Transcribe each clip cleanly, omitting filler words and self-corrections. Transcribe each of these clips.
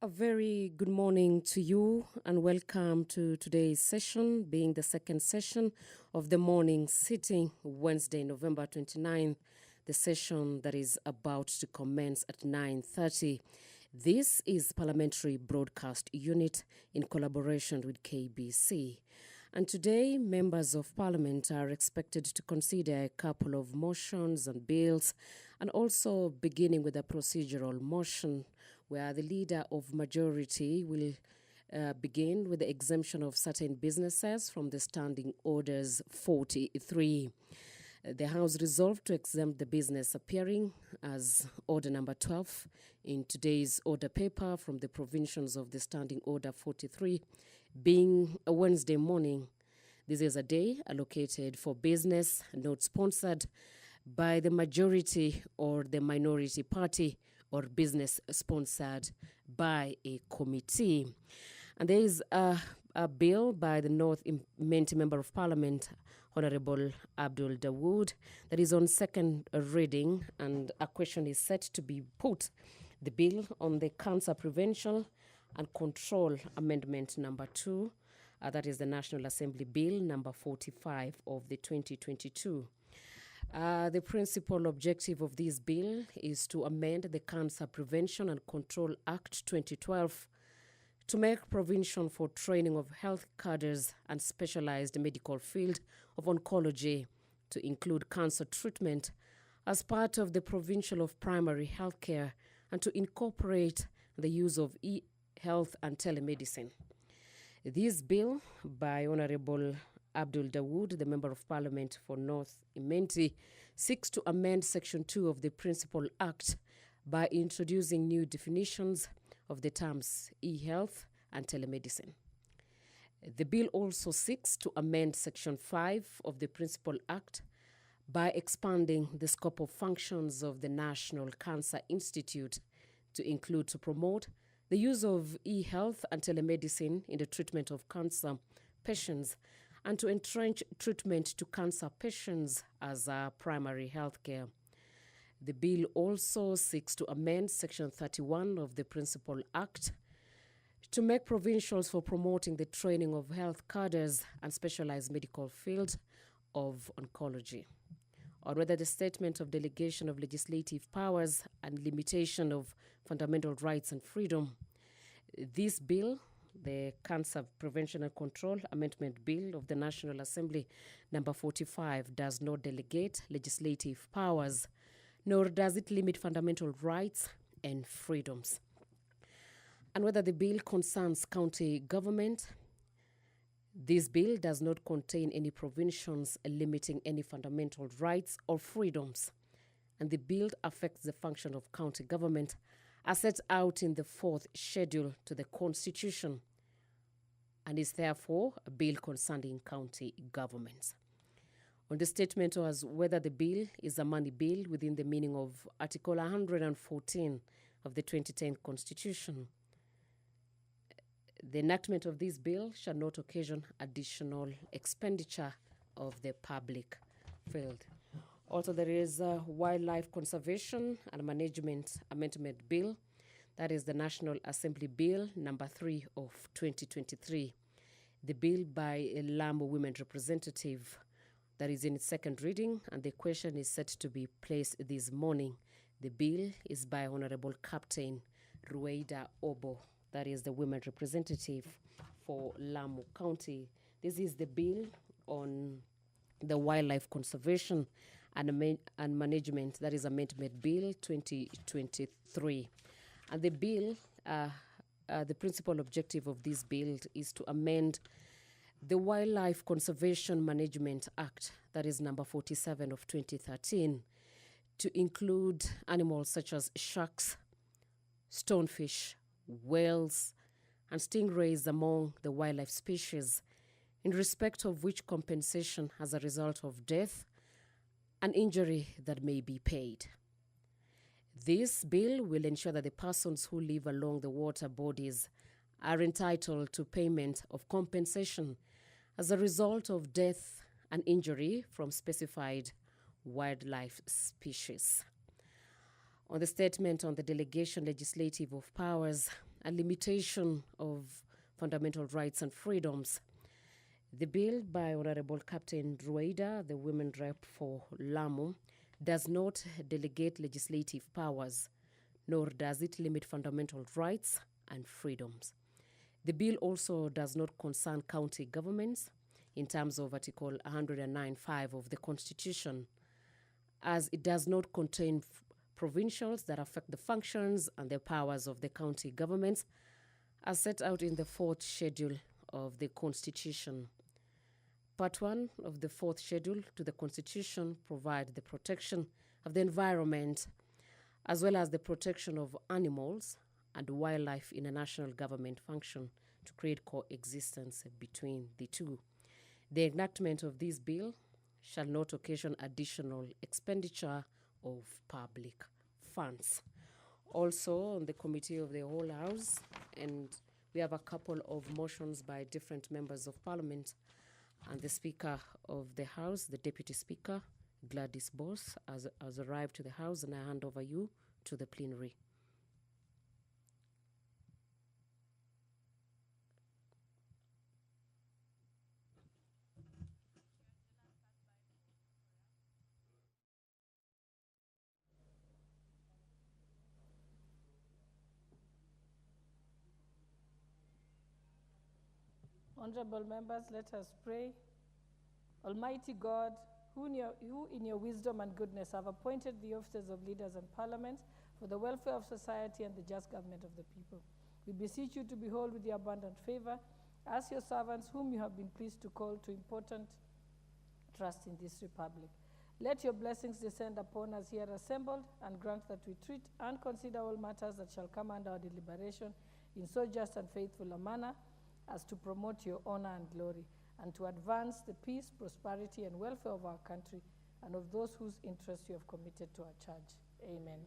A very good morning to you and welcome to today's session, being the second session of the morning sitting, Wednesday, November 29th, the session that is about to commence at 9:30. This is Parliamentary Broadcast Unit in collaboration with KBC. And today, members of Parliament are expected to consider a couple of motions and bills, and also beginning with a procedural motion, where the leader of majority will begin with the exemption of certain businesses from the Standing Orders 43. The House resolved to exempt the business appearing as Order number 12 in today's order paper from the provisions of the Standing Order 43, being a Wednesday morning. This is a day allocated for business, not sponsored by the majority or the minority party, or business sponsored by a committee. And there is a bill by the North Imenti Member of Parliament, Honorable Abdul Dawood, that is on second reading, and a question is set to be put. The bill on the Cancer Prevention and Control Amendment number 2, that is the National Assembly Bill number 45 of the 2022. The principal objective of this bill is to amend the Cancer Prevention and Control Act 2012 to make provision for training of health cadres and specialized medical field of oncology to include cancer treatment as part of the provincial of primary health care and to incorporate the use of e-health and telemedicine. This bill by Honorable Abdul Dawood, the Member of Parliament for North Imenti, seeks to amend Section 2 of the Principal Act by introducing new definitions of the terms e-health and telemedicine. The bill also seeks to amend Section 5 of the Principal Act by expanding the scope of functions of the National Cancer Institute to include to promote the use of e-health and telemedicine in the treatment of cancer patients and to entrench treatment to cancer patients as primary health care. The bill also seeks to amend Section 31 of the Principal Act to make provincials for promoting the training of health cadres and specialized medical field of oncology. Or whether the statement of delegation of legislative powers and limitation of fundamental rights and freedom. This bill, the Cancer Prevention and Control Amendment Bill of the National Assembly number 45, does not delegate legislative powers, nor does it limit fundamental rights and freedoms. And whether the bill concerns county government, this bill does not contain any provisions limiting any fundamental rights or freedoms, and the bill affects the function of county government as set out in the 4th schedule to the Constitution, and is therefore a bill concerning county governments. On the statement as whether the bill is a money bill within the meaning of Article 114 of the 2010 Constitution, the enactment of this bill shall not occasion additional expenditure of the public field. Also, there is a Wildlife Conservation and Management Amendment Bill, that is the National Assembly Bill number 3 of 2023. The bill by a Lamu women representative that is in its second reading, and the question is set to be placed this morning. The bill is by Honorable Captain Rueda Obo, that is the women representative for Lamu County. This is the bill on the Wildlife Conservation and Management, that is Amendment Bill 2023. And the bill, the principal objective of this bill is to amend the Wildlife Conservation Management Act, that is number 47 of 2013, to include animals such as sharks, stonefish, whales, and stingrays among the wildlife species, in respect of which compensation as a result of death and injury that may be paid. This bill will ensure that the persons who live along the water bodies are entitled to payment of compensation as a result of death and injury from specified wildlife species. On the statement on the delegation legislative of powers and limitation of fundamental rights and freedoms. The bill by Honorable Captain Rueda, the women rep for Lamu, does not delegate legislative powers, nor does it limit fundamental rights and freedoms. The bill also does not concern county governments in terms of Article 109(5) of the Constitution, as it does not contain provincials that affect the functions and the powers of the county governments as set out in the 4th schedule of the Constitution. Part 1 of the 4th schedule to the Constitution provides the protection of the environment as well as the protection of animals and wildlife in a national government function to create coexistence between the two. The enactment of this bill shall not occasion additional expenditure of public funds. Also, on the Committee of the Whole House, and we have a couple of motions by different members of Parliament, and the Speaker of the House, the Deputy Speaker, Gladys Boss, has arrived to the House, and I hand over you to the plenary. Honorable members, let us pray. Almighty God, who in your wisdom and goodness have appointed the offices of leaders and parliaments for the welfare of society and the just government of the people, we beseech you to behold with your abundant favor as your servants whom you have been pleased to call to important trust in this republic. Let your blessings descend upon us here assembled, and grant that we treat and consider all matters that shall come under our deliberation in so just and faithful a manner as to promote your honor and glory, and to advance the peace, prosperity, and welfare of our country and of those whose interests you have committed to our charge. Amen.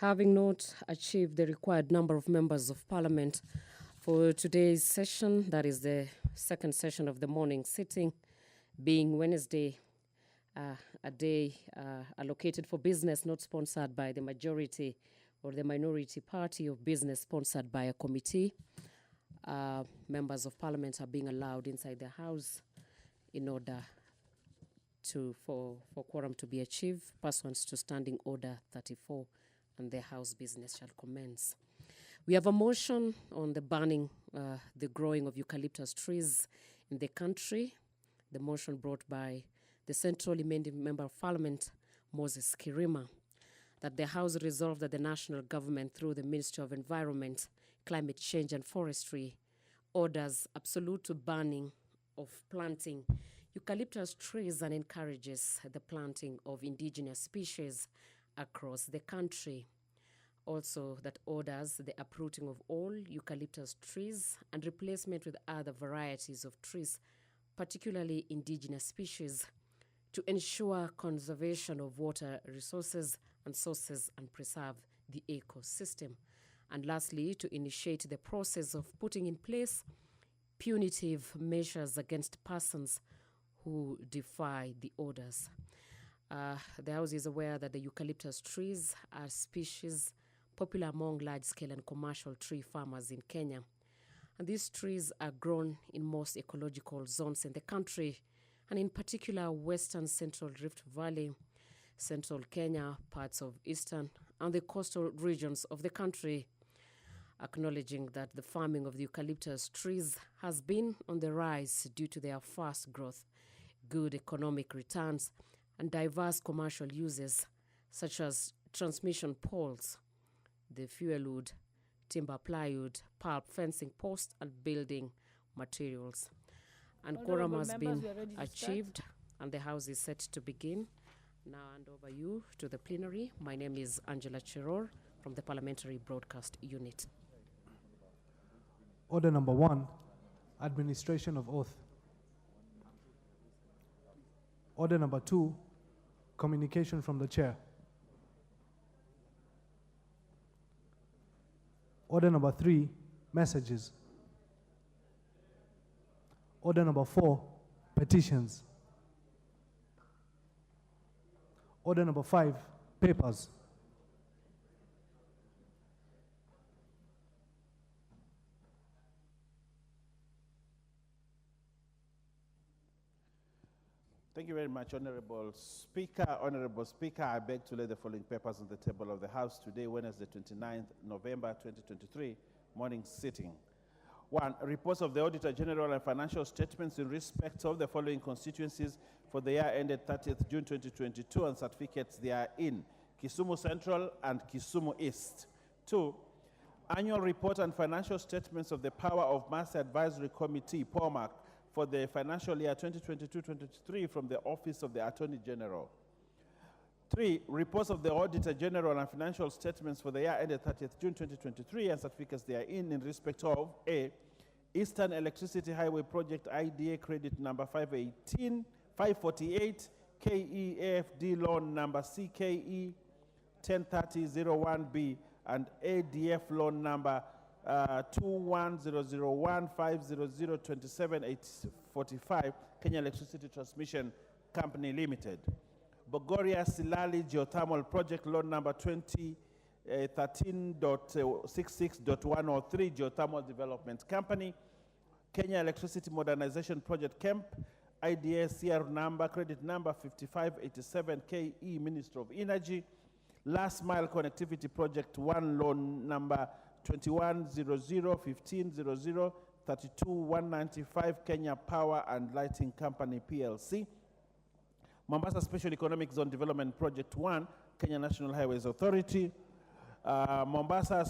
Having not achieved the required number of members of Parliament for today's session, that is the second session of the morning sitting, being Wednesday, a day allocated for business, not sponsored by the majority or the minority party of business, sponsored by a committee. Members of Parliament are being allowed inside the House in order for quorum to be achieved, pursuant to Standing Order 34, and the House business shall commence. We have a motion on the banning the growing of eucalyptus trees in the country. The motion brought by the Central Amending Member of Parliament, Moses Kirima, that the House resolve that the national government, through the Ministry of Environment, Climate Change and Forestry, orders absolute banning of planting eucalyptus trees and encourages the planting of indigenous species across the country. Also, that orders the uprooting of all eucalyptus trees and replacement with other varieties of trees, particularly indigenous species, to ensure conservation of water resources and sources and preserve the ecosystem. And lastly, to initiate the process of putting in place punitive measures against persons who defy the orders. The House is aware that the eucalyptus trees are species popular among large-scale and commercial tree farmers in Kenya. And these trees are grown in most ecological zones in the country, and in particular Western Central Rift Valley, Central Kenya, parts of Eastern, and the coastal regions of the country. Acknowledging that the farming of the eucalyptus trees has been on the rise due to their fast growth, good economic returns, and diverse commercial uses, such as transmission poles, the fuel wood, timber plywood, pulp, fencing posts, and building materials. And quorum has been achieved, and the House is set to begin. Now I hand over you to the plenary. My name is Angela Chiror from the Parliamentary Broadcast Unit. Order number 1, administration of oath. Order number 2, communication from the chair. Order number 3, messages. Order number 4, petitions. Order number 5, papers. Thank you very much, Honorable Speaker. Honorable Speaker, I beg to lay the following papers on the table of the House today, Wednesday, 29th November 2023, morning sitting. 1. Reports of the Auditor General and financial statements in respect of the following constituencies for the year ended 30th June 2022 and certificates they are in: Kisumu Central and Kisumu East. 2. Annual report and financial statements of the Power of Mass Advisory Committee, POMAC, for the financial year 2022-2023 from the Office of the Attorney General. 3. Reports of the Auditor General and financial statements for the year ended 30th June 2023 and certificates they are in respect of: A. Eastern Electricity Highway Project IDA credit number 548 KEAFD loan number CKE 103001B and ADF loan number 2100150027 Kenya Electricity Transmission Company Limited. Bogoria Silali Geothermal Project loan number 2013.66.103 Geothermal Development Company. Kenya Electricity Modernization Project Camp IDA CR number credit number 5587 KE Ministry of Energy. Last Mile Connectivity Project 1 loan number 2100150032 Kenya Power and Lighting Company PLC. Mombasa Special Economic Zone Development Project 1, Kenya National Highways Authority. Mombasa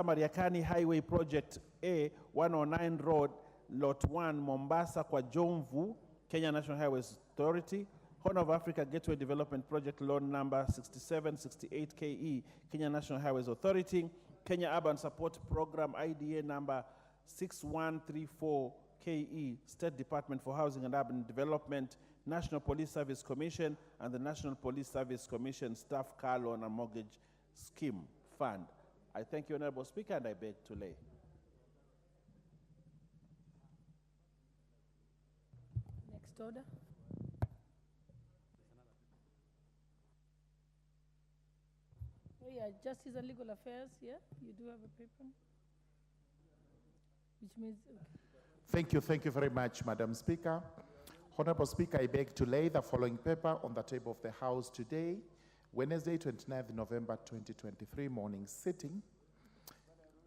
Mariakani Highway Project A, 109 Road, Lot 1, Mombasa kwa Jomvu, Kenya National Highways Authority. Horn of Africa Gateway Development Project loan number 6768 KE, Kenya National Highways Authority. Kenya Urban Support Program IDA number 6134 KE, State Department for Housing and Urban Development, National Police Service Commission, and the National Police Service Commission Staff Car Loan and Mortgage Scheme Fund. I thank you, Honorable Speaker, and I beg to lay. Next order. Oh yeah, Justice and Legal Affairs, yeah, you do have a paper. Which means, okay. Thank you very much, Madam Speaker. Honorable Speaker, I beg to lay the following paper on the table of the House today, Wednesday, 29th November 2023, morning sitting.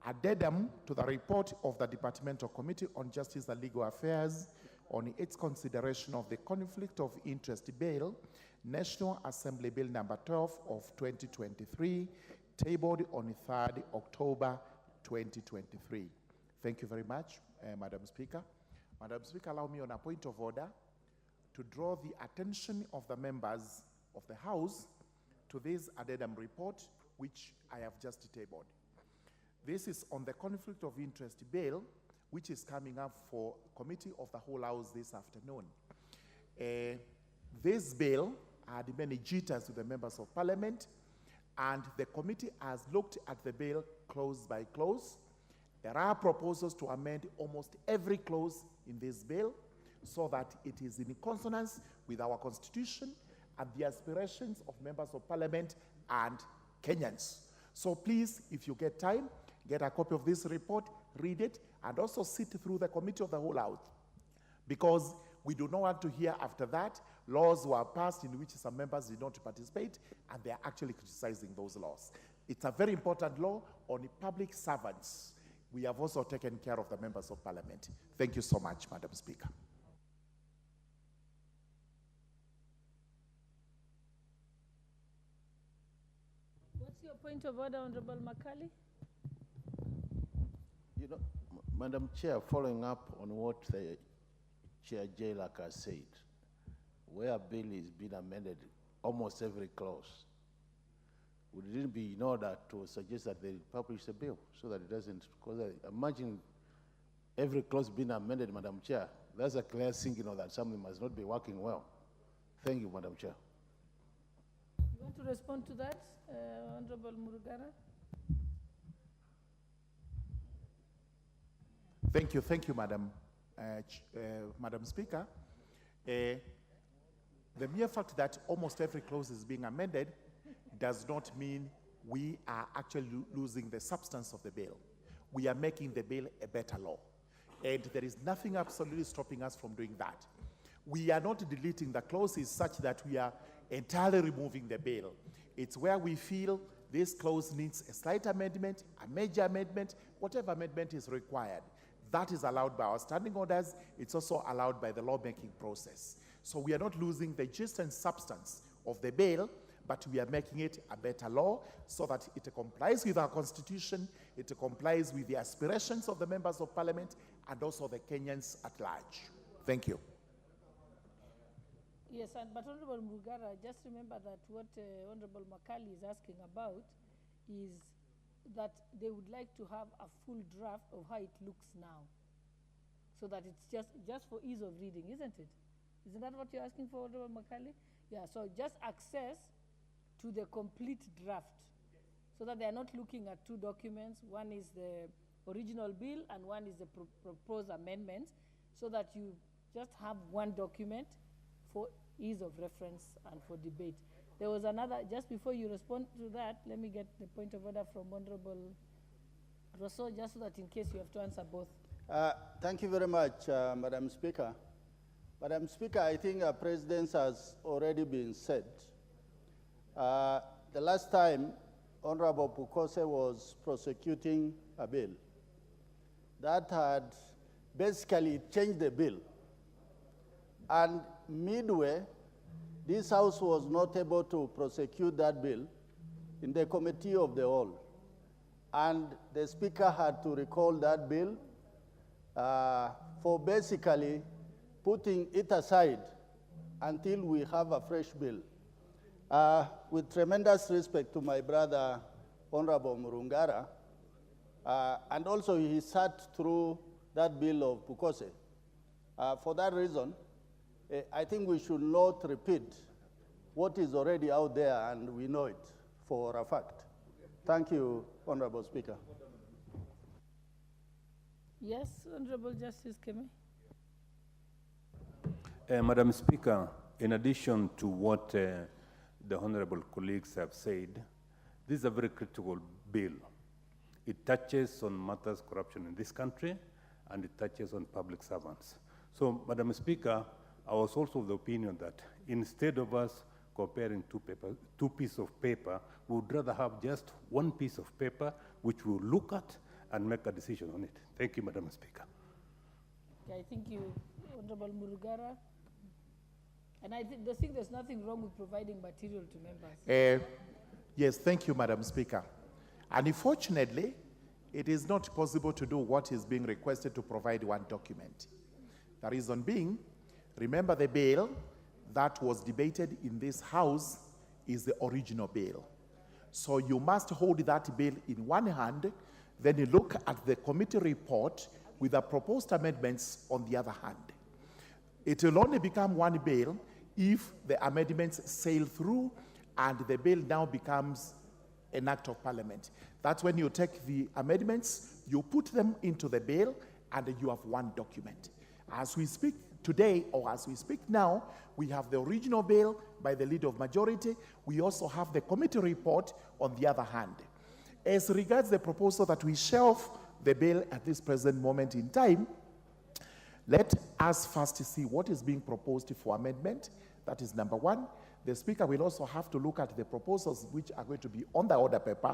Addendum to the report of the Departmental Committee on Justice and Legal Affairs on its consideration of the Conflict of Interest Bill, National Assembly Bill number 12 of 2023, tabled on 3rd October 2023. Thank you very much, Madam Speaker. Madam Speaker, allow me on a point of order to draw the attention of the members of the House to this addendum report, which I have just tabled. This is on the Conflict of Interest Bill, which is coming up for Committee of the Whole House this afternoon. This bill had many jitters to the members of Parliament, and the committee has looked at the bill clause by clause. There are proposals to amend almost every clause in this bill so that it is in consonance with our Constitution and the aspirations of members of Parliament and Kenyans. So please, if you get time, get a copy of this report, read it, and also sit through the Committee of the Whole House, because we do not want to hear after that laws were passed in which some members did not participate, and they are actually criticizing those laws. It's a very important law on public servants. We have also taken care of the members of Parliament. Thank you so much, Madam Speaker. What's your point of order, Honorable Makali? You know, Madam Chair, following up on what the Chair Geriatric has said, where a bill is being amended, almost every clause, would it be in order to suggest that they publish the bill so that it doesn't, because I imagine every clause being amended, Madam Chair, that's a clear signal that something must not be working well. Thank you, Madam Chair. You want to respond to that, Honorable Murugara? Thank you, Madam Speaker. The mere fact that almost every clause is being amended does not mean we are actually losing the substance of the bill. We are making the bill a better law. And there is nothing absolutely stopping us from doing that. We are not deleting the clauses such that we are entirely removing the bill. It's where we feel this clause needs a slight amendment, a major amendment, whatever amendment is required. That is allowed by our standing orders. It's also allowed by the lawmaking process. So we are not losing the gist and substance of the bill, but we are making it a better law so that it complies with our Constitution, it complies with the aspirations of the members of Parliament, and also the Kenyans at large. Thank you. Yes, but Honorable Murugara, just remember that what Honorable Makali is asking about is that they would like to have a full draft of how it looks now, so that it's just for ease of reading, isn't it? Isn't that what you're asking for, Honorable Makali? Yeah, so just access to the complete draft, so that they're not looking at two documents. One is the original bill and one is the proposed amendments, so that you just have one document for ease of reference and for debate. There was another, just before you respond to that, let me get the point of order from Honorable Rousseau, just so that in case you have to answer both. Thank you very much, Madam Speaker. Madam Speaker, I think precedence has already been set. The last time Honorable Pukose was prosecuting a bill, that had basically changed the bill. And midway, this House was not able to prosecute that bill in the Committee of the Whole. And the Speaker had to recall that bill for basically putting it aside until we have a fresh bill. With tremendous respect to my brother, Honorable Murungara, and also he sat through that bill of Pukose. For that reason, I think we should not repeat what is already out there, and we know it for a fact. Thank you, Honorable Speaker. Yes, Honorable Justice Kemi. Madam Speaker, in addition to what the honorable colleagues have said, this is a very critical bill. It touches on matters of corruption in this country, and it touches on public servants. So, Madam Speaker, I was also of the opinion that instead of us comparing two pieces of paper, we would rather have just one piece of paper which we'll look at and make a decision on it. Thank you, Madam Speaker. Okay, thank you, Honorable Murugara. And I think there's nothing wrong with providing material to members. Yes, thank you, Madam Speaker. And unfortunately, it is not possible to do what is being requested to provide one document. The reason being, remember the bill that was debated in this House is the original bill. So you must hold that bill in one hand, then you look at the committee report with the proposed amendments on the other hand. It will only become one bill if the amendments sail through and the bill now becomes an act of parliament. That's when you take the amendments, you put them into the bill, and you have one document. As we speak today, or as we speak now, we have the original bill by the leader of majority. We also have the committee report on the other hand. As regards the proposal that we shelve the bill at this present moment in time, let us first see what is being proposed for amendment. That is number one. The Speaker will also have to look at the proposals which are going to be on the order paper,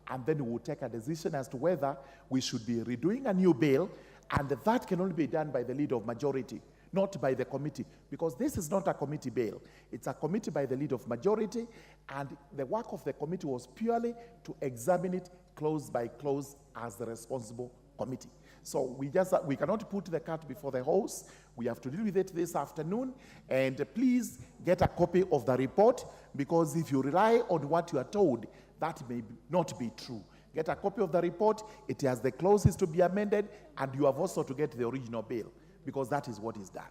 and then we will take a decision as to whether we should be redoing a new bill, and that can only be done by the leader of majority, not by the committee, because this is not a committee bill. It's a committee by the leader of majority, and the work of the committee was purely to examine it clause by clause as the responsible committee. So we cannot put the cart before the horse. We have to deal with it this afternoon, and please get a copy of the report, because if you rely on what you are told, that may not be true. Get a copy of the report. It has the clauses to be amended, and you have also to get the original bill, because that is what is done.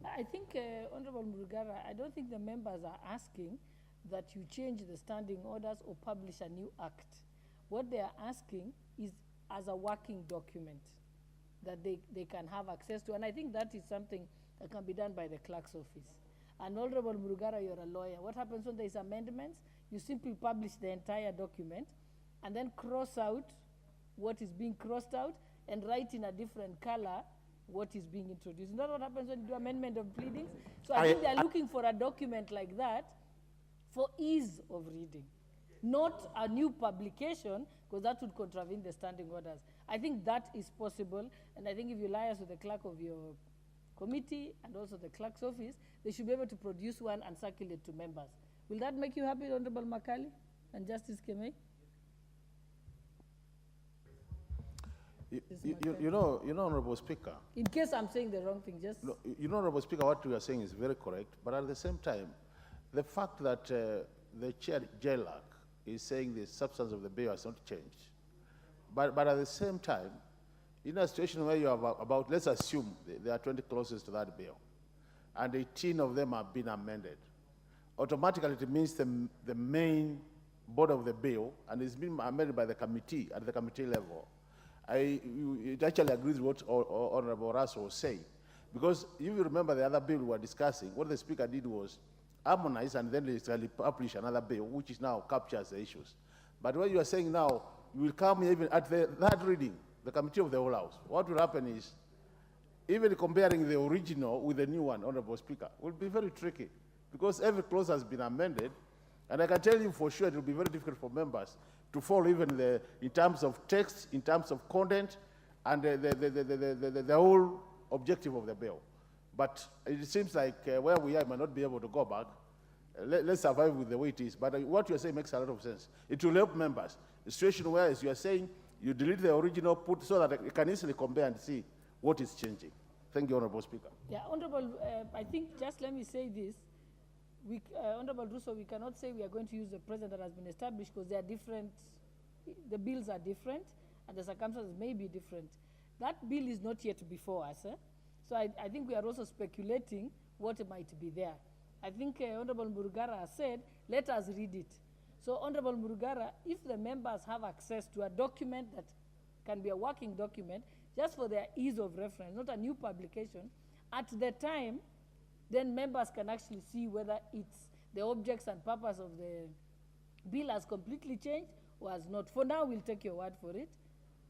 I think, Honorable Murugara, I don't think the members are asking that you change the standing orders or publish a new act. What they are asking is as a working document that they can have access to, and I think that is something that can be done by the clerk's office. And Honorable Murugara, you're a lawyer. What happens when there's amendments? You simply publish the entire document and then cross out what is being crossed out and write in a different color what is being introduced. Is that what happens when you do amendment of pleadings? So I think they're looking for a document like that for ease of reading, not a new publication, because that would contravene the standing orders. I think that is possible, and I think if you liaise with the clerk of your committee and also the clerk's office, they should be able to produce one and circulate to members. Will that make you happy, Honorable Makali and Justice Kemei? You know, Honorable Speaker. In case I'm saying the wrong thing, just... No, you know, Honorable Speaker, what you are saying is very correct, but at the same time, the fact that the chair, Geriatric, is saying the substance of the bill has not changed. But at the same time, in a situation where you have about, let's assume there are 20 clauses to that bill, and 18 of them have been amended, automatically it means the main body of the bill, and it's been amended by the committee, at the committee level. It actually agrees with what Honorable Russell was saying. Because if you remember the other bill we were discussing, what the Speaker did was harmonize and then literally publish another bill, which is now captures the issues. But what you are saying now, you will come even at the third reading, the committee of the whole House. What will happen is, even comparing the original with the new one, Honorable Speaker, will be very tricky, because every clause has been amended, and I can tell you for sure it will be very difficult for members to follow even in terms of text, in terms of content, and the whole objective of the bill. But it seems like where we are, might not be able to go back. Let's survive with the way it is. But what you're saying makes a lot of sense. It will help members. The situation where, as you are saying, you delete the original, put so that you can easily compare and see what is changing. Thank you, Honorable Speaker. Yeah, Honorable, I think just let me say this. Honorable Russo, we cannot say we are going to use the precedent that has been established, because they are different, the bills are different, and the circumstances may be different. That bill is not yet before us. So I think we are also speculating what might be there. I think Honorable Murugara has said, let us read it. So Honorable Murugara, if the members have access to a document that can be a working document, just for their ease of reference, not a new publication, at the time then members can actually see whether it's the objects and purpose of the bill has completely changed or has not. For now, we'll take your word for it,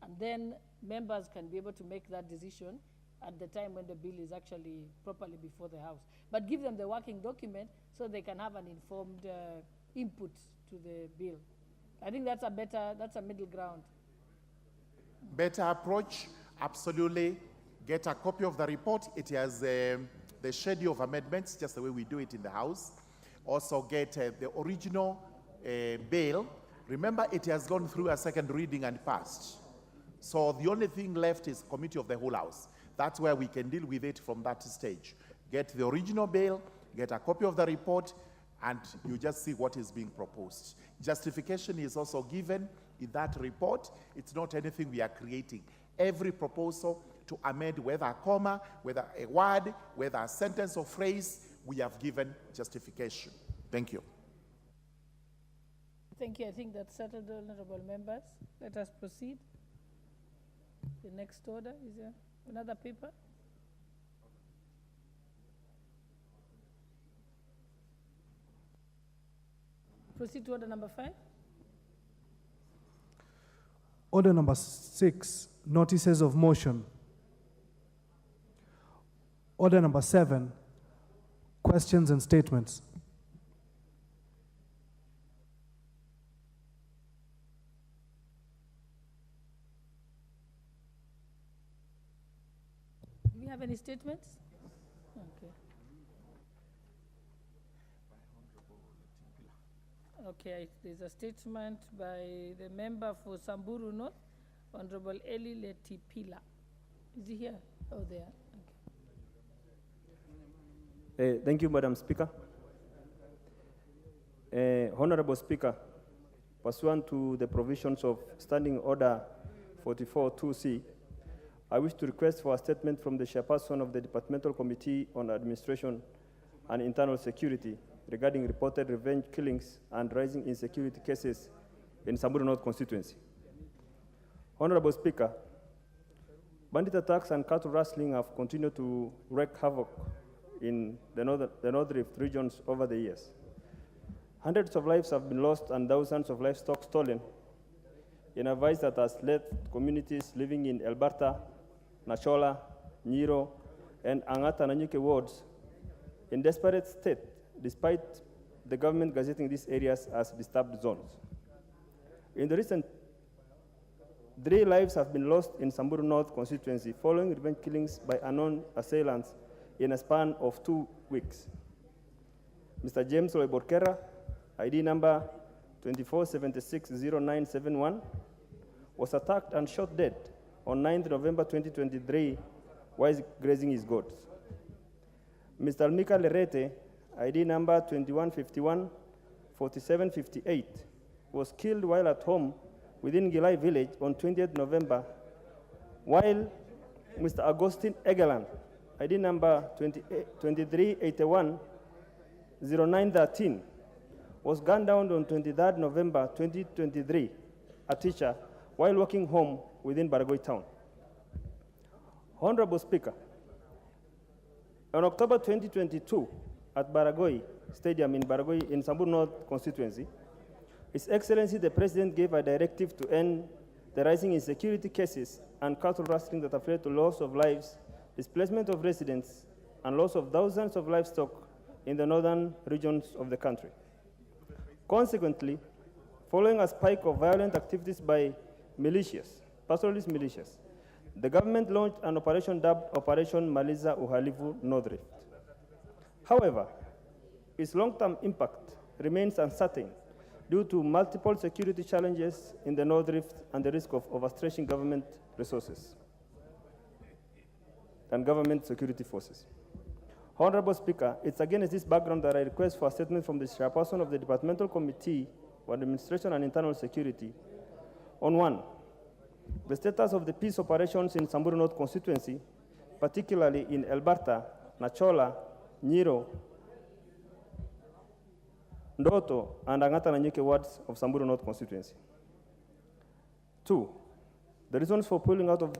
and then members can be able to make that decision at the time when the bill is actually properly before the House. But give them the working document so they can have an informed input to the bill. I think that's a middle ground. Better approach, absolutely. Get a copy of the report. It has the schedule of amendments, just the way we do it in the House. Also get the original bill. Remember, it has gone through a second reading and passed. So the only thing left is committee of the whole House. That's where we can deal with it from that stage. Get the original bill, get a copy of the report, and you just see what is being proposed. Justification is also given in that report. It's not anything we are creating. Every proposal to amend, whether a comma, whether a word, whether a sentence or phrase, we have given justification. Thank you. Thank you. I think that's settled, honorable members. Let us proceed. The next order, is there another paper? Proceed to order number 5. Order number 6, notices of motion. Order number 7, questions and statements. Do we have any statements? Okay. Okay, there's a statement by the member for Samburu North, Honorable Eli Letipila. Is he here? Oh, there. Okay. Thank you, Madam Speaker. Honorable Speaker, pursuant to the provisions of Standing Order 44-2C, I wish to request for a statement from the chairperson of the Departmental Committee on Administration and Internal Security regarding reported revenge killings and rising insecurity cases in Samburu North constituency. Honorable Speaker, bandit attacks and cattle rustling have continued to wreak havoc in the North Rift regions over the years. Hundreds of lives have been lost and thousands of livestock stolen in a vice that has left communities living in Alberta, Nachola, Nyiro, and Angata Nanyuke wards in desperate state, despite the government gazetting these areas as disturbed zones. In the recent, 3 lives have been lost in Samburu North constituency following revenge killings by unknown assailants in a span of 2 weeks. Mr. James Loiborkera, ID number 24760971, was attacked and shot dead on 9th November 2023 while grazing his goats. Mr. Mika Lerete, ID number 21514758, was killed while at home within Gilai village on 20th November, while Mr. Agustin Egelan, ID number 23810913, was gunned down on 23rd November 2023, a teacher, while walking home within Baragoi town. Honorable Speaker, on October 2022, at Baragoi Stadium in Baragoi in Samburu North constituency, His Excellency the President gave a directive to end the rising insecurity cases and cattle rustling that have led to loss of lives, displacement of residents, and loss of thousands of livestock in the northern regions of the country. Consequently, following a spike of violent activities by militias, pastoralist militias, the government launched an operation dubbed Operation Maliza Uhalifu North Rift. However, its long-term impact remains uncertain due to multiple security challenges in the North Rift and the risk of overstretching government resources and government security forces. Honorable Speaker, it's against this background that I request for a statement from the chairperson of the Departmental Committee for Administration and Internal Security on 1, the status of the peace operations in Samburu North constituency, particularly in Alberta, Nachola, Nyiro, Ndoto, and Angata Nanyuke wards of Samburu North constituency. 2, the reasons for pulling out of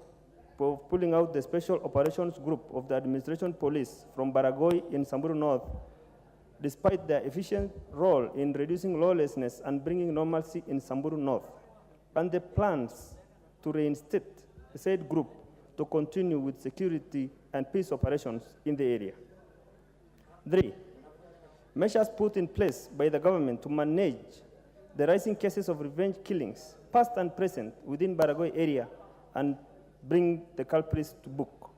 of pulling out the Special Operations Group of the Administration Police from Baragoi in Samburu North, despite their efficient role in reducing lawlessness and bringing normalcy in Samburu North, and the plans to reinstate the said group to continue with security and peace operations in the area. 3. Measures put in place by the government to manage the rising cases of revenge killings, past and present, within Baragoi area and bring the culprits to book.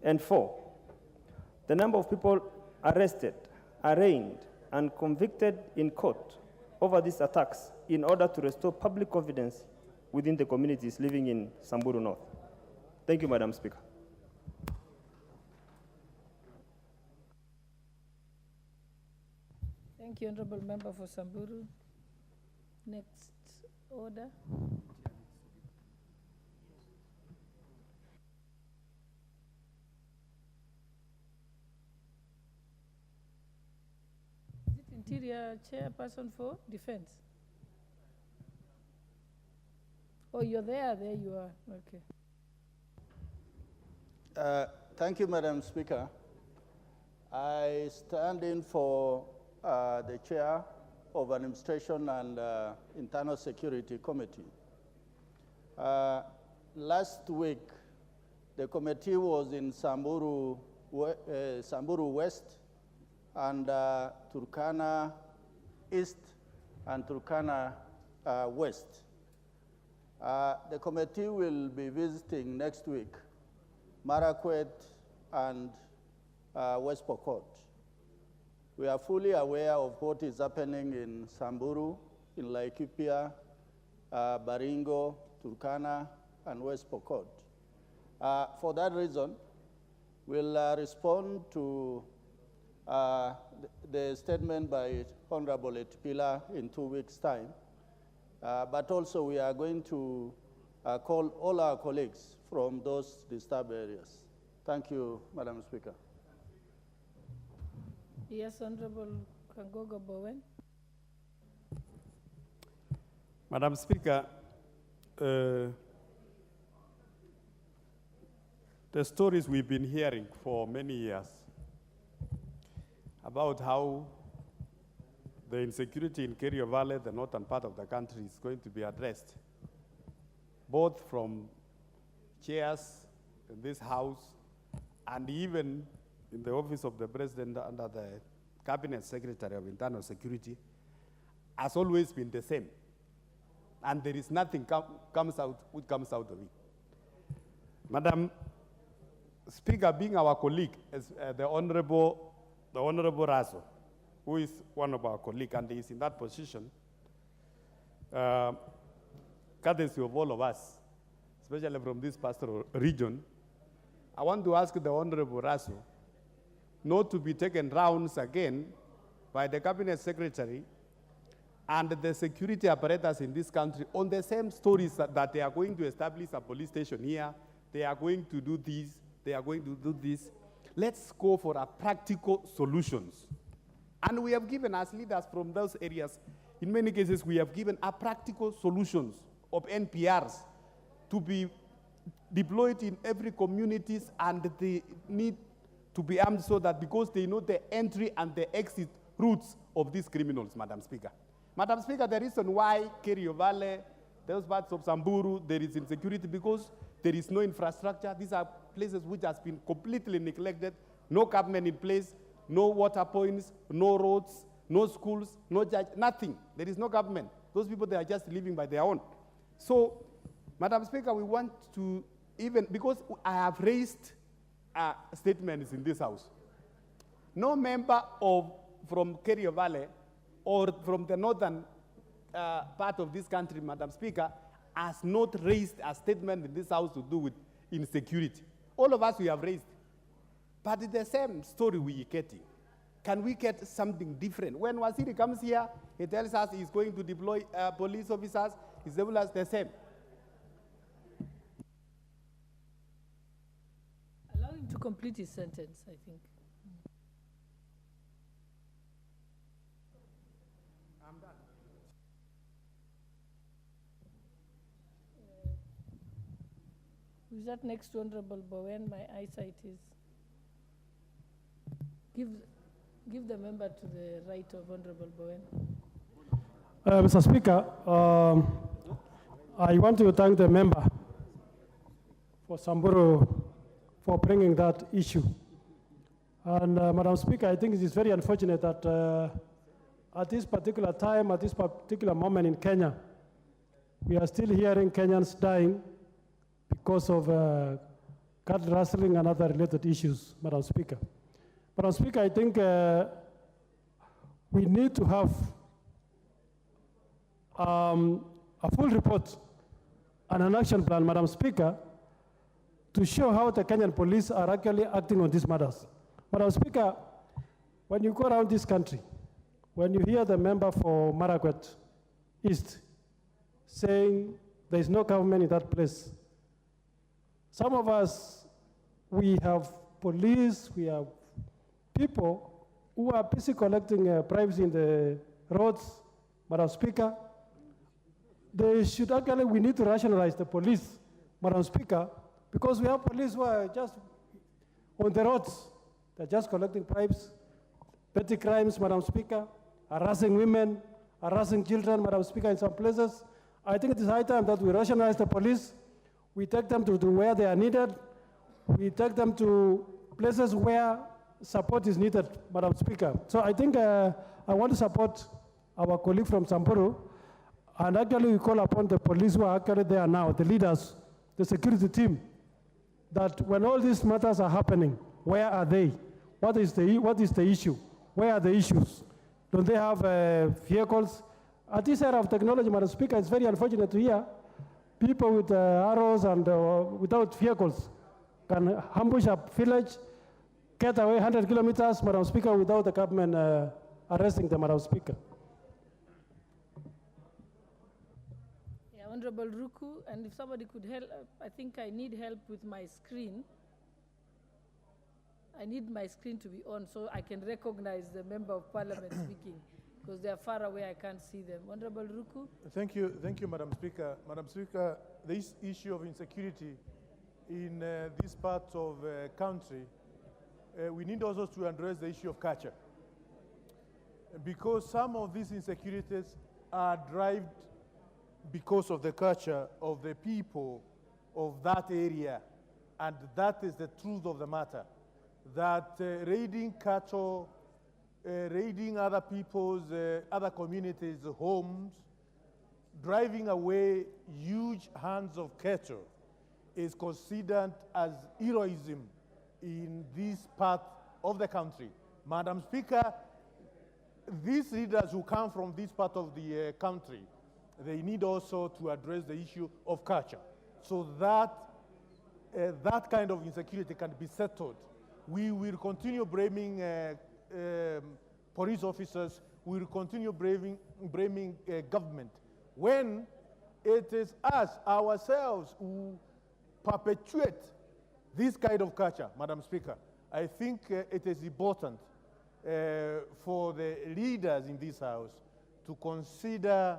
And 4, the number of people arrested, arraigned, and convicted in court over these attacks in order to restore public confidence within the communities living in Samburu North. Thank you, Madam Speaker. Thank you, Honorable Member for Samburu. Next order. Is it Interior Chairperson for Defense? Oh, you're there. There you are. Okay. Thank you, Madam Speaker. I stand in for the Chair of Administration and Internal Security Committee. Last week, the committee was in Samburu West and Turkana East and Turkana West. The committee will be visiting next week Marakwet and West Pokot. We are fully aware of what is happening in Samburu, in Laikipia, Baringo, Turkana, and West Pokot. For that reason, we'll respond to the statement by Honorable Etipila in 2 weeks' time. But also we are going to call all our colleagues from those disturbed areas. Thank you, Madam Speaker. Yes, Honorable Kangogo Bowen. Madam Speaker, the stories we've been hearing for many years about how the insecurity in Kerio Valley, the northern part of the country, is going to be addressed, both from chairs in this House and even in the office of the President under the Cabinet Secretary of Internal Security, has always been the same. And there is nothing comes out of it. Madam Speaker, being our colleague, is the Honorable Raso, who is one of our colleagues and is in that position, courtesy of all of us, especially from this pastoral region, I want to ask the Honorable Raso not to be taken rounds again by the Cabinet Secretary and the security apparatus in this country on the same stories that they are going to establish a police station here, they are going to do this, they are going to do this. Let's go for a practical solutions. And we have given, as leaders from those areas, in many cases, we have given a practical solutions of NPRs to be deployed in every communities, and they need to be armed so that because they know the entry and the exit routes of these criminals, Madam Speaker. Madam Speaker, the reason why Kerio Valley, those parts of Samburu, there is insecurity because there is no infrastructure. These are places which has been completely neglected, no government in place, no water points, no roads, no schools, no judge, nothing. There is no government. Those people, they are just living by their own. So, Madam Speaker, we want to even, because I have raised statements in this House. No member from Kerio Valley or from the northern part of this country, Madam Speaker, has not raised a statement in this House to do with insecurity. All of us, we have raised. But it's the same story we are getting. Can we get something different? When Waziri comes here, he tells us he's going to deploy police officers. He's the same. Allow him to complete his sentence, I think. I'm done. Who's that next to Honorable Bowen? My eyesight is. Give the member to the right of Honorable Bowen. Mr. Speaker, I want to thank the member for Samburu for bringing that issue. And Madam Speaker, I think it is very unfortunate that at this particular time, at this particular moment in Kenya, we are still hearing Kenyans dying because of cattle rustling and other related issues, Madam Speaker. Madam Speaker, I think we need to have a full report and an action plan, Madam Speaker, to show how the Kenyan police are actually acting on these matters. Madam Speaker, when you go around this country, when you hear the member for Marakwet East saying there is no government in that place, some of us, we have police, we have people who are busy collecting bribes in the roads, Madam Speaker. They should actually, we need to rationalize the police, Madam Speaker, because we have police who are just on the roads. They're just collecting bribes, petty crimes, Madam Speaker, harassing women, harassing children, Madam Speaker, in some places. I think it is high time that we rationalize the police. We take them to where they are needed. We take them to places where support is needed, Madam Speaker. So I think I want to support our colleague from Samburu, and actually we call upon the police who are actually there now, the leaders, the security team, that when all these matters are happening, where are they? What is the issue? Where are the issues? Don't they have vehicles? At this era of technology, Madam Speaker, it's very unfortunate to hear people with arrows and without vehicles can ambush a village, get away 100 kilometers, Madam Speaker, without the government arresting them, Madam Speaker. Yeah, Honorable Ruku, and if somebody could help, I think I need help with my screen. I need my screen to be on so I can recognize the member of parliament speaking, because they are far away, I can't see them. Honorable Ruku? Thank you, Madam Speaker. Madam Speaker, this issue of insecurity in this part of the country, we need also to address the issue of culture. Because some of these insecurities are derived because of the culture of the people of that area, and that is the truth of the matter. That raiding cattle, raiding other people's, other communities' homes, driving away huge herds of cattle is considered as heroism in this part of the country. Madam Speaker, these leaders who come from this part of the country, they need also to address the issue of culture so that that kind of insecurity can be settled. We will continue blaming police officers, we will continue blaming government, when it is us, ourselves, who perpetuate this kind of culture, Madam Speaker. I think it is important for the leaders in this House to consider,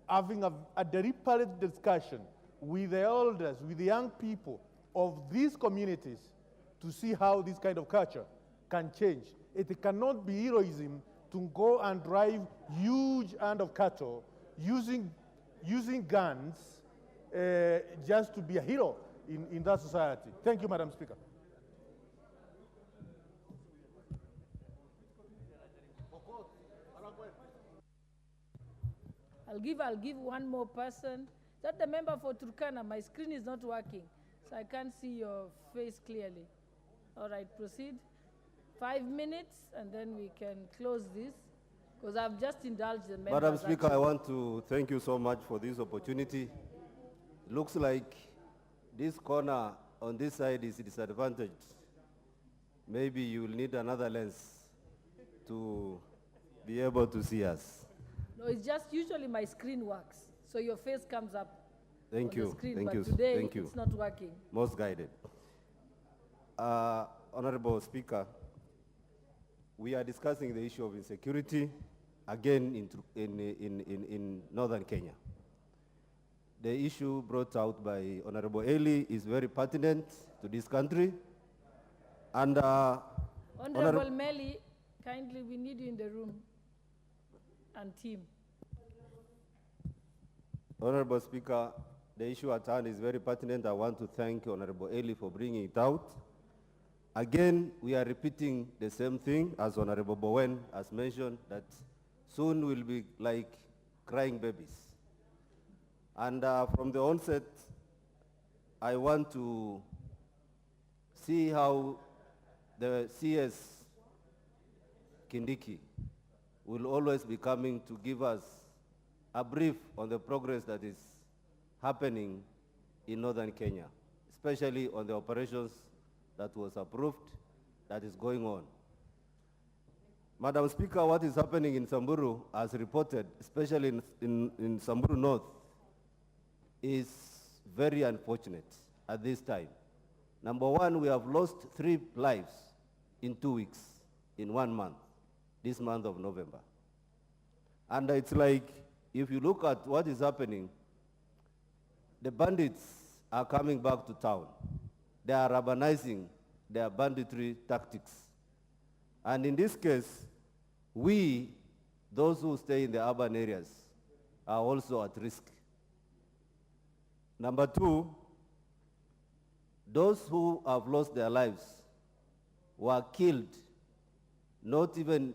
having a deliberate discussion with the elders, with the young people of these communities to see how this kind of culture can change. It cannot be heroism to go and drive huge herd of cattle using guns just to be a hero in that society. Thank you, Madam Speaker. I'll give one more person. That the member for Turkana, my screen is not working, so I can't see your face clearly. All right, proceed. 5 minutes, and then we can close this, because I've just indulged the members. Madam Speaker, I want to thank you so much for this opportunity. Looks like this corner on this side is disadvantaged. Maybe you'll need another lens to be able to see us. No, it's just usually my screen works, so your face comes up Thank on you. the screen, Thank but you. today Thank you. it's not working. Most guided. Honorable Speaker, we are discussing the issue of insecurity again in northern Kenya. the issue brought out by Honorable Eli is very pertinent to this country. And Honorable Meli, kindly, we need you in the room, and team. Honorable Speaker, the issue at hand is very pertinent. I want to thank Honorable Eli for bringing it out. Again, we are repeating the same thing as Honorable Bowen has mentioned, that soon we'll be like crying babies. And from the onset, I want to see how the CS Kindiki will always be coming to give us a brief on the progress that is happening in northern Kenya, especially on the operations that was approved, that is going on. Madam Speaker, what is happening in Samburu, as reported, especially in Samburu North, is very unfortunate at this time. Number one, we have lost 3 lives in 2 weeks, in 1 month, this month of November. And it's like, if you look at what is happening, the bandits are coming back to town. They are urbanizing their banditry tactics. And in this case, we, those who stay in the urban areas, are also at risk. Number 2, those who have lost their lives were killed, not even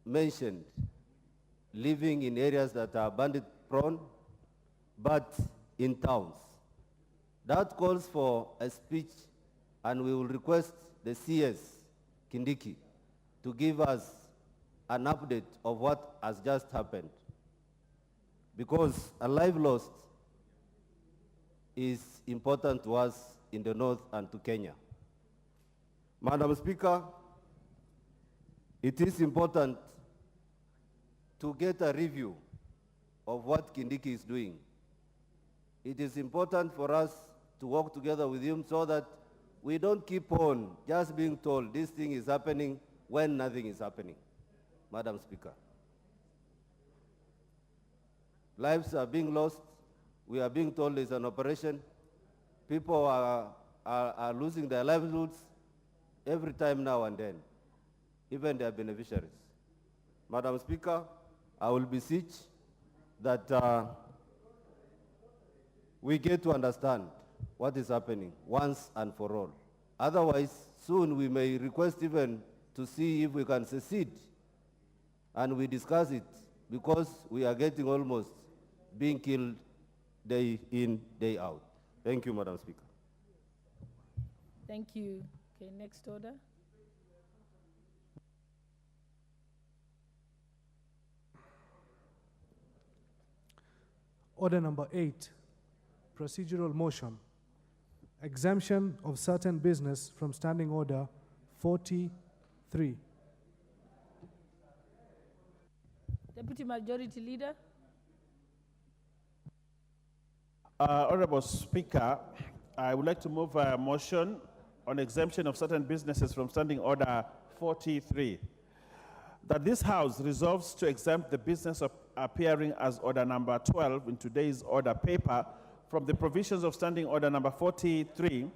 mentioned, living in areas that are bandit-prone, but in towns. That calls for a speech, and we will request the CS, Kindiki, to give us an update of what has just happened. Because a life lost is important to us in the north and to Kenya. Madam Speaker, it is important to get a review of what Kindiki is doing. It is important for us to work together with him so that we don't keep on just being told this thing is happening when nothing is happening. Madam Speaker. Lives are being lost. We are being told it's an operation. People are losing their livelihoods every time now and then, even their beneficiaries. Madam Speaker, I will beseech that we get to understand what is happening once and for all. Otherwise, soon we may request even to see if we can secede, and we discuss it, because we are getting almost being killed day in, day out. Thank you, Madam Speaker. Thank you. Okay, next order. Order number 8, procedural motion. Exemption of certain business from Standing Order 43. Deputy Majority Leader. Honorable Speaker, I would like to move a motion on exemption of certain businesses from Standing Order 43. That this House resolves to exempt the business of appearing as Order number 12 in today's order paper from the provisions of Standing Order number 43,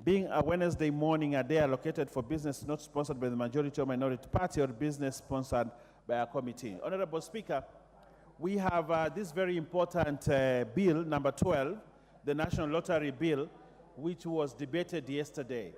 being a Wednesday morning, a day allocated for business not sponsored by the majority or minority party or business sponsored by a committee. Honorable Speaker, we have this very important bill, number 12, the National Lottery Bill, which was debated yesterday.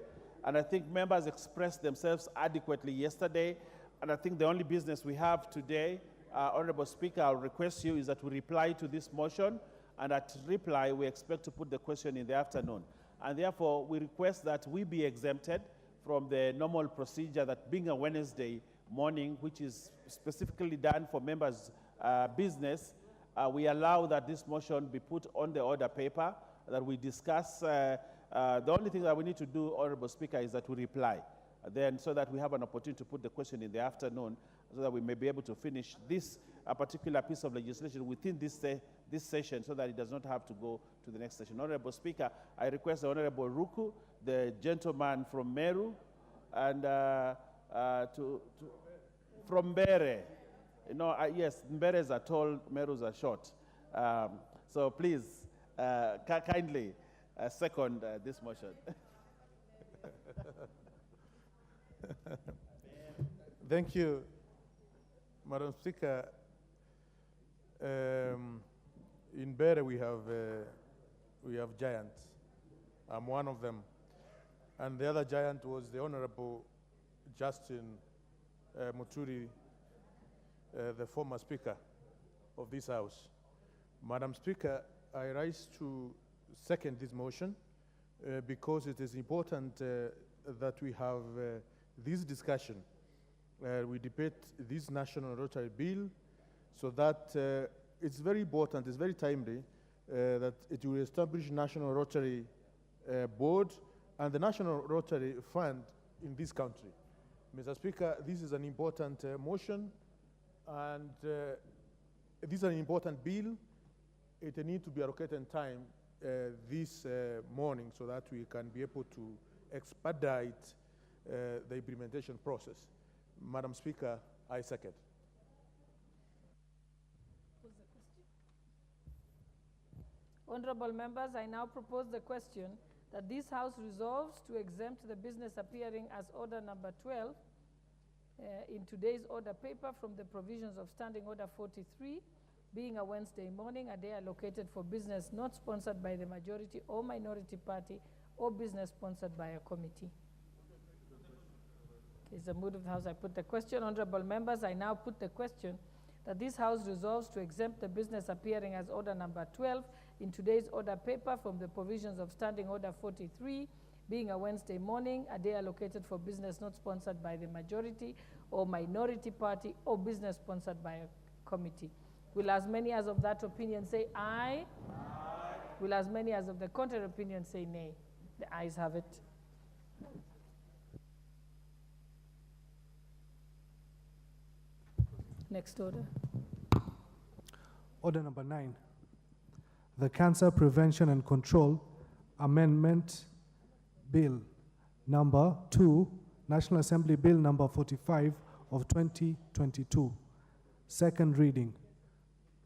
And I think members expressed themselves adequately yesterday. And I think the only business we have today, Honorable Speaker, I'll request you is that we reply to this motion. And at reply, we expect to put the question in the afternoon. And therefore, we request that we be exempted from the normal procedure that being a Wednesday morning, which is specifically done for members' business, we allow that this motion be put on the order paper, that we discuss. The only thing that we need to do, Honorable Speaker, is that we reply. Then so that we have an opportunity to put the question in the afternoon, so that we may be able to finish this particular piece of legislation within this session, so that it does not have to go to the next session. Honorable Speaker, I request the Honorable Ruku, the gentleman from Meru, and from Mbere. You know, yes, Mberes are tall, Merus are short. So please, kindly second this motion. Thank you, Madam Speaker. In Bere we have giants. I'm one of them. And the other giant was the Honorable Justin Muturi, the former Speaker of this House. Madam Speaker, I rise to second this motion because it is important that we have this discussion. We debate this National Rotary Bill so that it's very important, it's very timely that it will establish National Rotary Board and the National Rotary Fund in this country. Mr. Speaker, this is an important motion, and this is an important bill. It needs to be allocated time this morning so that we can be able to expedite the implementation process. Madam Speaker, I second. Honorable members, I now propose the question that this House resolves to exempt the business appearing as order number 12 in today's order paper from the provisions of Standing Order 43, being a Wednesday morning, a day allocated for business not sponsored by the majority or minority party or business sponsored by a committee. It's the mood of the House. I put the question. Honorable members, I now put the question that this House resolves to exempt the business appearing as order number 12 in today's order paper from the provisions of Standing Order 43, being a Wednesday morning, a day allocated for business not sponsored by the majority or minority party or business sponsored by a committee. Will as many as of that opinion say aye? Aye. Will as many as of the contrary opinion say nay? The ayes have it. Next order. Order number 9. The Cancer Prevention and Control Amendment Bill number 2, National Assembly Bill number 45 of 2022. Second reading.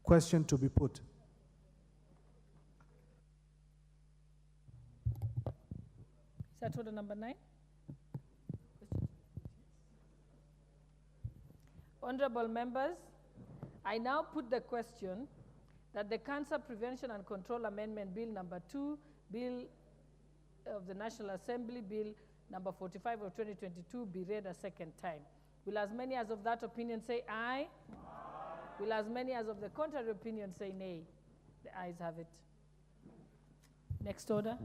Question to be put. Is that order number 9? Honorable members, I now put the question that the Cancer Prevention and Control Amendment Bill number 2, Bill of the National Assembly, Bill number 45 of 2022 be read a second time. Will as many as of that opinion say aye? Aye. Will as many as of the contrary opinion say nay? The ayes have it. Next order.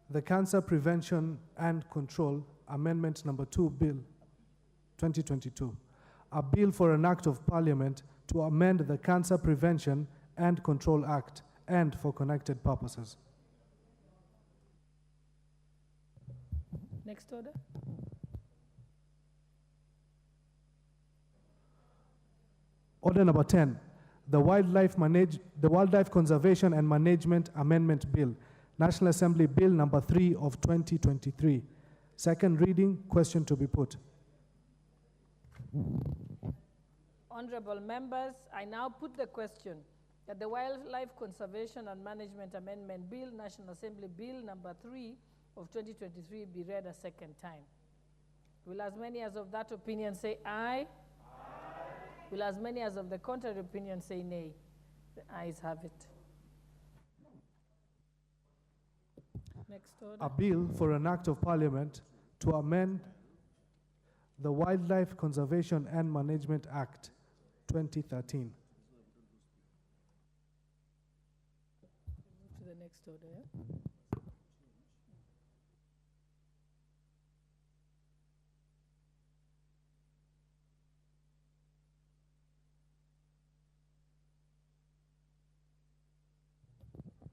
The Cancer Prevention and Control Amendment number 2, Bill 2022. A bill for an act of Parliament to amend the Cancer Prevention and Control Act and for connected purposes. Next order. Order number 10, the Wildlife Conservation and Management Amendment Bill, National Assembly Bill number 3 of 2023. Second reading, question to be put. Honorable members, I now put the question that the Wildlife Conservation and Management Amendment Bill, National Assembly Bill number 3 of 2023 be read a second time. Will as many as of that opinion say aye? Aye. Will as many as of the contrary opinion say nay? The ayes have it. Next order. A bill for an act of Parliament to amend the Wildlife Conservation and Management Act 2013. Move to the next order. Yeah?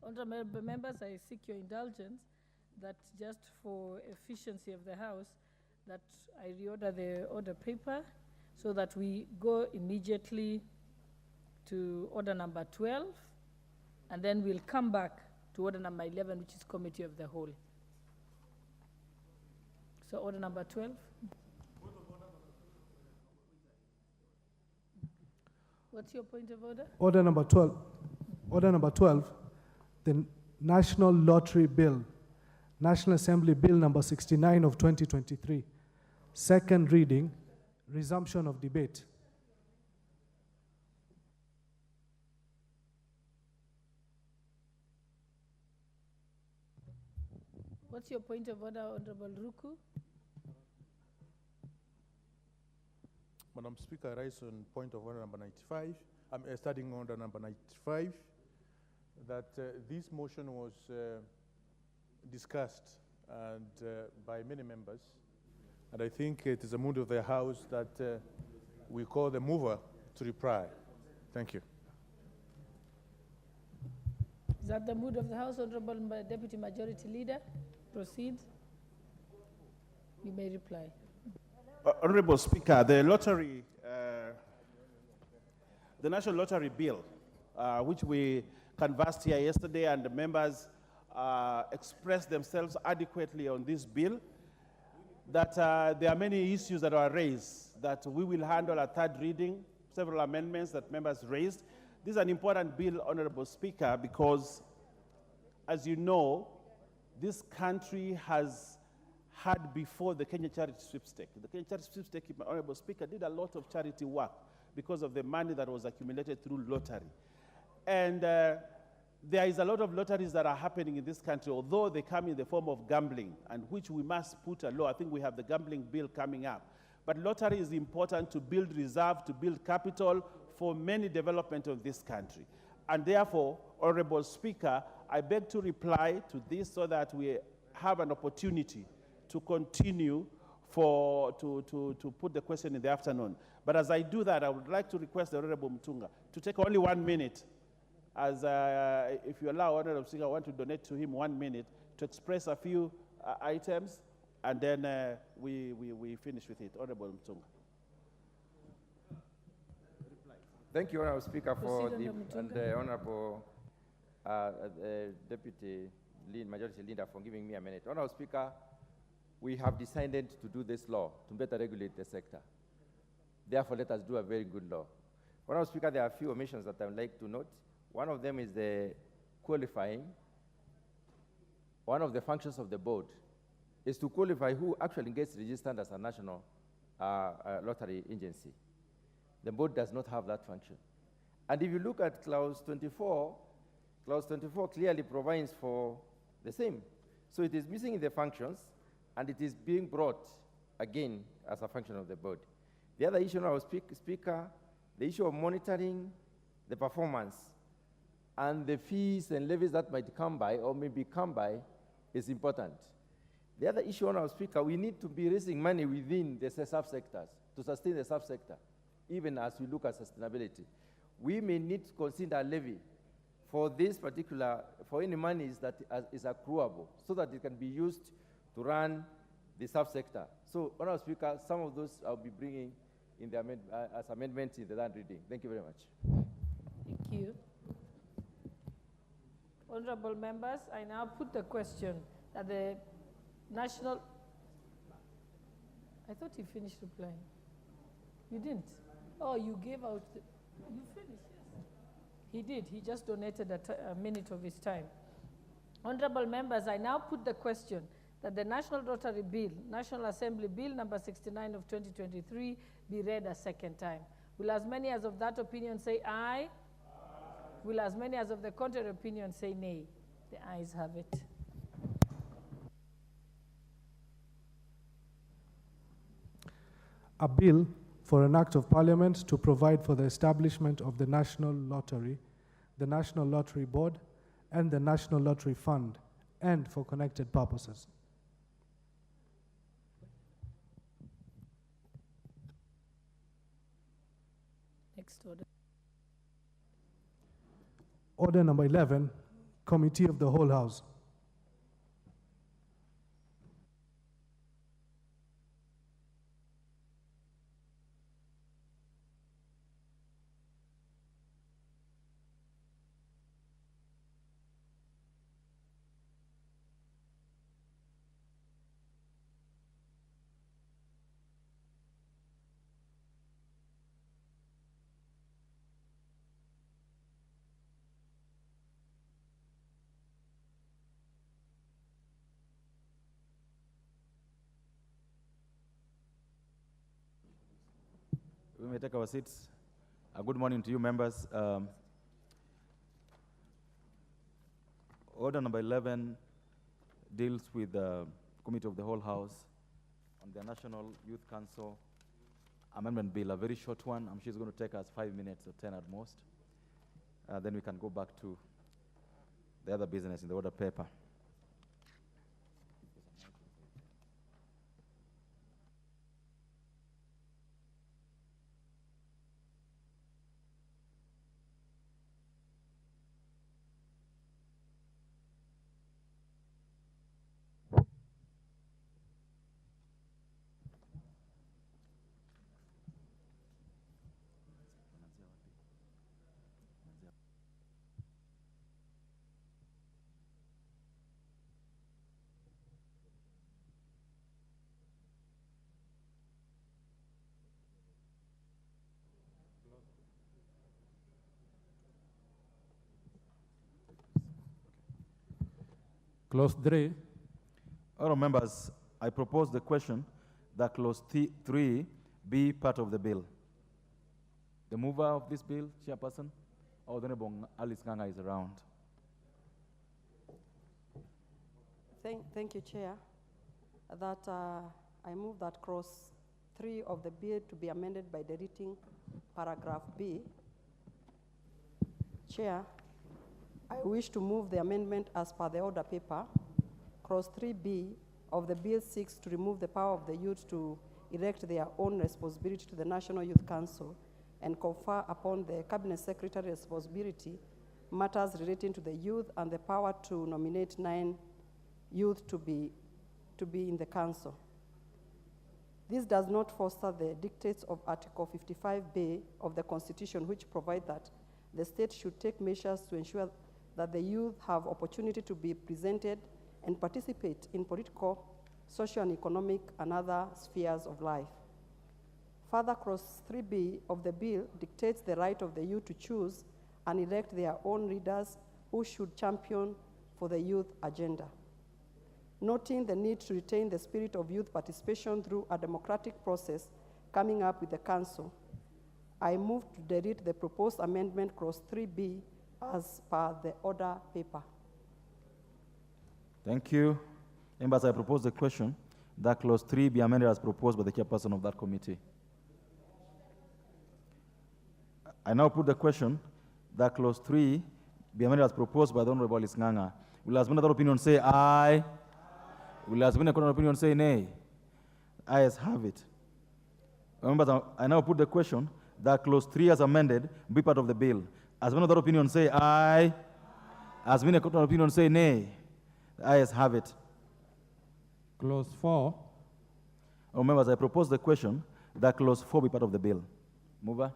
Honorable members, I seek your indulgence that just for efficiency of the House, that I reorder the order paper so that we go immediately to order number 12, and then we'll come back to order number 11, which is Committee of the Whole. So order number 12. What's your point of order? Order number 12. Order number 12, the National Lottery Bill, National Assembly Bill number 69 of 2023. Second reading, resumption of debate. What's your point of order, Honorable Ruku? Madam Speaker, I rise on point of order number 95. I'm starting order number 95, that this motion was discussed and by many members, and I think it is a mood of the House that we call the mover to reply. Thank you. Is that the mood of the House, Honorable Deputy Majority Leader? Proceed. You may reply. Honorable Speaker, the lottery, the National Lottery Bill, which we canvassed here yesterday, and the members expressed themselves adequately on this bill, that there are many issues that are raised that we will handle at third reading, several amendments that members raised. This is an important bill, Honorable Speaker, because, as you know, this country has had before the Kenya Charity Sweepstake. The Kenya Charity Sweepstake, Honorable Speaker, did a lot of charity work because of the money that was accumulated through lottery. And there is a lot of lotteries that are happening in this country, although they come in the form of gambling, and which we must put a law. I think we have the gambling bill coming up. But lottery is important to build reserve, to build capital for many development of this country. And therefore, Honorable Speaker, I beg to reply to this so that we have an opportunity to continue to put the question in the afternoon. But as I do that, I would like to request the Honorable Mutunga to take only 1 minute, as if you allow, Honorable Speaker, I want to donate to him 1 minute to express a few items, and then we finish with it. Honorable Mutunga. Thank you, Honorable Speaker, for the Honorable Deputy Majority Leader for giving me a minute. Honorable Speaker, we have decided to do this law to better regulate the sector. Therefore, let us do a very good law. Honorable Speaker, there are a few omissions that I would like to note. One of them is the qualifying. One of the functions of the board is to qualify who actually gets registered as a national lottery agency. The board does not have that function. And if you look at clause 24 clearly provides for the same. So it is missing in the functions, and it is being brought again as a function of the board. The other issue, Honorable Speaker, the issue of monitoring the performance and the fees and levies that might come by or maybe come by is important. The other issue, Honorable Speaker, we need to be raising money within the subsectors to sustain the subsector, even as we look at sustainability. We may need to consider a levy for this particular, for any monies that is accruable, so that it can be used to run the subsector. So, Honorable Speaker, some of those I'll be bringing in the as amendments in the third reading. Thank you very much. Thank you. Honorable members, I now put the question that the national... I thought you finished replying. You didn't? Oh, you gave out... You finished, yes. He did. He just donated a minute of his time. Honorable members, I now put the question that the National Lottery Bill, National Assembly Bill number 69 of 2023, be read a second time. Will as many as of that opinion say aye? Aye. Will as many as of the contrary opinion say nay? The ayes have it. A bill for an act of parliament to provide for the establishment of the National Lottery, the National Lottery Board, and the National Lottery Fund, and for connected purposes. Next order. Order number 11, Committee of the Whole House. we may take our seats. Good morning to you, members. Order number 11 deals with the Committee of the Whole House on the National Youth Council Amendment Bill, a very short one. I'm sure it's going to take us 5 minutes or 10 at most. Then we can go back to the other business in the order paper. Clause 3. All members, I propose the question that clause 3 be part of the bill. The mover of this bill, Chairperson, or the Honorable Alice Nganga is around. Thank you, Chair. That I move that clause 3 of the bill to be amended by deleting paragraph B. Chair, I wish to move the amendment as per the order paper. Clause 3B of the bill seeks to remove the power of the youth to erect their own responsibility to the National Youth Council and confer upon the Cabinet Secretary responsibility matters relating to the youth and the power to nominate 9 youth to be in the council. This does not foster the dictates of Article 55B of the Constitution, which provide that the state should take measures to ensure that the youth have opportunity to be presented and participate in political, social, and economic and other spheres of life. Further, clause 3B of the bill dictates the right of the youth to choose and elect their own leaders who should champion for the youth agenda. Noting the need to retain the spirit of youth participation through a democratic process coming up with the council, I move to delete the proposed amendment clause 3B as per the order paper. Thank you. Members, I propose the question that clause 3 be amended as proposed by the chairperson of that committee. I now put the question that clause 3 be amended as proposed by the Honorable Alice Nganga. Will as many other opinion say aye? Will as many other opinion say nay? Ayes have it. Members, I now put the question that clause 3 as amended be part of the bill. As many other opinions say aye, as many other opinions say nay, the ayes have it. Clause 4. Members, I propose the question that clause 4 be part of the bill. Mover.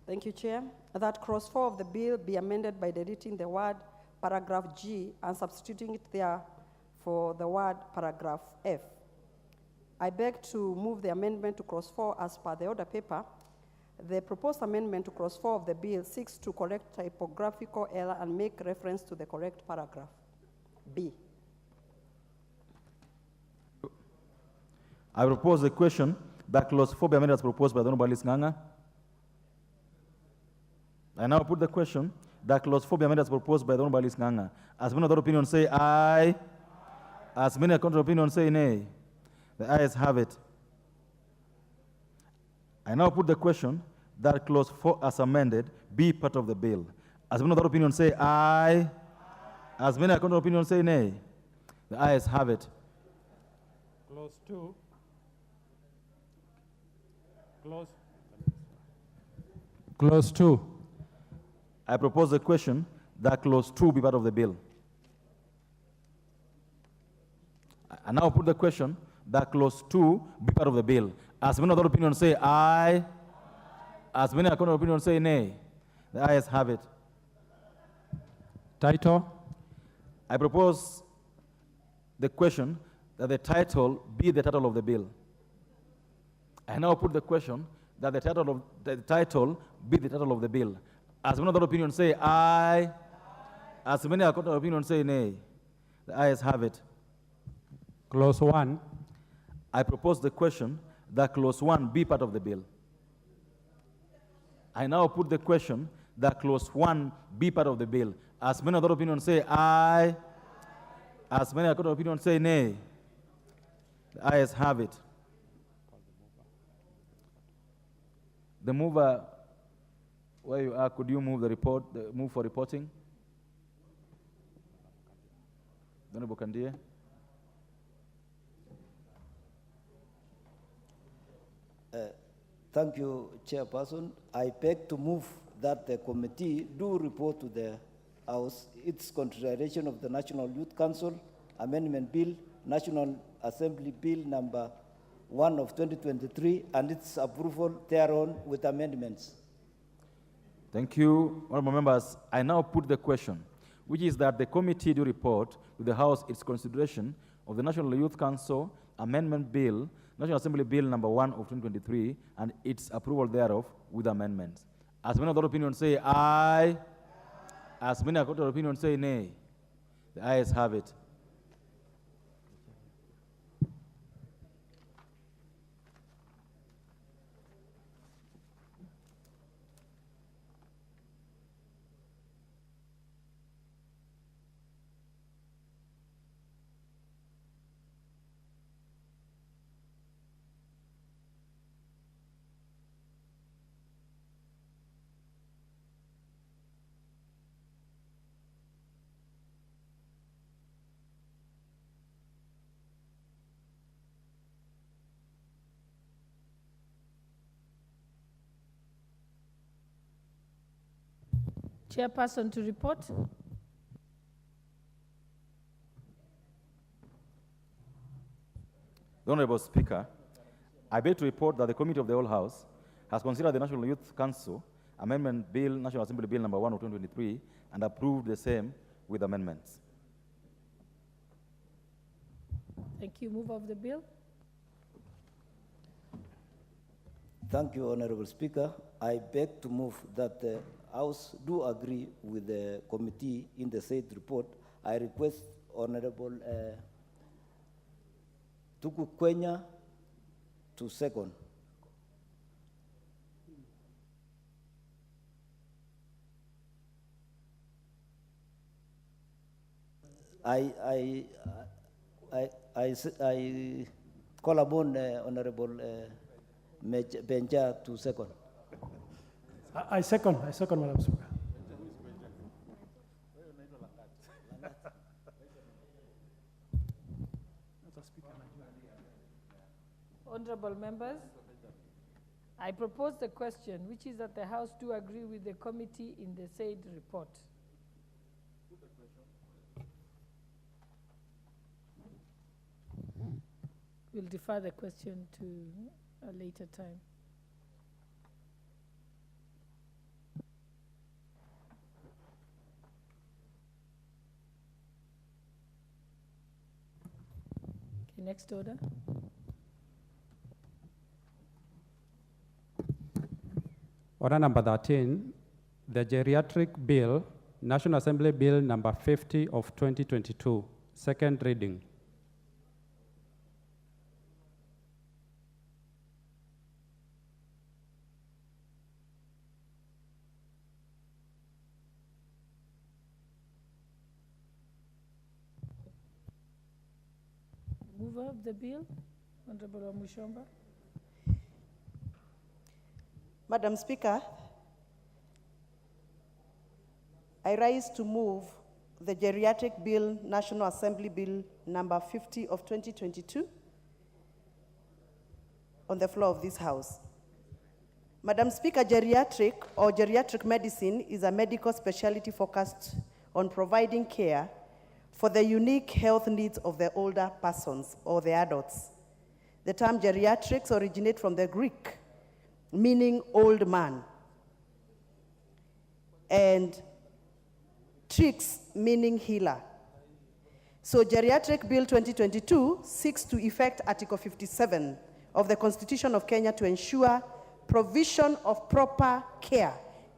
Thank you, Chair. That clause 4 of the bill be amended by deleting the word paragraph G and substituting it there for the word paragraph F. I beg to move the amendment to clause 4 as per the order paper. The proposed amendment to clause 4 of the bill seeks to correct typographical error and make reference to the correct paragraph. B. I propose the question that clause 4 be amended as proposed by the Honorable Alice Nganga. I now put the question that clause 4 be amended as proposed by the Honorable Alice Nganga. As many other opinions say aye, as many contrary opinions say nay, the ayes have it. I now put the question that clause 4 as amended be part of the bill. As many other opinions say aye, as many contrary opinions say nay, the ayes have it. Clause 2. Clause 2. I propose the question that clause 2 be part of the bill. I now put the question that clause 2 be part of the bill. As many other opinions say aye, as many other opinions say nay, the ayes have it. Title. I propose the question that the title be the title of the bill. I now put the question that the title be the title of the bill. As many other opinions say aye, as many other opinions say nay, the ayes have it. Clause 1. I propose the question that clause 1 be part of the bill. I now put the question that clause 1 be part of the bill. As many other opinions say aye. As many other opinions say nay. The ayes have it. The mover, where you are, could you move move for reporting? Honorable Kandia. Thank you, Chairperson. I beg to move that the committee do report to the House its consideration of the National Youth Council Amendment Bill, National Assembly Bill number 1 of 2023, and its approval thereon with amendments. Thank you, honorable members. I now put the question, which is that the committee do report to the House its consideration of the National Youth Council Amendment Bill, National Assembly Bill number 1 of 2023, and its approval thereof with amendments. As many other opinions say aye. As many other opinions say nay. The ayes have it. Chairperson to report. The Honorable Speaker, I beg to report that the Committee of the Whole House has considered the National Youth Council Amendment Bill, National Assembly Bill number 1 of 2023, and approved the same with amendments. Thank you. Move of the bill. Thank you, Honorable Speaker. I beg to move that the House do agree with the committee in the said report. I request Honorable Tuku Kwenya to second. I call upon Honorable Benja to second. I second, Madam Speaker. Honorable members, I propose the question, which is that the House do agree with the committee in the said report. We'll defer the question to a later time. Okay, next order. Order number 13, the Geriatric Bill, National Assembly Bill number 50 of 2022, second reading. Mover of the bill, Honorable Mushomba. Madam Speaker, I rise to move the Geriatric Bill, National Assembly Bill number 50 of 2022 on the floor of this House. Madam Speaker, geriatric or geriatric medicine is a medical specialty focused on providing care for the unique health needs of the older persons or the adults. The term geriatrics originate from the Greek, meaning old man, and trix meaning healer. So Geriatric Bill 2022 seeks to effect Article 57 of the Constitution of Kenya to ensure provision of proper care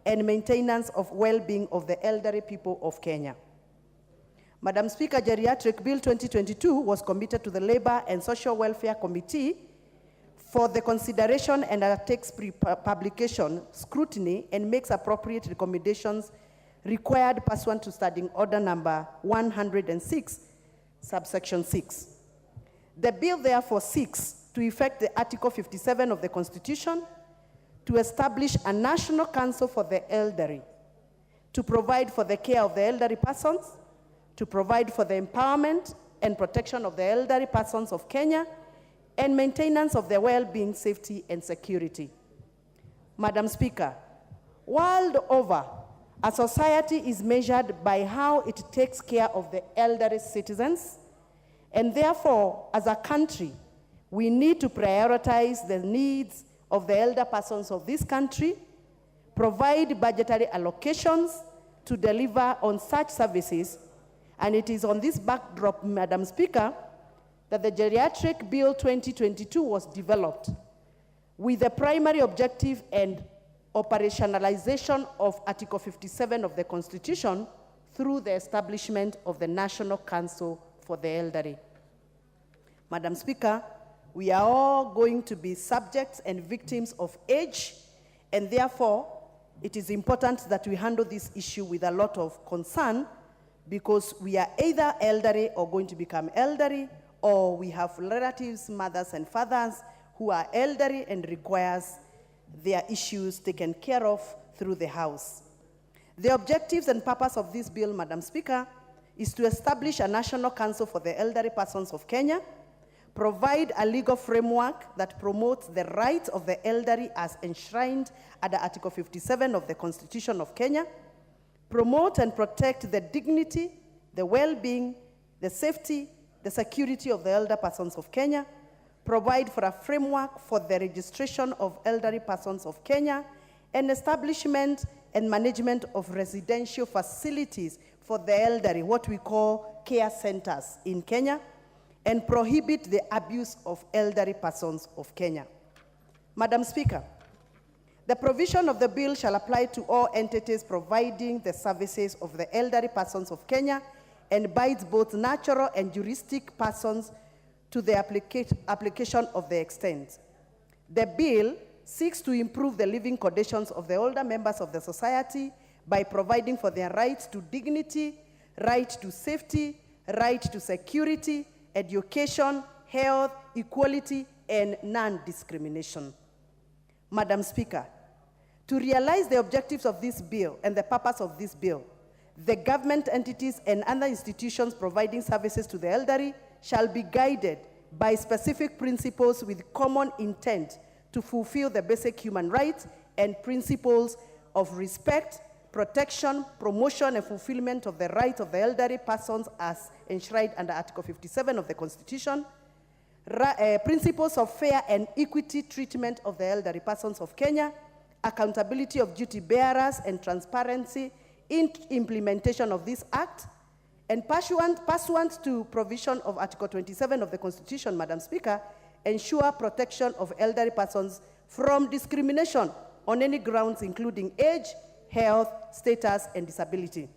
and maintenance of well-being of the elderly people of Kenya. Madam Speaker, Geriatric Bill 2022 was committed to the Labor and Social Welfare Committee for the consideration and undertakes pre-publication scrutiny and makes appropriate recommendations required pursuant to Standing Order number 106, subsection 6. The bill therefore seeks to effect the Article 57 of the Constitution to establish a National Council for the Elderly, to provide for the care of the elderly persons, to provide for the empowerment and protection of the elderly persons of Kenya, and maintenance of their well-being, safety, and security. Madam Speaker, world over, a society is measured by how it takes care of the elderly citizens, and therefore, as a country, we need to prioritize the needs of the elder persons of this country, provide budgetary allocations to deliver on such services, and it is on this backdrop, Madam Speaker, that the Geriatric Bill 2022 was developed with the primary objective and operationalization of Article 57 of the Constitution through the establishment of the National Council for the Elderly. Madam Speaker, we are all going to be subjects and victims of age, and therefore it is important that we handle this issue with a lot of concern, because we are either elderly or going to become elderly, or we have relatives, mothers and fathers who are elderly and requires their issues taken care of through the House. The objectives and purpose of this bill, Madam Speaker, is to establish a National Council for the Elderly Persons of Kenya, provide a legal framework that promotes the rights of the elderly as enshrined under Article 57 of the Constitution of Kenya, promote and protect the dignity, the well-being, the safety, the security of the elder persons of Kenya, provide for a framework for the registration of elderly persons of Kenya, and establishment and management of residential facilities for the elderly, what we call care centers in Kenya, and prohibit the abuse of elderly persons of Kenya. Madam Speaker, the provision of the bill shall apply to all entities providing the services of the elderly persons of Kenya and binds both natural and juristic persons to the application of the extent. The bill seeks to improve the living conditions of the older members of the society by providing for their rights to dignity, right to safety, right to security, education, health, equality, and non-discrimination. Madam Speaker, to realize the objectives of this bill and the purpose of this bill, the government entities and other institutions providing services to the elderly shall be guided by specific principles with common intent to fulfill the basic human rights and principles of respect, protection, promotion, and fulfillment of the rights of the elderly persons as enshrined under Article 57 of the Constitution, principles of fair and equity treatment of the elderly persons of Kenya, accountability of duty bearers, and transparency in implementation of this act, and pursuant to provision of Article 27 of the Constitution, Madam Speaker, ensure protection of elderly persons from discrimination on any grounds including age, health, status, and disability.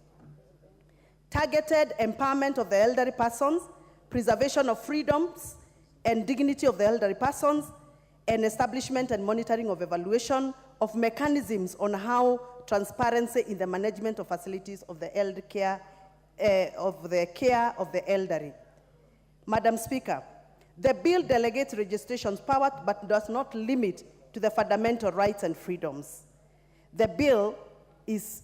Targeted empowerment of the elderly persons, preservation of freedoms and dignity of the elderly persons, and establishment and monitoring of evaluation of mechanisms on how transparency in the management of facilities of the elder care, of the elderly. Madam Speaker, the bill delegates registration's power but does not limit to the fundamental rights and freedoms. The bill is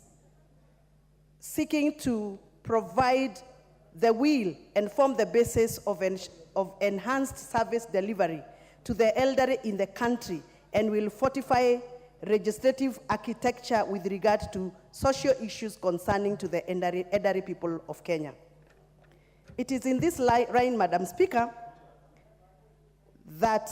seeking to provide the will and form the basis of enhanced service delivery to the elderly in the country, and will fortify legislative architecture with regard to social issues concerning to the elderly people of Kenya. It is in this line, Madam Speaker, that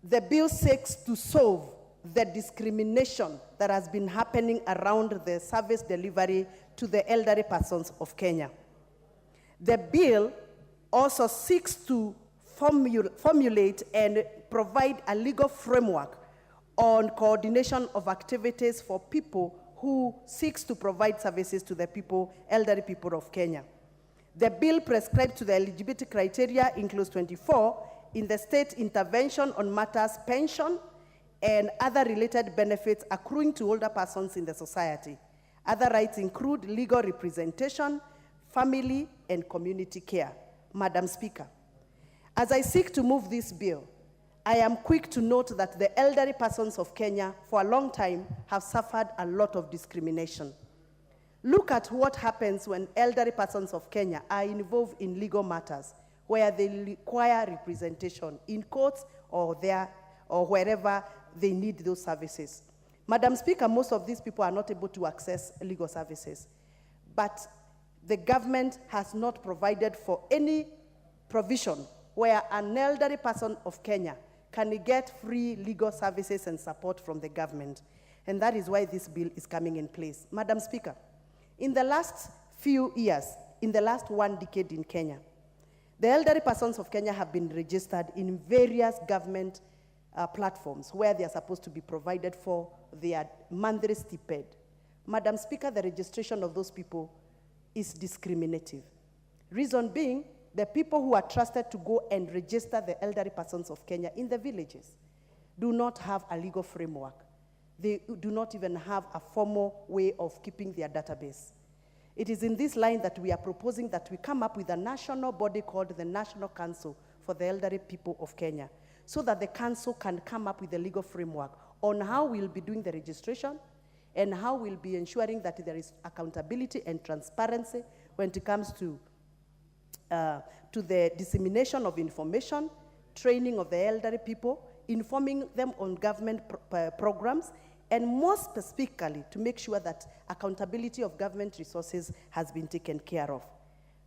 the bill seeks to solve the discrimination that has been happening around the service delivery to the elderly persons of Kenya. The bill also seeks to formulate and provide a legal framework on coordination of activities for people who seeks to provide services to the elderly people of Kenya. The bill prescribed to the eligibility criteria in Clause 24 in the state intervention on matters pension and other related benefits accruing to older persons in the society. Other rights include legal representation, family, and community care. Madam Speaker, as I seek to move this bill, I am quick to note that the elderly persons of Kenya for a long time have suffered a lot of discrimination. Look at what happens when elderly persons of Kenya are involved in legal matters where they require representation in courts or wherever they need those services. Madam Speaker, most of these people are not able to access legal services, but the government has not provided for any provision where an elderly person of Kenya can get free legal services and support from the government. And that is why this bill is coming in place. Madam Speaker, in the last few years, in the last 1 decade in Kenya, the elderly persons of Kenya have been registered in various government platforms where they are supposed to be provided for their monthly stipend. Madam Speaker, the registration of those people is discriminative. Reason being, the people who are trusted to go and register the elderly persons of Kenya in the villages do not have a legal framework. They do not even have a formal way of keeping their database. It is in this line that we are proposing that we come up with a national body called the National Council for the Elderly People of Kenya, so that the council can come up with a legal framework on how we'll be doing the registration and how we'll be ensuring that there is accountability and transparency when it comes to the dissemination of information, training of the elderly people, informing them on government programs, and more specifically, to make sure that accountability of government resources has been taken care of.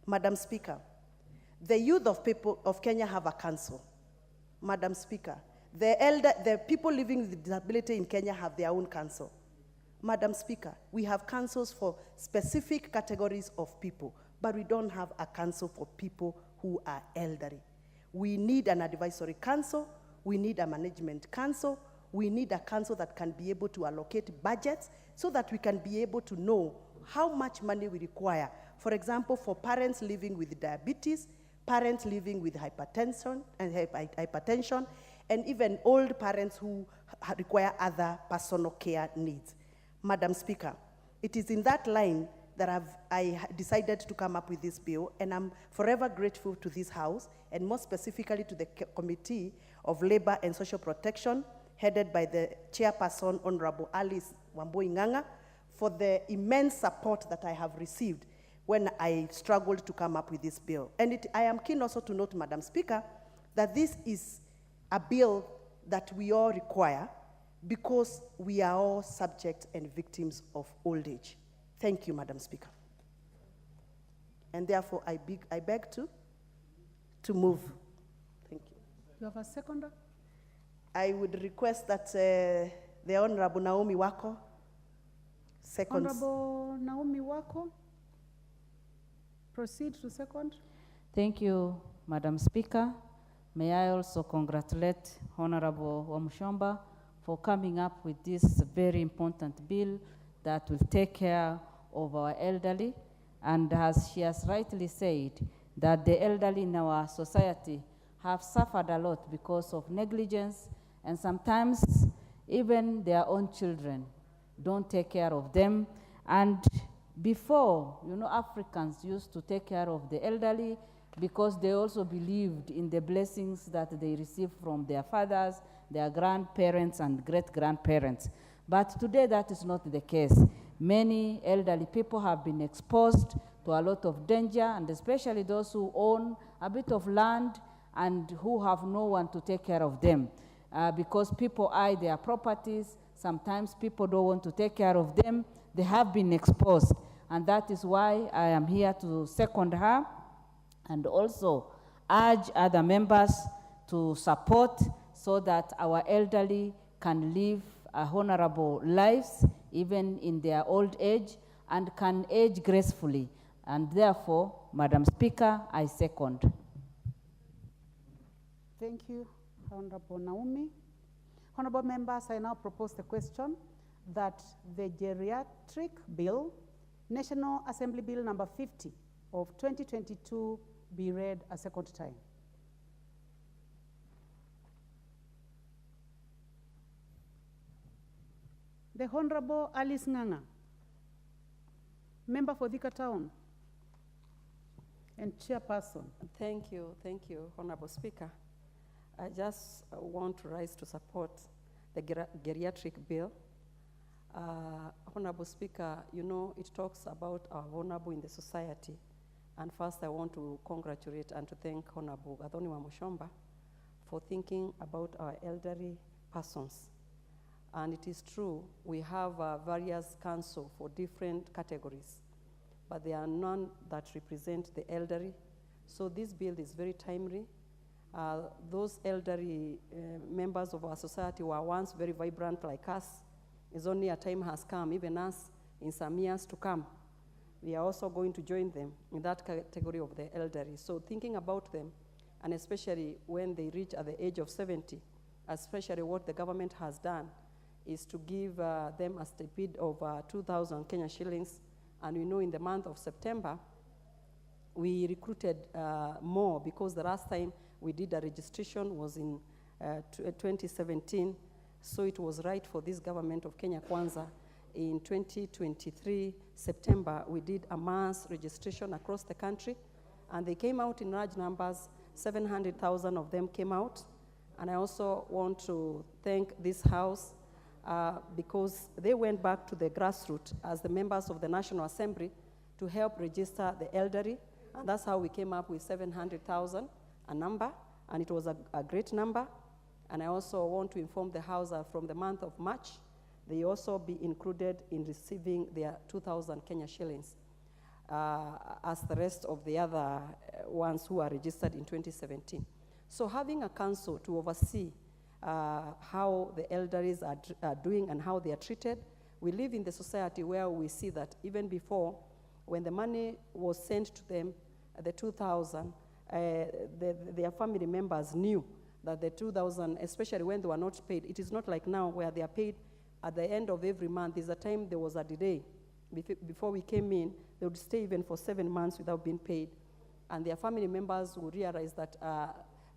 Madam Speaker, the youth of Kenya have a council. Madam Speaker, the people living with disability in Kenya have their own council. Madam Speaker, we have councils for specific categories of people, but we don't have a council for people who are elderly. We need an advisory council, we need a management council, we need a council that can be able to allocate budgets so that we can be able to know how much money we require. For example, for parents living with diabetes, parents living with hypertension, and even old parents who require other personal care needs. Madam Speaker, it is in that line that I decided to come up with this bill, and I'm forever grateful to this House, and more specifically to the Committee of Labor and Social Protection, headed by the chairperson, Honorable Alice Wambui Ng'ang'a, for the immense support that I have received when I struggled to come up with this bill. And I am keen also to note, Madam Speaker, that this is a bill that we all require because we are all subject and victims of old age. Thank you, Madam Speaker. And therefore, I beg to move. Thank you. You have a seconder? I would request that the Honorable Naomi Wako seconds. Honorable Naomi Wako, proceed to second. Thank you, Madam Speaker. May I also congratulate Honorable Wamushomba for coming up with this very important bill that will take care of our elderly. And as she has rightly said, that the elderly in our society have suffered a lot because of negligence, and sometimes even their own children don't take care of them. And before, Africans used to take care of the elderly because they also believed in the blessings that they received from their fathers, their grandparents, and great-grandparents. But today that is not the case. Many elderly people have been exposed to a lot of danger, and especially those who own a bit of land and who have no one to take care of them. Because people eye their properties, sometimes people don't want to take care of them. They have been exposed, and that is why I am here to second her and also urge other members to support so that our elderly can live honorable lives even in their old age and can age gracefully. And therefore, Madam Speaker, I second. Thank you, Honorable Naomi. Honorable members, I now propose the question that the Geriatric Bill, National Assembly Bill number 50 of 2022, be read a second time. The Honorable Alice Nganga, member for Thika Town and chairperson. Thank you, Honorable Speaker. I just want to rise to support the geriatric bill. Honorable Speaker, you know, it talks about our vulnerable in the society. And first, I want to congratulate and to thank Honorable Gathoni Wamushomba for thinking about our elderly persons. And it is true, we have various council for different categories, but there are none that represent the elderly. So this bill is very timely. Those elderly members of our society were once very vibrant like us. It's only a time has come, even us, in some years to come. We are also going to join them in that category of the elderly. So thinking about them, and especially when they reach at the age of 70, especially what the government has done is to give them a stipend of 2,000 Kenya shillings. And we know in the month of September, we recruited more because the last time we did a registration was in 2017. So it was right for this government of Kenya Kwanza. In 2023, September, we did a mass registration across the country, and they came out in large numbers. 700,000 of them came out. And I also want to thank this House because they went back to the grassroots as the members of the National Assembly to help register the elderly, and that's how we came up with 700,000, a number, and it was a great number. And I also want to inform the House that from the month of March, they also be included in receiving their 2,000 Kenya shillings, as the rest of the other ones who are registered in 2017. So having a council to oversee how the elderly are doing and how they are treated, we live in the society where we see that even before, when the money was sent to them, the 2,000, their family members knew that the 2,000, especially when they were not paid, it is not like now where they are paid at the end of every month. There's a time there was a delay. Before we came in, they would stay even for 7 months without being paid. And their family members would realize that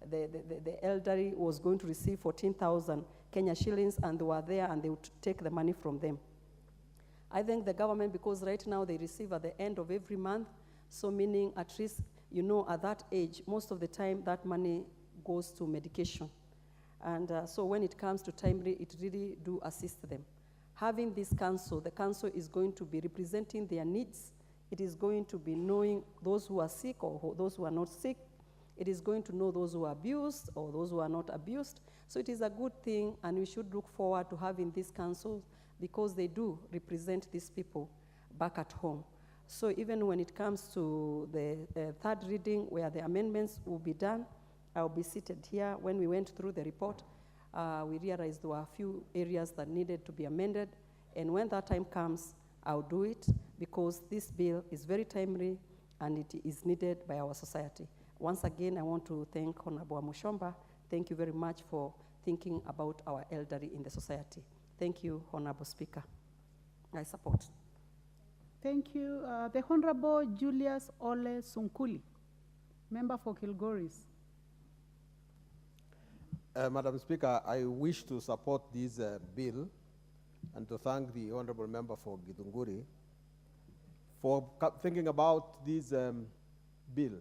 the elderly was going to receive 14,000 Kenya shillings, and they were there and they would take the money from them. I thank the government because right now they receive at the end of every month, so meaning at least, you know, at that age, most of the time that money goes to medication. And so when it comes to timely, it really do assist them. Having this council, the council is going to be representing their needs. It is going to be knowing those who are sick or those who are not sick. It is going to know those who are abused or those who are not abused. So it is a good thing, and we should look forward to having this council because they do represent these people back at home. So even when it comes to the third reading where the amendments will be done, I'll be seated here. When we went through the report, we realized there were a few areas that needed to be amended. And when that time comes, I'll do it because this bill is very timely and it is needed by our society. Once again, I want to thank Honorable Mushomba. Thank you very much for thinking about our elderly in the society. Thank you, Honorable Speaker. I support. Thank you. The Honorable Julius Ole Sunkuli, member for Kilgoris. Madam Speaker, I wish to support this bill and to thank the Honorable Member for Githunguri for thinking about this bill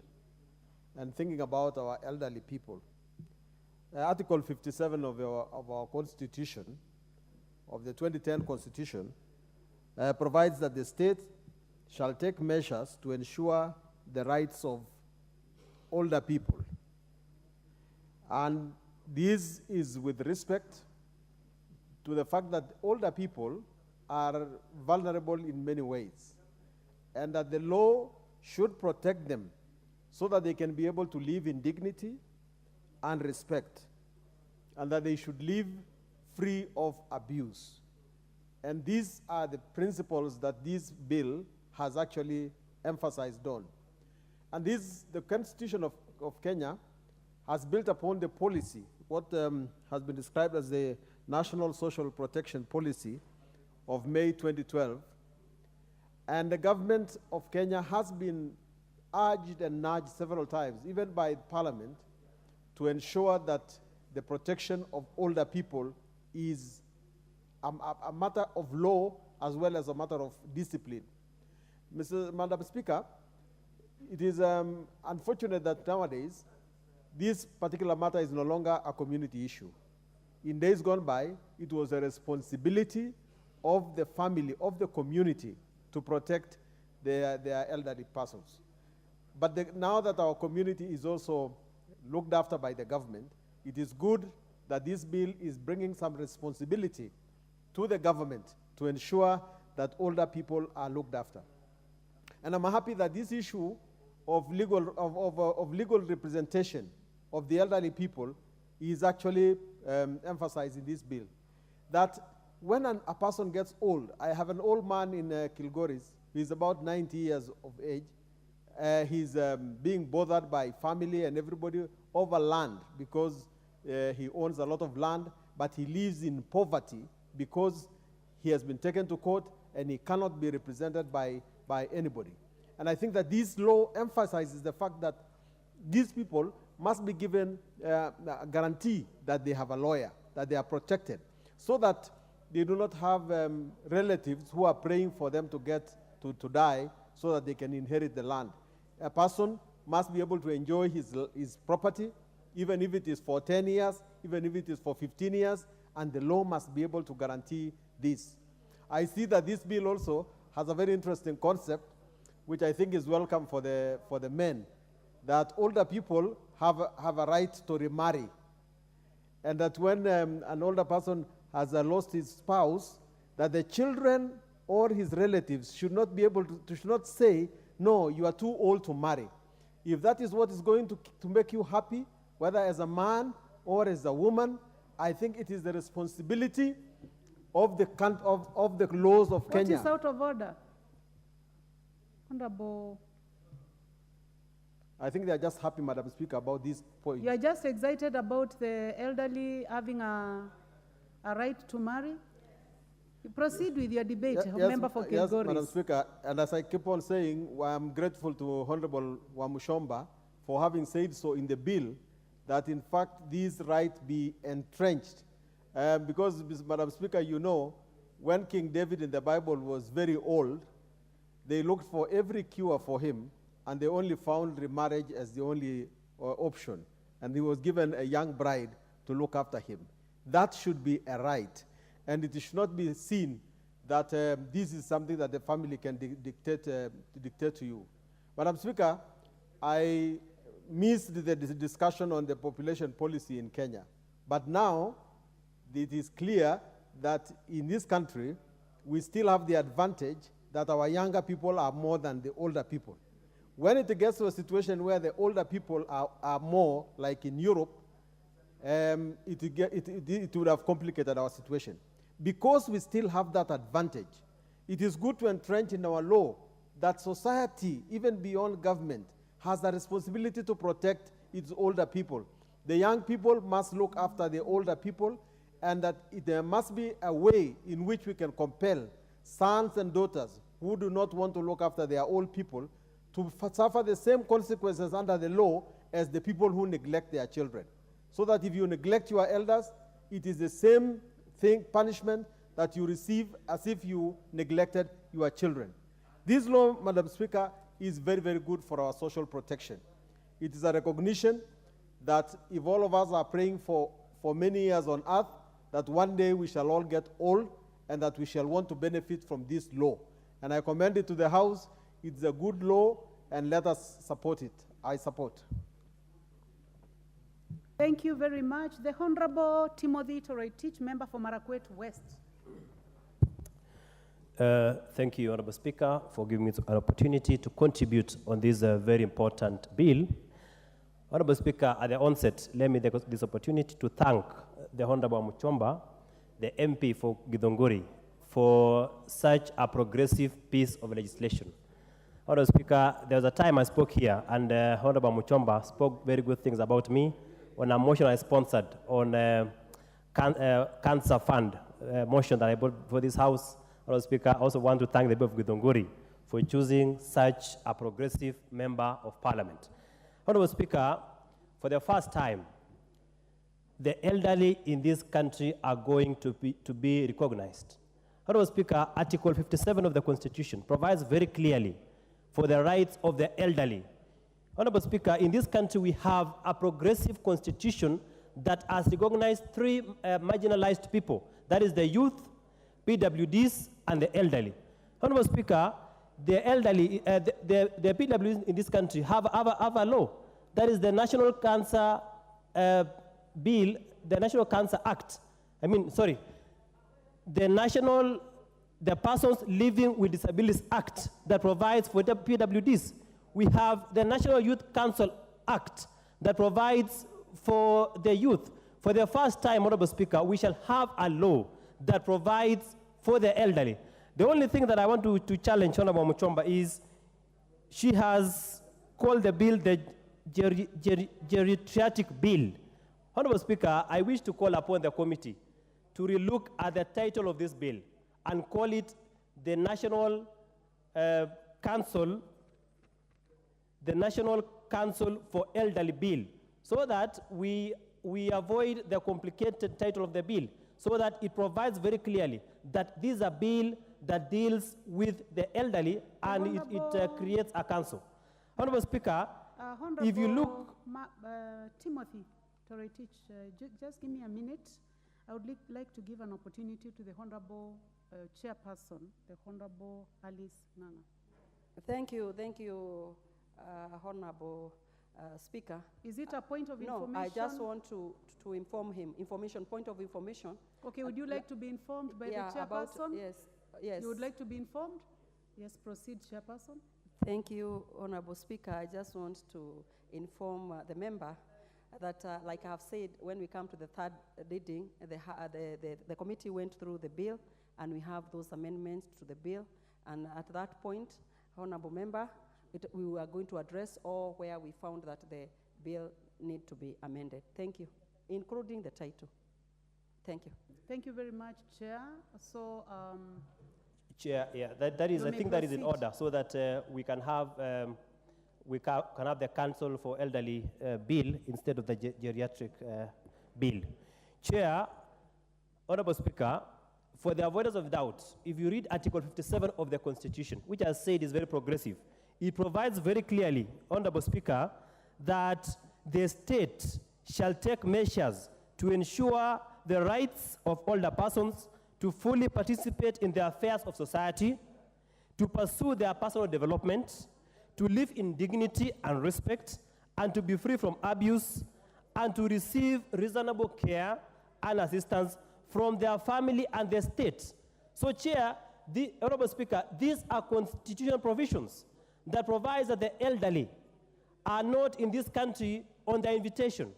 and thinking about our elderly people. Article 57 of our Constitution, of the 2010 Constitution, provides that the state shall take measures to ensure the rights of older people. And this is with respect to the fact that older people are vulnerable in many ways, and that the law should protect them so that they can be able to live in dignity and respect, and that they should live free of abuse. And these are the principles that this bill has actually emphasized on. And this, the Constitution of Kenya has built upon the policy, what has been described as the National Social Protection Policy of May 2012. And the government of Kenya has been urged and nudged several times, even by Parliament, to ensure that the protection of older people is a matter of law as well as a matter of discipline. Madam Speaker, it is unfortunate that nowadays this particular matter is no longer a community issue. In days gone by, it was a responsibility of the family, of the community, to protect their elderly persons. But now that our community is also looked after by the government, it is good that this bill is bringing some responsibility to the government to ensure that older people are looked after. And I'm happy that this issue of legal representation of the elderly people is actually emphasized in this bill. That when a person gets old, I have an old man in Kilgoris, he's about 90 years of age. He's being bothered by family and everybody over land because he owns a lot of land, but he lives in poverty because he has been taken to court and he cannot be represented by anybody. And I think that this law emphasizes the fact that these people must be given a guarantee that they have a lawyer, that they are protected, so that they do not have relatives who are praying for them to get to die so that they can inherit the land. A person must be able to enjoy his property, even if it is for 10 years, even if it is for 15 years, and the law must be able to guarantee this. I see that this bill also has a very interesting concept, which I think is welcome for the men, that older people have a right to remarry, and that when an older person has lost his spouse, that the children or his relatives should not be able to should not say, no, you are too old to marry. If that is what is going to make you happy, whether as a man or as a woman, I think it is the responsibility of the laws of Kenya. What is out of order? Honorable. I think they are just happy, Madam Speaker, about this point. You are just excited about the elderly having a right to marry? Proceed with your debate, member for Kilgoris. Yes, Madam Speaker, and as I keep on saying, I'm grateful to Honorable Wamushomba for having said so in the bill, that in fact these rights be entrenched. Because, Madam Speaker, you know, when King David in the Bible was very old, they looked for every cure for him, and they only found remarriage as the only option. And he was given a young bride to look after him. That should be a right. And it should not be seen that this is something that the family can dictate to you. Madam Speaker, I missed the discussion on the population policy in Kenya. But now, it is clear that in this country, we still have the advantage that our younger people are more than the older people. When it gets to a situation where the older people are more, like in Europe, it would have complicated our situation. Because we still have that advantage, it is good to entrench in our law that society, even beyond government, has a responsibility to protect its older people. The young people must look after the older people, and that there must be a way in which we can compel sons and daughters who do not want to look after their old people to suffer the same consequences under the law as the people who neglect their children. So that if you neglect your elders, it is the same punishment that you receive as if you neglected your children. This law, Madam Speaker, is very, very good for our social protection. It is a recognition that if all of us are praying for many years on earth, that one day we shall all get old and that we shall want to benefit from this law. And I commend it to the House. It's a good law, and let us support it. I support. Thank you very much. The Honorable Timothy Toroitich, member for Marakwet West. Thank you, Honorable Speaker, for giving me an opportunity to contribute on this very important bill. Honorable Speaker, at the onset, let me take this opportunity to thank the Honorable Muchomba, the MP for Githongori, for such a progressive piece of legislation. Honorable Speaker, there was a time I spoke here, and Honorable Muchomba spoke very good things about me on a motion I sponsored on cancer fund motion that I brought for this House. Honorable Speaker, I also want to thank the people of Githongori for choosing such a progressive member of Parliament. Honorable Speaker, for the first time, the elderly in this country are going to be recognized. Honorable Speaker, Article 57 of the Constitution provides very clearly for the rights of the elderly. Honorable Speaker, in this country we have a progressive constitution that has recognized three marginalized people. That is the youth, PWDs, and the elderly. Honorable Speaker, the elderly, the PWDs in this country have a law. That is the National Cancer Bill, the National Cancer Act. The Persons Living with Disabilities Act that provides for the PWDs. We have the National Youth Council Act that provides for the youth. For the first time, Honorable Speaker, we shall have a law that provides for the elderly. The only thing that I want to challenge Honorable Muchomba is she has called the bill the Geriatric Bill. Honorable Speaker, I wish to call upon the committee to relook at the title of this bill and call it the National Council for Elderly Bill, so that we avoid the complicated title of the bill, so that it provides very clearly that this is a bill that deals with the elderly and it creates a council. Honorable Speaker, if you look... Timothy Toretich, just give me a minute. I would like to give an opportunity to the Honorable Chairperson, the Honorable Alice Nana. Thank you, Honorable Speaker. Is it a point of information? No, I just want to inform him. Point of information. Okay, would you like to be informed by the Chairperson? Yes. You would like to be informed? Yes, proceed, Chairperson. Thank you, Honorable Speaker. I just want to inform the member that, like I have said, when we come to the third reading, the committee went through the bill, and we have those amendments to the bill. And at that point, Honorable Member, we are going to address all where we found that the bill need to be amended. Thank you, including the title. Thank you. Thank you very much, Chair. So, Chair, that is, I think that is in order, so that we can have the Council for Elderly bill instead of the Geriatric bill. Chair, Honorable Speaker, for the avoidance of doubt, if you read Article 57 of the Constitution, which I said is very progressive, it provides very clearly, Honorable Speaker, that the state shall take measures to ensure the rights of older persons to fully participate in the affairs of society, to pursue their personal development, to live in dignity and respect, and to be free from abuse, and to receive reasonable care and assistance from their family and the state. So, Chair, Honorable Speaker, these are constitutional provisions that provides that the elderly are not in this country on their invitation.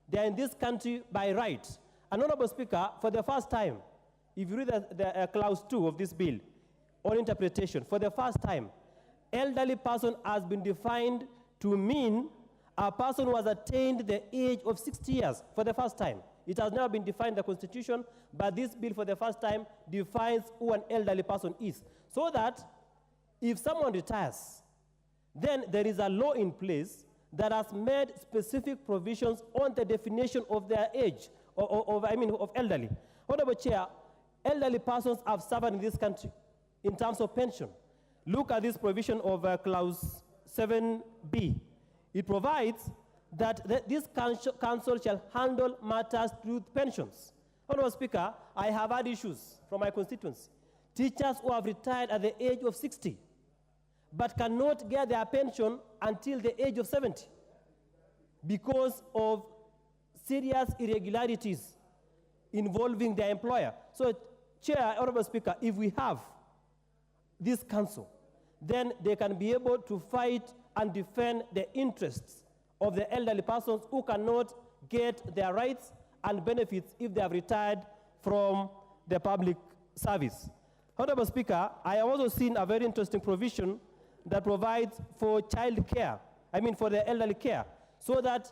They are in this country by right. And Honorable Speaker, for the first time, if you read the clause 2 of this bill on interpretation, for the first time, elderly person has been defined to mean a person who has attained the age of 60 years for the first time. It has never been defined in the Constitution, but this bill for the first time defines who an elderly person is. So that if someone retires, then there is a law in place that has made specific provisions on the definition of their age, of elderly. Honorable Chair, elderly persons have suffered in this country in terms of pension. Look at this provision of clause 7B. It provides that this council shall handle matters through pensions. Honorable Speaker, I have had issues from my constituents. Teachers who have retired at the age of 60, but cannot get their pension until the age of 70 because of serious irregularities involving their employer. So, Chair, Honorable Speaker, if we have this council, then they can be able to fight and defend the interests of the elderly persons who cannot get their rights and benefits if they have retired from the public service. Honorable Speaker, I have also seen a very interesting provision that provides for child care, for the elderly care, so that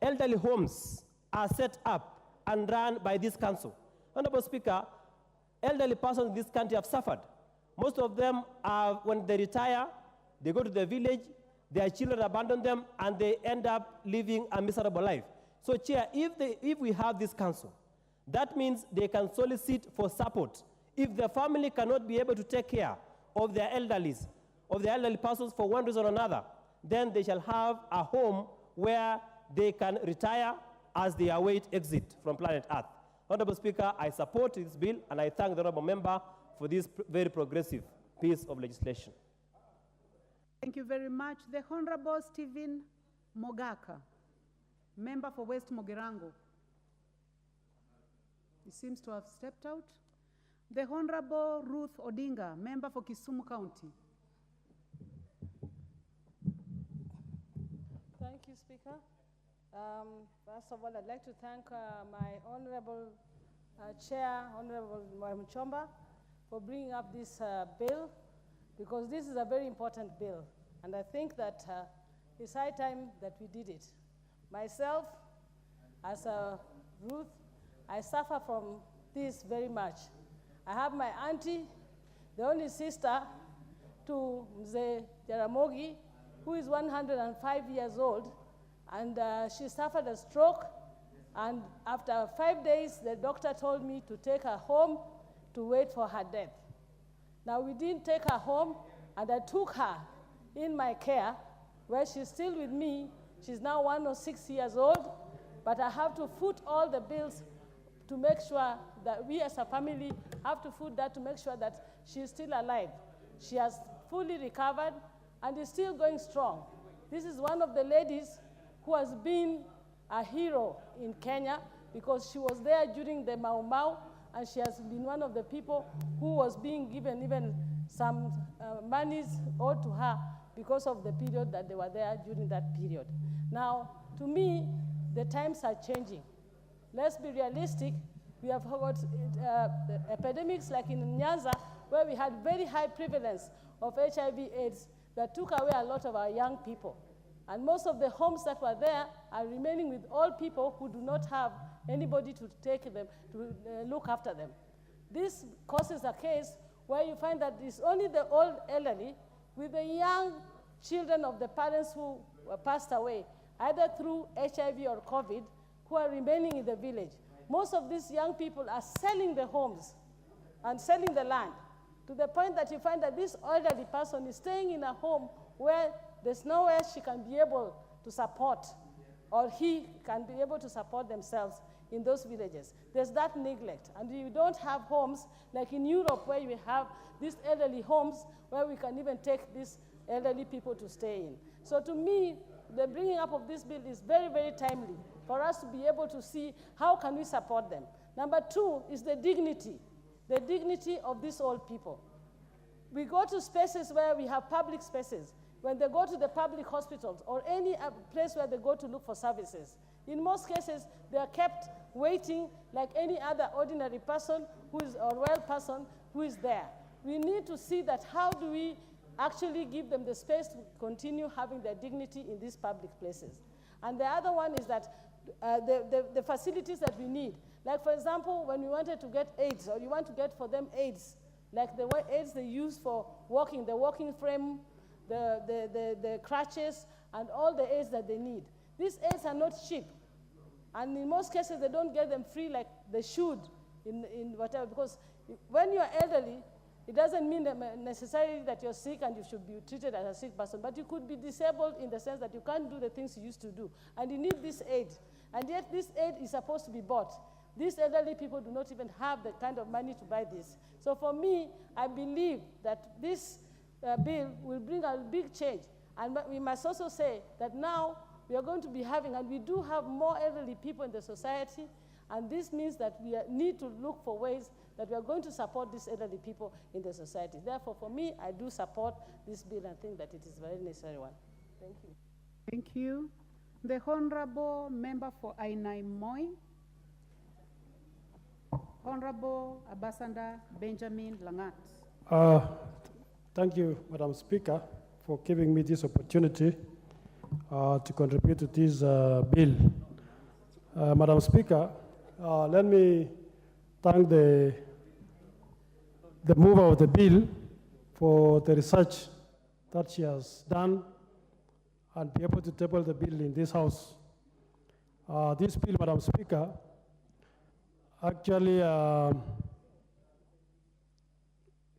elderly homes are set up and run by this council. Honorable Speaker, elderly persons in this country have suffered. Most of them are, when they retire, they go to the village, their children abandon them, and they end up living a miserable life. So, Chair, if we have this council, that means they can solicit for support. If the family cannot be able to take care of their elderly persons for one reason or another, then they shall have a home where they can retire as they await exit from planet Earth. Honorable Speaker, I support this bill, and I thank the honorable member for this very progressive piece of legislation. Thank you very much. The Honorable Stephen Mogaka, member for West Mogirango. He seems to have stepped out. The Honorable Ruth Odinga, member for Kisumu County. Thank you, Speaker. First of all, I'd like to thank my Honorable Chair, Honorable Muchomba, for bringing up this bill, because this is a very important bill. And I think that it's high time that we did it. Myself, as a Ruth, I suffer from this very much. I have my auntie, the only sister to Mzee Jaramogi, who is 105 years old, and she suffered a stroke, and after 5 days, the doctor told me to take her home to wait for her death. Now, we didn't take her home, and I took her in my care, where she's still with me. She's now 106 years old, but I have to foot all the bills to make sure that we as a family have to foot that to make sure that she's still alive. She has fully recovered and is still going strong. This is one of the ladies who has been a hero in Kenya, because she was there during the Mau Mau, and she has been one of the people who was being given even some monies owed to her because of the period that they were there during that period. Now, to me, the times are changing. Let's be realistic. We have got epidemics like in Nyanza, where we had very high prevalence of HIV/AIDS that took away a lot of our young people. And most of the homes that were there are remaining with old people who do not have anybody to take them, to look after them. This causes a case where you find that it's only the old elderly with the young children of the parents who passed away, either through HIV or COVID, who are remaining in the village. Most of these young people are selling the homes and selling the land, to the point that you find that this elderly person is staying in a home where there's nowhere she can be able to support, or he can be able to support themselves in those villages. There's that neglect. And you don't have homes like in Europe, where you have these elderly homes where we can even take these elderly people to stay in. So to me, the bringing up of this bill is very, very timely for us to be able to see how can we support them. Number two is the dignity of these old people. We go to spaces where we have public spaces. When they go to the public hospitals or any place where they go to look for services, in most cases, they are kept waiting like any other ordinary person or well person who is there. We need to see that how do we actually give them the space to continue having their dignity in these public places. And the other one is that the facilities that we need. Like, for example, when we wanted to get aids, or you want to get for them aids, like the aids they use for walking, the walking frame, the crutches, and all the aids that they need. These aids are not cheap. And in most cases, they don't get them free like they should in whatever, because when you're elderly, it doesn't mean that necessarily that you're sick and you should be treated as a sick person, but you could be disabled in the sense that you can't do the things you used to do, and you need this aid. And yet this aid is supposed to be bought. These elderly people do not even have the kind of money to buy this. So for me, I believe that this bill will bring a big change. And we must also say that now we are going to be having, and we do have more elderly people in the society, and this means that we need to look for ways that we are going to support these elderly people in the society. Therefore, for me, I do support this bill and think that it is a very necessary one. Thank you. Thank you. The Honorable Member for Ainai Moi. Honorable Ambassador Benjamin Langat. Thank you, Madam Speaker, for giving me this opportunity to contribute to this bill. Madam Speaker, let me thank the mover of the bill for the research that she has done and be able to table the bill in this House. This bill, Madam Speaker, actually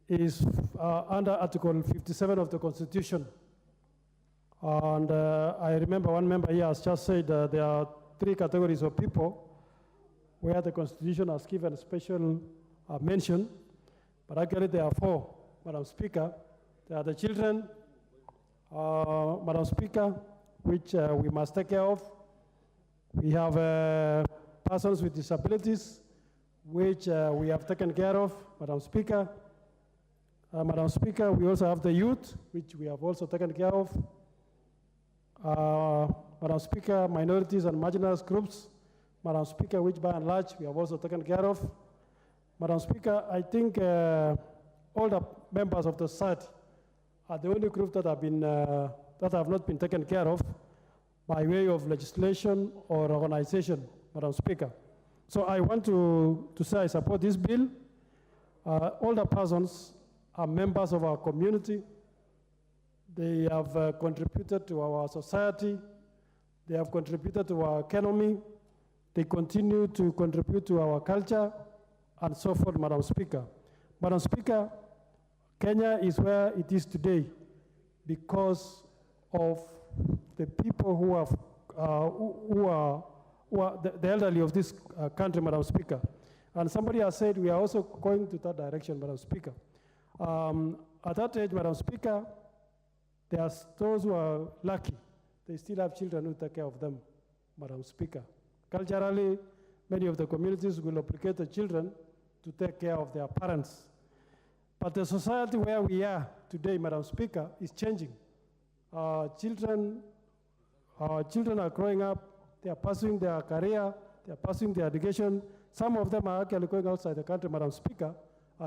is under Article 57 of the Constitution. And I remember one member here has just said there are 3 categories of people where the Constitution has given special mention, but actually there are 4, Madam Speaker. There are the children, Madam Speaker, which we must take care of. We have persons with disabilities, which we have taken care of, Madam Speaker. Madam Speaker, we also have the youth, which we have also taken care of. Madam Speaker, minorities and marginalized groups, Madam Speaker, which by and large we have also taken care of. Madam Speaker, I think all the members of the society are the only group that have not been taken care of by way of legislation or organization, Madam Speaker. So I want to say I support this bill. All the persons are members of our community. They have contributed to our society. They have contributed to our economy. They continue to contribute to our culture and so forth, Madam Speaker. Madam Speaker, Kenya is where it is today because of the people who are the elderly of this country, Madam Speaker. And somebody has said we are also going to that direction, Madam Speaker. At that age, Madam Speaker, there are those who are lucky. They still have children who take care of them, Madam Speaker. Culturally, many of the communities will obligate the children to take care of their parents. But the society where we are today, Madam Speaker, is changing. Children are growing up, they are pursuing their career, they are pursuing their education. Some of them are actually going outside the country, Madam Speaker,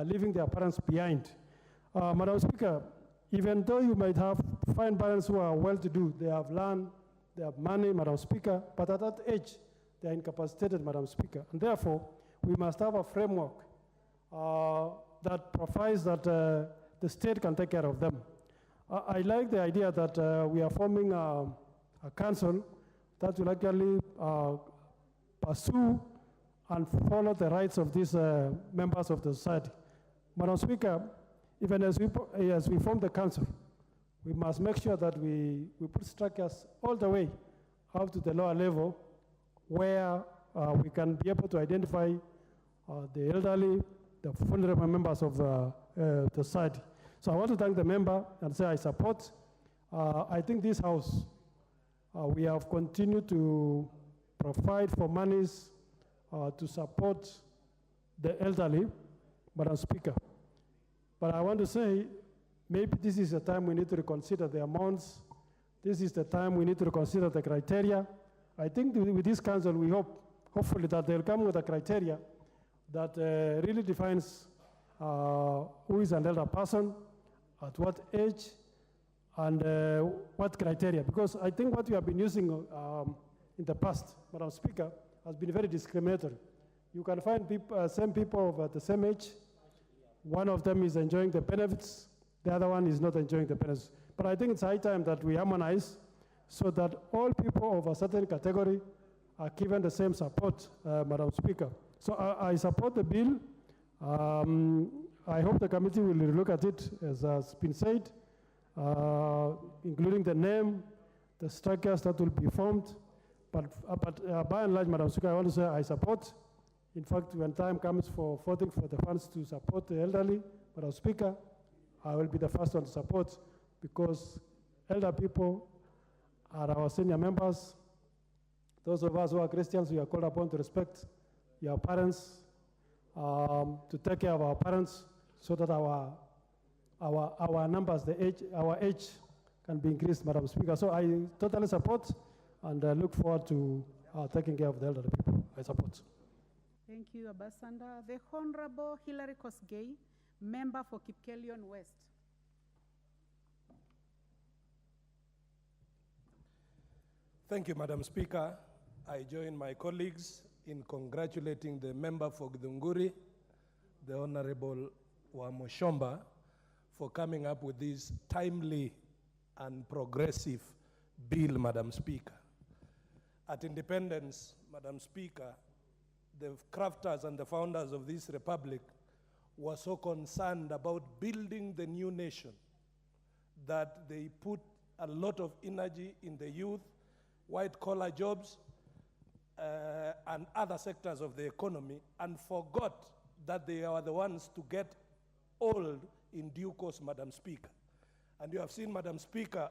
leaving their parents behind. Madam Speaker, even though you might find parents who are well-to-do, they have land, they have money, Madam Speaker, but at that age, they are incapacitated, Madam Speaker. And therefore, we must have a framework that provides that the state can take care of them. I like the idea that we are forming a council that will actually pursue and follow the rights of these members of the society. Madam Speaker, even as we form the council, we must make sure that we put structures all the way up to the lower level where we can be able to identify the elderly, the vulnerable members of the society. So I want to thank the member and say I support. I think this house, we have continued to provide for monies to support the elderly, Madam Speaker. But I want to say, maybe this is the time we need to reconsider the amounts. This is the time we need to reconsider the criteria. I think with this council, we hopefully that they'll come with a criteria that really defines who is an elder person, at what age, and what criteria. Because I think what we have been using in the past, Madam Speaker, has been very discriminatory. You can find same people of the same age. One of them is enjoying the benefits, the other one is not enjoying the benefits. But I think it's high time that we harmonize so that all people of a certain category are given the same support, Madam Speaker. So I support the bill. I hope the committee will look at it, as has been said, including the name, the structures that will be formed. But by and large, Madam Speaker, I want to say I support. In fact, when time comes for voting for the funds to support the elderly, Madam Speaker, I will be the first one to support, because elder people are our senior members. Those of us who are Christians, we are called upon to respect your parents, to take care of our parents, so that our numbers, our age can be increased, Madam Speaker. So I totally support and look forward to taking care of the elderly people. I support. Thank you, Ambassador. The Honorable Hilary Kosgei, member for Kipkelion West. Thank you, Madam Speaker. I join my colleagues in congratulating the member for Githunguri, the Honorable Wamushomba, for coming up with this timely and progressive bill, Madam Speaker. At independence, Madam Speaker, the crafters and the founders of this republic were so concerned about building the new nation that they put a lot of energy in the youth, white-collar jobs, and other sectors of the economy, and forgot that they are the ones to get old in due course, Madam Speaker. And you have seen, Madam Speaker,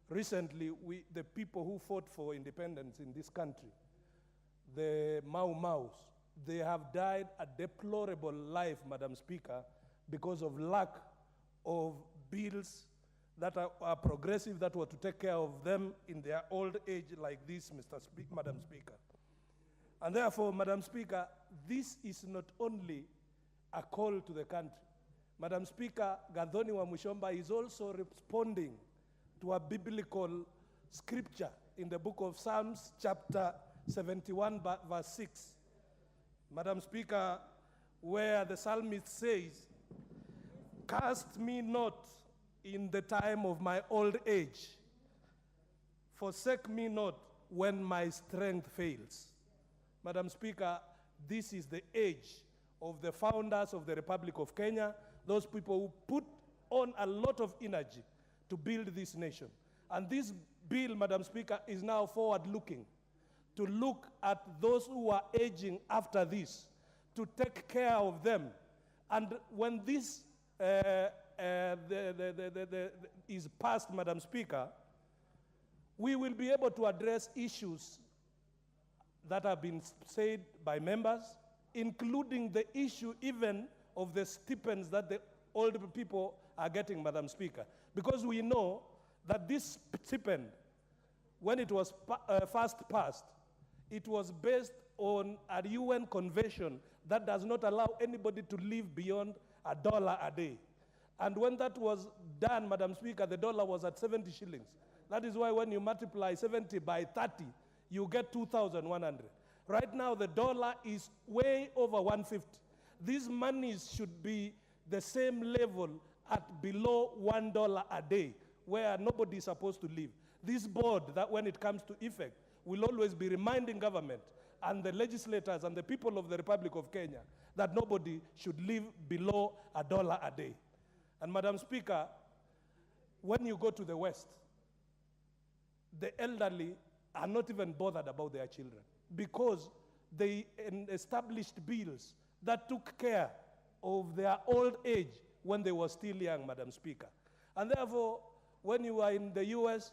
recently, the people who fought for independence in this country, the Mau Maus, they have died a deplorable life, Madam Speaker, because of lack of bills that are progressive, that were to take care of them in their old age like this, Madam Speaker. And therefore, Madam Speaker, this is not only a call to the country. Madam Speaker, Gathoni wa Mushomba is also responding to a biblical scripture in the book of Psalms, chapter 71, verse 6. Madam Speaker, where the psalmist says, "Cast me not in the time of my old age. Forsake me not when my strength fails." Madam Speaker, this is the age of the founders of the Republic of Kenya, those people who put on a lot of energy to build this nation. And this bill, Madam Speaker, is now forward-looking, to look at those who are aging after this, to take care of them. And when this is passed, Madam Speaker, we will be able to address issues that have been said by members, including the issue even of the stipends that the older people are getting, Madam Speaker. Because we know that this stipend, when it was first passed, it was based on a UN convention that does not allow anybody to live beyond $1 a day. And when that was done, Madam Speaker, the dollar was at 70 shillings. That is why when you multiply 70 by 30, you get 2,100. Right now, the dollar is way over 150. These monies should be the same level at below $1 a day, where nobody is supposed to live. This board, that when it comes to effect, will always be reminding government and the legislators and the people of the Republic of Kenya that nobody should live below $1 a day. And Madam Speaker, when you go to the West, the elderly are not even bothered about their children because they established bills that took care of their old age when they were still young, Madam Speaker. And therefore, when you are in the US,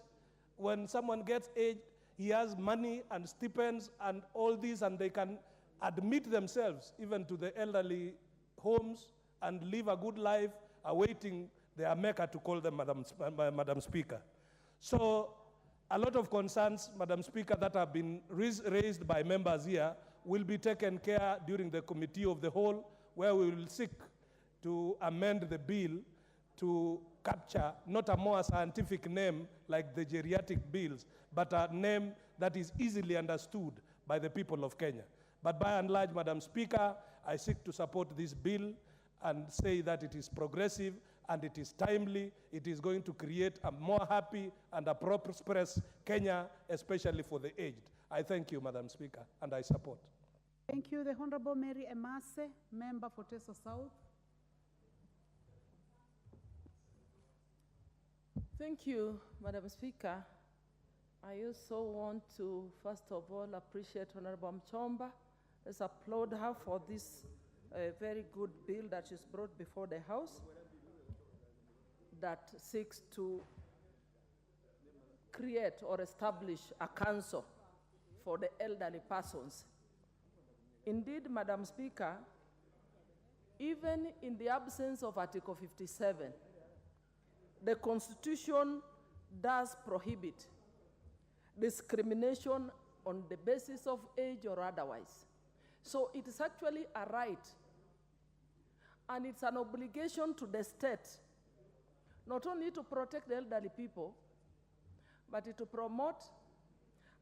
when someone gets aged, he has money and stipends and all these, and they can admit themselves even to the elderly homes and live a good life, awaiting their maker to call them Madam Speaker. So a lot of concerns, Madam Speaker, that have been raised by members here will be taken care during the Committee of the Whole, where we will seek to amend the bill to capture not a more scientific name like the geriatric bills, but a name that is easily understood by the people of Kenya. But by and large, Madam Speaker, I seek to support this bill and say that it is progressive and it is timely. It is going to create a more happy and a prosperous Kenya, especially for the aged. I thank you, Madam Speaker, and I support. Thank you. The Honorable Mary Emase, member for Teso South. Thank you, Madam Speaker. I also want to, first of all, appreciate Honorable Mchomba. Let's applaud her for this very good bill that she's brought before the House that seeks to create or establish a council for the elderly persons. Indeed, Madam Speaker, even in the absence of Article 57, the Constitution does prohibit discrimination on the basis of age or otherwise. So it is actually a right, and it's an obligation to the state not only to protect the elderly people, but to promote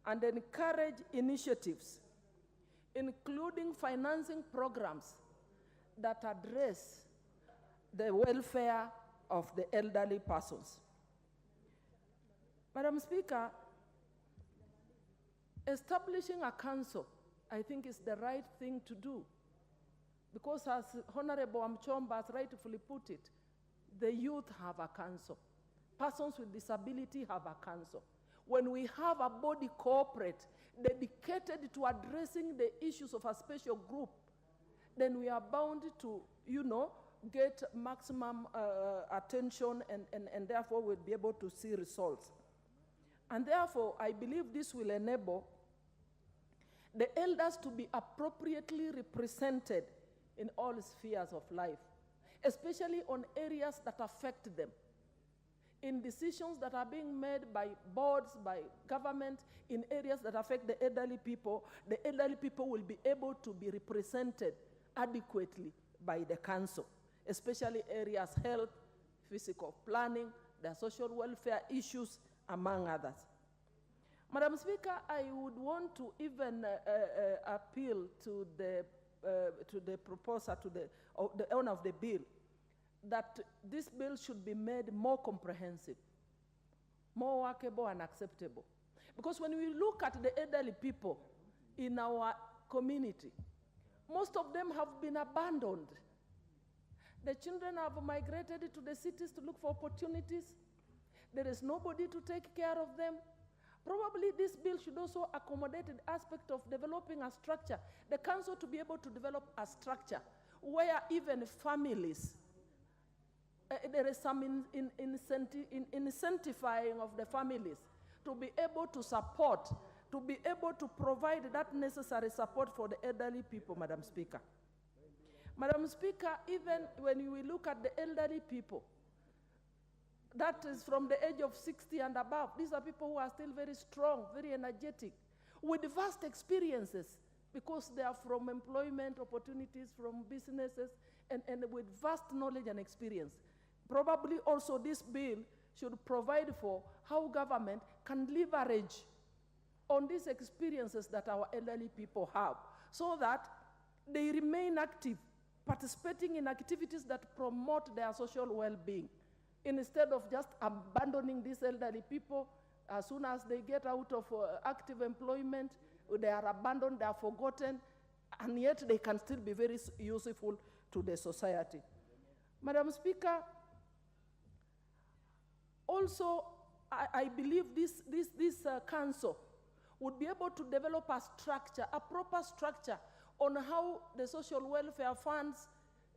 and encourage initiatives, including financing programs that address the welfare of the elderly persons. Madam Speaker, Establishing a council, I think, is the right thing to do. Because as Honorable Amchomba has rightfully put it, the youth have a council. Persons with disability have a council. When we have a body corporate dedicated to addressing the issues of a special group, then we are bound to, get maximum attention and therefore we'll be able to see results. And therefore, I believe this will enable the elders to be appropriately represented in all spheres of life, especially on areas that affect them. In decisions that are being made by boards, by government, in areas that affect the elderly people will be able to be represented adequately by the council, especially areas health, physical planning, their social welfare issues, among others. Madam Speaker, I would want to even appeal to the proposer, to the owner of the bill, that this bill should be made more comprehensive, more workable and acceptable. Because when we look at the elderly people in our community, most of them have been abandoned. The children have migrated to the cities to look for opportunities. There is nobody to take care of them. Probably this bill should also accommodate the aspect of developing a structure, the council to be able to develop a structure where even families, there is some incentivizing of the families to be able to support, to be able to provide that necessary support for the elderly people, Madam Speaker. Madam Speaker, even when we look at the elderly people, that is from the age of 60 and above, these are people who are still very strong, very energetic, with vast experiences, because they are from employment opportunities, from businesses, and with vast knowledge and experience. Probably also this bill should provide for how government can leverage on these experiences that our elderly people have, so that they remain active, participating in activities that promote their social well-being, instead of just abandoning these elderly people. As soon as they get out of active employment, they are abandoned, they are forgotten, and yet they can still be very useful to the society. Madam Speaker, also, I believe this council would be able to develop a structure, a proper structure on how the social welfare funds,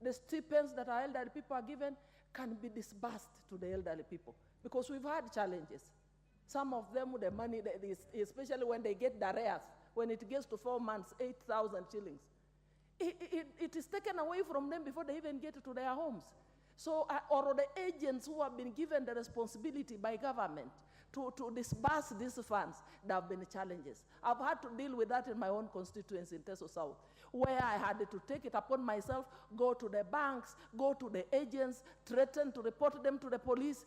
the stipends that our elderly people are given, can be disbursed to the elderly people. Because we've had challenges. Some of them, the money, especially when they get the arrears, when it gets to 4 months, 8,000 shillings, it is taken away from them before they even get to their homes. So, or the agents who have been given the responsibility by government to disburse these funds, there have been challenges. I've had to deal with that in my own constituency in Teso South, where I had to take it upon myself, go to the banks, go to the agents, threaten to report them to the police.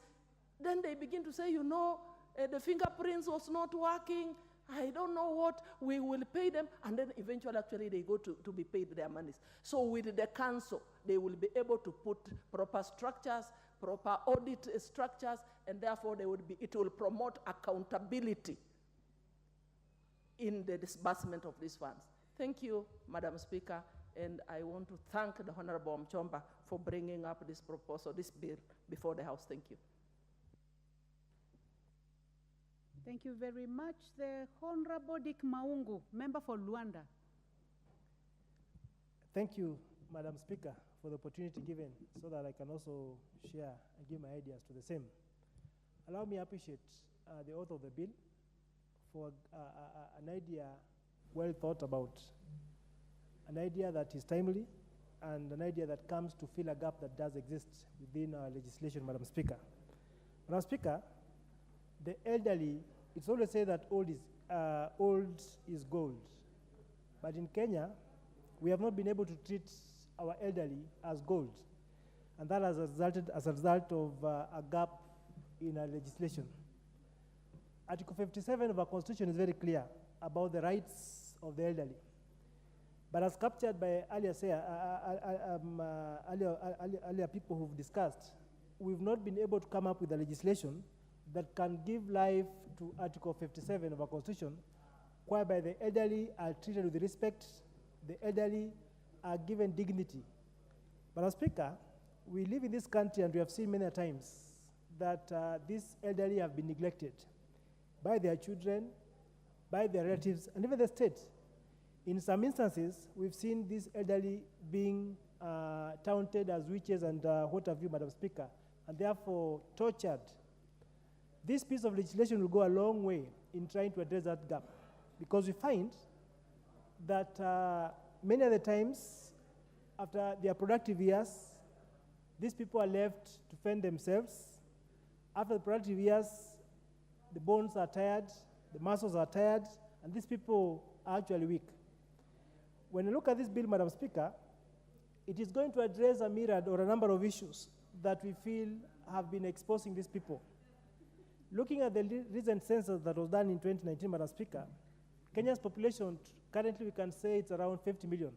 Then they begin to say, the fingerprints was not working, I don't know what, we will pay them, and then eventually actually they go to be paid their monies. So with the council, they will be able to put proper structures, proper audit structures, and therefore it will promote accountability in the disbursement of these funds. Thank you, Madam Speaker, and I want to thank the Honorable Mchomba for bringing up this proposal, this bill, before the House. Thank you. Thank you very much. The Honorable Dick Maungu, member for Luanda. Thank you, Madam Speaker, for the opportunity given so that I can also share and give my ideas to the same. Allow me to appreciate the author of the bill for an idea well thought about, an idea that is timely, and an idea that comes to fill a gap that does exist within our legislation, Madam Speaker. Madam Speaker, the elderly, it's always said that old is gold. But in Kenya, we have not been able to treat our elderly as gold. And that has resulted as a result of a gap in our legislation. Article 57 of our Constitution is very clear about the rights of the elderly. But as captured by earlier people who've discussed, we've not been able to come up with a legislation that can give life to Article 57 of our Constitution whereby the elderly are treated with respect, the elderly are given dignity. Madam Speaker, we live in this country and we have seen many times that these elderly have been neglected by their children, by their relatives, and even the state. In some instances, we've seen these elderly being taunted as witches and what have you, Madam Speaker, and therefore tortured. This piece of legislation will go a long way in trying to address that gap, because we find that many of the times, after their productive years, these people are left to fend themselves. After the productive years, the bones are tired, the muscles are tired, and these people are actually weak. When you look at this bill, Madam Speaker, it is going to address a myriad or a number of issues that we feel have been exposing these people. Looking at the recent census that was done in 2019, Madam Speaker, Kenya's population, currently we can say it's around 50 million.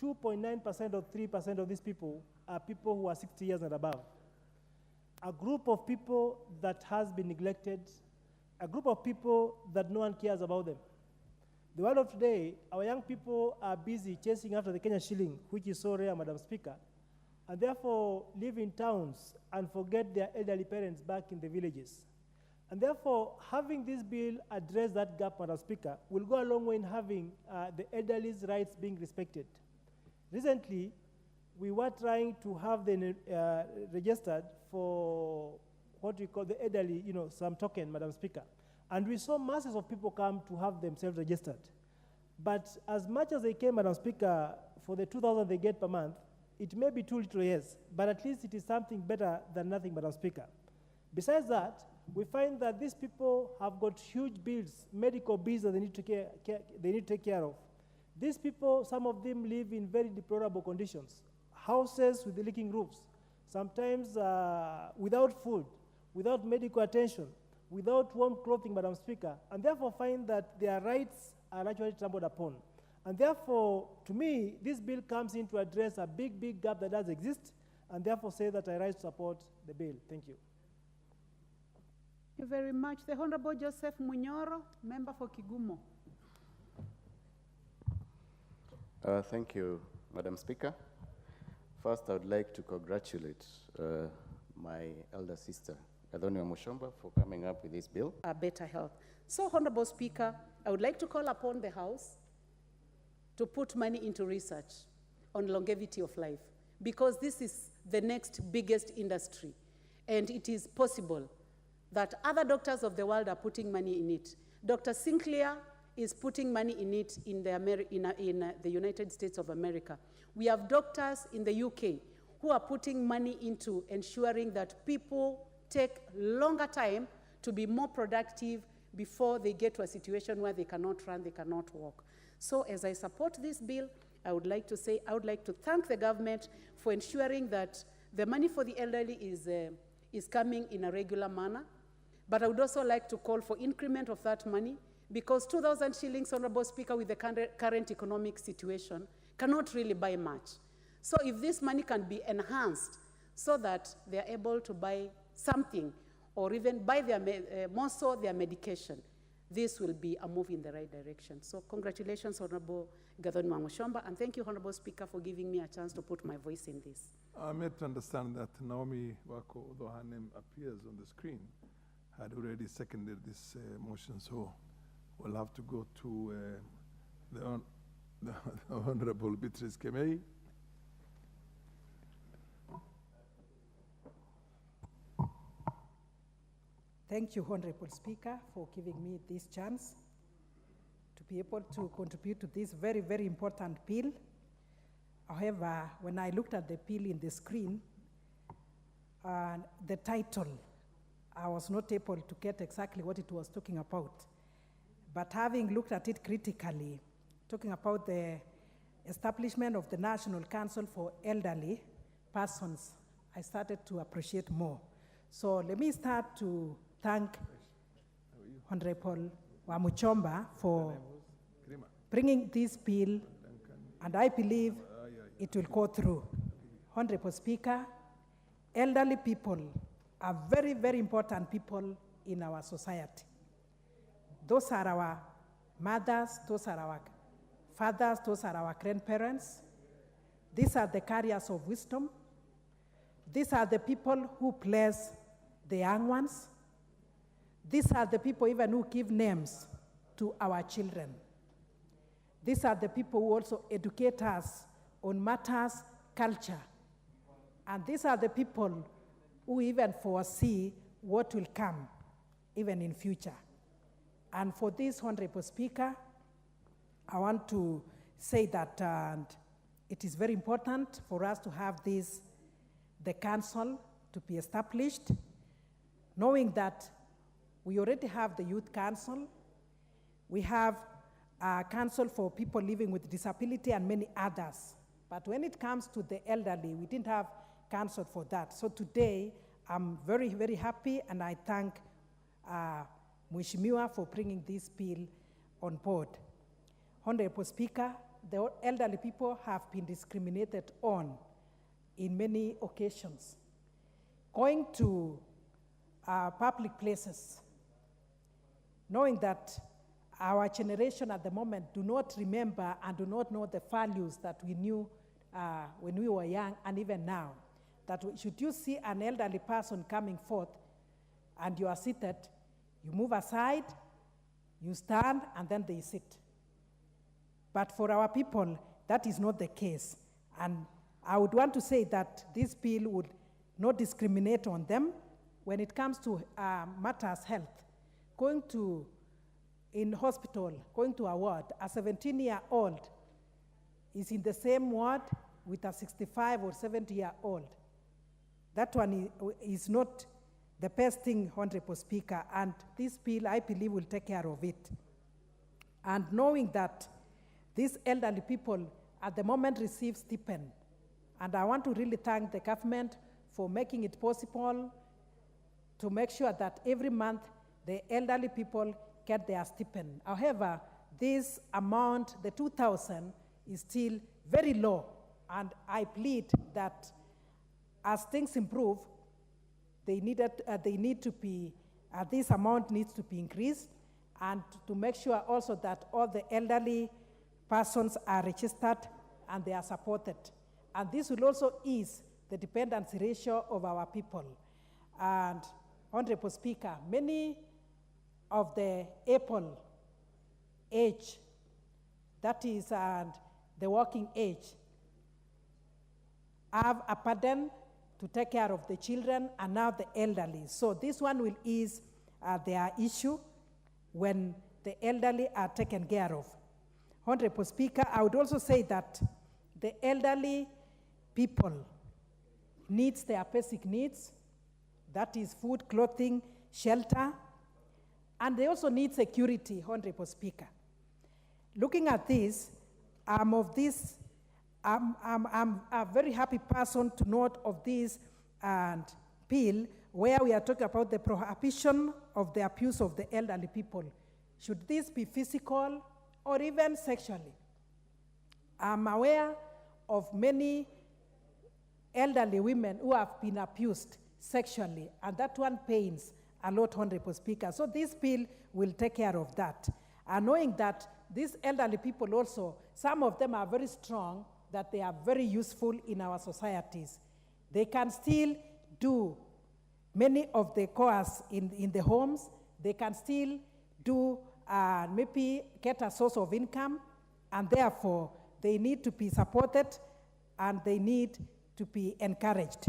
2.9% or 3% of these people are people who are 60 years and above. A group of people that has been neglected, a group of people that no one cares about them. The world of today, our young people are busy chasing after the Kenya shilling, which is so rare, Madam Speaker, and therefore live in towns and forget their elderly parents back in the villages. And therefore, having this bill address that gap, Madam Speaker, will go a long way in having the elderly's rights being respected. Recently, we were trying to have them registered for what we call the elderly, some token, Madam Speaker. And we saw masses of people come to have themselves registered. But as much as they came, Madam Speaker, for the 2,000 they get per month, it may be too little, yes, but at least it is something better than nothing, Madam Speaker. Besides that, we find that these people have got huge bills, medical bills that they need to take care of. These people, some of them live in very deplorable conditions. Houses with leaking roofs, sometimes without food, without medical attention, without warm clothing, Madam Speaker, and therefore find that their rights are actually trampled upon. And therefore, to me, this bill comes in to address a big, big gap that does exist, and therefore say that I rise to support the bill. Thank you. Thank you very much. The Honorable Joseph Munyoro, member for Kigumo. Thank you, Madam Speaker. First, I would like to congratulate my elder sister, Adjournment Mushomba, for coming up with this bill. Better health. So, Honorable Speaker, I would like to call upon the House to put money into research on longevity of life, because this is the next biggest industry, and it is possible that other doctors of the world are putting money in it. Dr. Sinclair is putting money in it in the United States of America. We have doctors in the UK who are putting money into ensuring that people take longer time to be more productive before they get to a situation where they cannot run, they cannot walk. So as I support this bill, I would like to thank the government for ensuring that the money for the elderly is coming in a regular manner. But I would also like to call for increment of that money, because 2,000 shillings, Honorable Speaker, with the current economic situation, cannot really buy much. So if this money can be enhanced so that they are able to buy something, or even buy more so their medication, this will be a move in the right direction. So congratulations, Honorable Adjournment Mushomba, and thank you, Honorable Speaker, for giving me a chance to put my voice in this. I'm made to understand that Naomi Wako, although her name appears on the screen, had already seconded this motion, so we'll have to go to the Honorable Beatrice Kemei. Thank you, Honorable Speaker, for giving me this chance to be able to contribute to this very, very important bill. However, when I looked at the bill in the screen, the title, I was not able to get exactly what it was talking about. But having looked at it critically, talking about the establishment of the National Council for Elderly Persons, I started to appreciate more. So let me start to thank Honorable Wamuchomba for bringing this bill, and I believe it will go through. Honorable Speaker, elderly people are very, very important people in our society. Those are our mothers, those are our fathers, those are our grandparents. These are the carriers of wisdom. These are the people who bless the young ones. These are the people even who give names to our children. These are the people who also educate us on matters, culture. And these are the people who even foresee what will come, even in future. And for this, Honorable Speaker, I want to say that it is very important for us to have the council to be established, knowing that we already have the Youth Council, we have a council for people living with disability and many others. But when it comes to the elderly, we didn't have council for that. So today, I'm very, very happy, and I thank Mheshimiwa for bringing this bill on board. Honorable Speaker, the elderly people have been discriminated on in many occasions. Going to public places, knowing that our generation at the moment do not remember and do not know the values that we knew when we were young and even now. That should you see an elderly person coming forth and you are seated, you move aside, you stand, and then they sit. But for our people, that is not the case. And I would want to say that this bill would not discriminate on them when it comes to matters health. Going to in hospital, going to a ward, a 17-year-old is in the same ward with a 65 or 70-year-old. That one is not the best thing, Honorable Speaker, and this bill, I believe, will take care of it. And knowing that these elderly people at the moment receive stipend, and I want to really thank the government for making it possible to make sure that every month the elderly people get their stipend. However, this amount, the 2,000, is still very low, and I plead that as things improve, this amount needs to be increased, and to make sure also that all the elderly persons are registered and they are supported. And this will also ease the dependency ratio of our people. And Honorable Speaker, many of the able age, that is the working age, have a burden to take care of the children and now the elderly. So this one will ease their issue when the elderly are taken care of. Honorable Speaker, I would also say that the elderly people needs their basic needs, that is food, clothing, shelter, and they also need security, Honorable Speaker. Looking at this, I'm a very happy person to note of this bill where we are talking about the prohibition of the abuse of the elderly people. Should this be physical or even sexually? I'm aware of many elderly women who have been abused sexually, and that one pains a lot, Honorable Speaker. So this bill will take care of that. And knowing that these elderly people also, some of them are very strong, that they are very useful in our societies. They can still do many of the chores in the homes. They can still do, maybe get a source of income, and therefore they need to be supported and they need to be encouraged,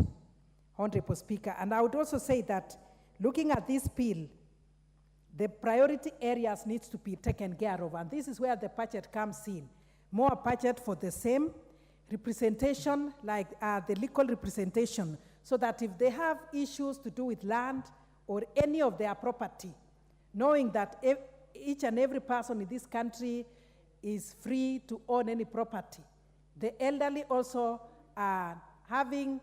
Honorable Speaker. And I would also say that looking at this bill, the priority areas needs to be taken care of, and this is where the budget comes in. More budget for the same representation, like the legal representation, so that if they have issues to do with land or any of their property, knowing that each and every person in this country is free to own any property. The elderly also are having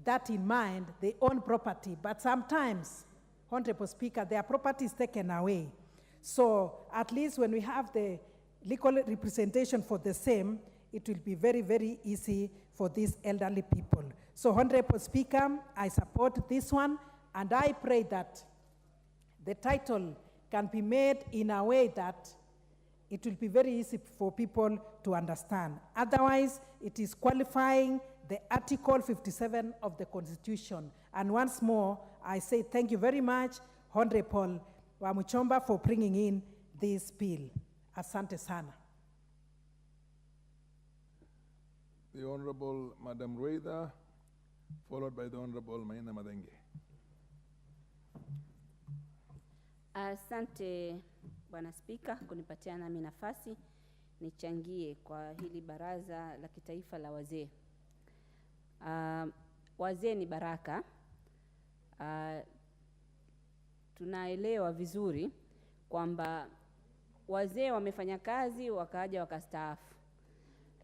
that in mind, they own property, but sometimes, Honorable Speaker, their property is taken away. So at least when we have the legal representation for the same, it will be very, very easy for these elderly people. So, Honorable Speaker, I support this one, and I pray that the title can be made in a way that it will be very easy for people to understand. Otherwise, it is qualifying the Article 57 of the Constitution. And once more, I say thank you very much, Honorable Wamuchomba, for bringing in this bill. Asante sana. The Honorable Madam Rueda, followed by the Honorable Maina Madenge. Asante Bwana Spika kunipatia nami nafasi nichangie kwa hili baraza la kitaifa la wazee. Wazee ni baraka. Tunaelewa vizuri kwamba wazee wamefanya kazi wakaja wakastaafu.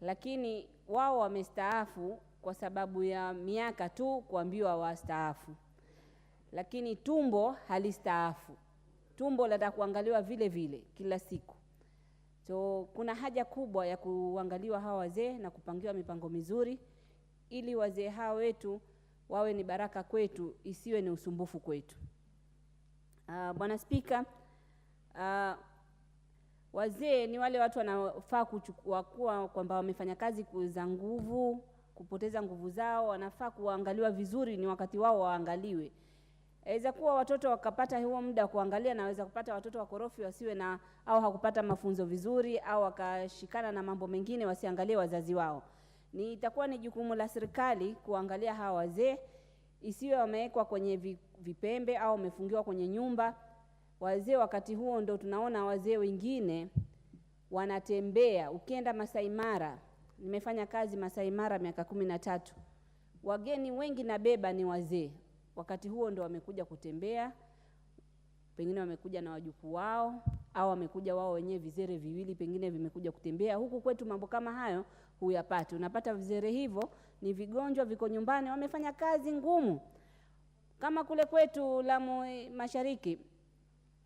Lakini wao wamestaafu kwa sababu ya miaka tu kuambiwa wastaafu. Lakini tumbo halistaafu. Tumbo lataka kuangaliwa vile vile kila siku. So kuna haja kubwa ya kuangaliwa hawa wazee na kupangiwa mipango mizuri ili wazee hawa wetu wawe ni baraka kwetu, isiwe ni usumbufu kwetu. Bwana Spika, wazee ni wale watu wanafaa kuchukua kuwa kwamba wamefanya kazi za nguvu, kupoteza nguvu zao, wanafaa kuangaliwa vizuri, ni wakati wao waangaliwe. Aweza kuwa watoto wakapata huo muda kuangalia, na waweza kupata watoto wakorofi wasiwe na au hakupata mafunzo vizuri au wakashikana na mambo mengine wasiangalie wazazi wao. Itakuwa ni jukumu la serikali kuangalia hawa wazee, isiwe wamewekwa kwenye vipembe au wamefungiwa kwenye nyumba. Wazee wakati huo ndo tunaona wazee wengine wanatembea. Ukienda Masai Mara, nimefanya kazi Masai Mara miaka 13. Wageni wengi na beba ni wazee. Wakati huo ndo wamekuja kutembea, pengine wamekuja na wajukuu wao au wamekuja wao wenyewe vizere viwili pengine vimekuja kutembea. Huku kwetu mambo kama hayo huyapati. Unapata vizere hivyo ni vigonjwa viko nyumbani, wamefanya kazi ngumu. Kama kule kwetu Lamu Mashariki,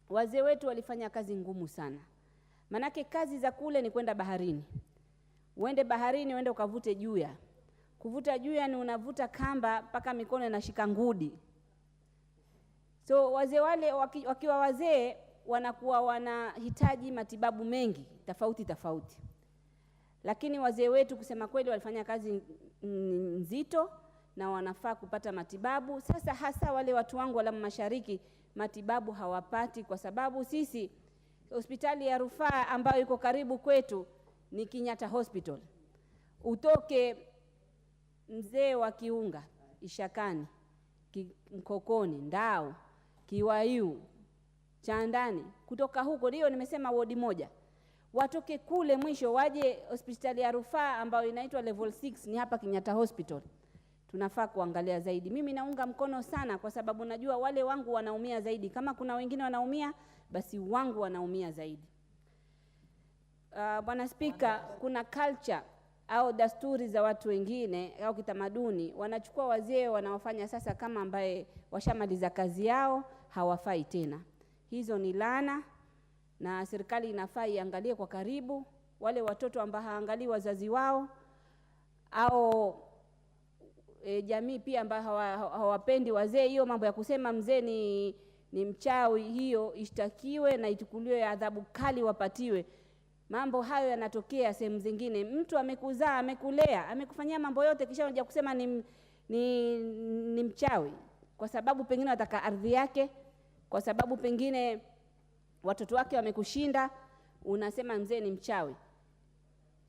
wazee wetu walifanya kazi ngumu sana. Manake kazi za kule ni kwenda baharini. Uende baharini, uende ukavute juya. Kuvuta juya ni unavuta kamba mpaka mikono inashika ngudi. So wazee wale wakiwa wazee wanakuwa wanahitaji matibabu mengi tofauti. Lakini wazee wetu kusema kweli walifanya kazi nzito na wanafaa kupata matibabu. Sasa hasa wale watu wangu wa Lamu Mashariki matibabu hawapati kwa sababu sisi hospitali ya rufaa ambayo iko karibu kwetu ni Kenyatta Hospital. Utoke Mzee wa Kiunga, Ishakani, Mkokoni, Ndao, Kiwayu, Chandani, kutoka huko ndio nimesema wodi moja. Watoke kule mwisho waje hospitali ya rufaa ambayo inaitwa level 6 ni hapa Kenyatta Hospital. Tunafaa kuangalia zaidi. Mimi naunga mkono sana kwa sababu najua wale wangu wanaumia zaidi. Kama kuna wengine wanaumia, basi wangu wanaumia zaidi. Bwana Spika, kuna culture au dasturi za watu wengine au kitamaduni wanachukua wazee wanaofanya sasa kama ambaye washamaliza kazi yao hawafai tena. Hizo ni laana na serikali inafaa iangalie kwa karibu wale watoto ambao haangalii wazazi wao au jamii pia ambao hawapendi wazee. Hiyo mambo ya kusema mzee ni mchawi, hiyo ishtakiwe na ichukuliwe adhabu kali wapatiwe. Mambo hayo yanatokea sehemu zingine. Mtu amekuzaa, amekulea, amekufanyia mambo yote kisha unaja kusema ni mchawi kwa sababu pengine wataka ardhi yake, kwa sababu pengine watoto wake wamekushinda, unasema mzee ni mchawi.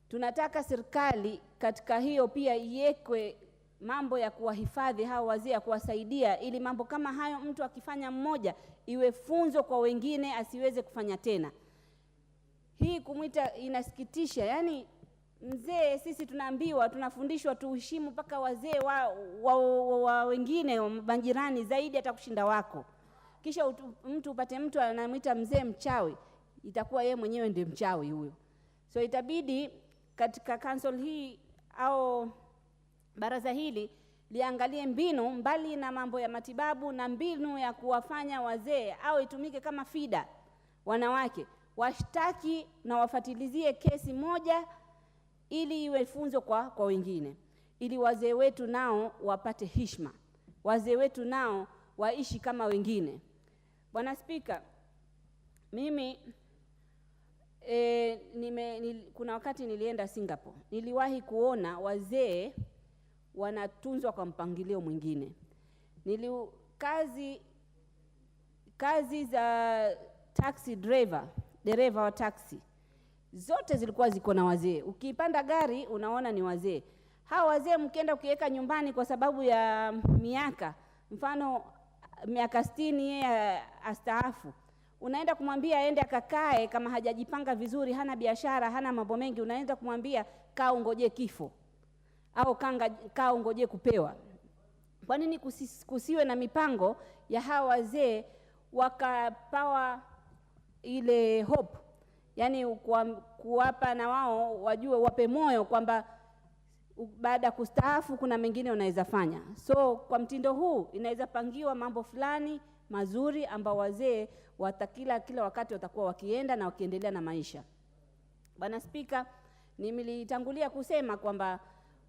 Tunataka serikali katika hiyo pia iwekwe mambo ya kuwahifadhi hao wazee, ya kuwasaidia ili mambo kama hayo mtu akifanya mmoja iwe funzo kwa wengine asiweze kufanya tena. Hii kumuita inasikitisha. Yani mzee sisi tunaambiwa, tunafundishwa tuheshimu mpaka wazee wa wengine majirani zaidi atakushinda wako. Kisha mtu upate mtu anamuita mzee mchawi, itakuwa yeye mwenyewe ndiye mchawi huyo. So itabidi katika council hii au baraza hili liangalie mbinu mbali na mambo ya matibabu na mbinu ya kuwafanya wazee au itumike kama fida wanawake washtaki na wafatilizie kesi moja ili iwe funzo kwa wengine, ili wazee wetu nao wapate heshima, wazee wetu nao waishi kama wengine. Bwana Spika, mimi Kuna wakati nilienda Singapore, niliwahi kuona wazee wanatunzwa kwa mpangilio mwingine. Kazi za taxi dereva wa taxi, zote zilikuwa ziko na wazee. Ukipanda gari unaona ni wazee. Hawa wazee mkienda ukiweka nyumbani kwa sababu ya miaka, mfano miaka 60 yeye astaafu, unaenda kumwambia aende akakae, kama hajajipanga vizuri, hana biashara, hana mambo mengi, unaenda kumwambia kaa ungoje kifo au kaa ungoje kupewa. Kwa nini kusiwe na mipango ya hawa wazee wakapawa ile hope, yani kuwapa na wao wajue, wape moyo kwamba baada kustaafu kuna mengine unaweza fanya. So kwa mtindo huu inaweza pangiwa mambo fulani mazuri ambao wazee kila wakati watakuwa wakienda na wakiendelea na maisha. Bwana Spika, nilitangulia kusema kwamba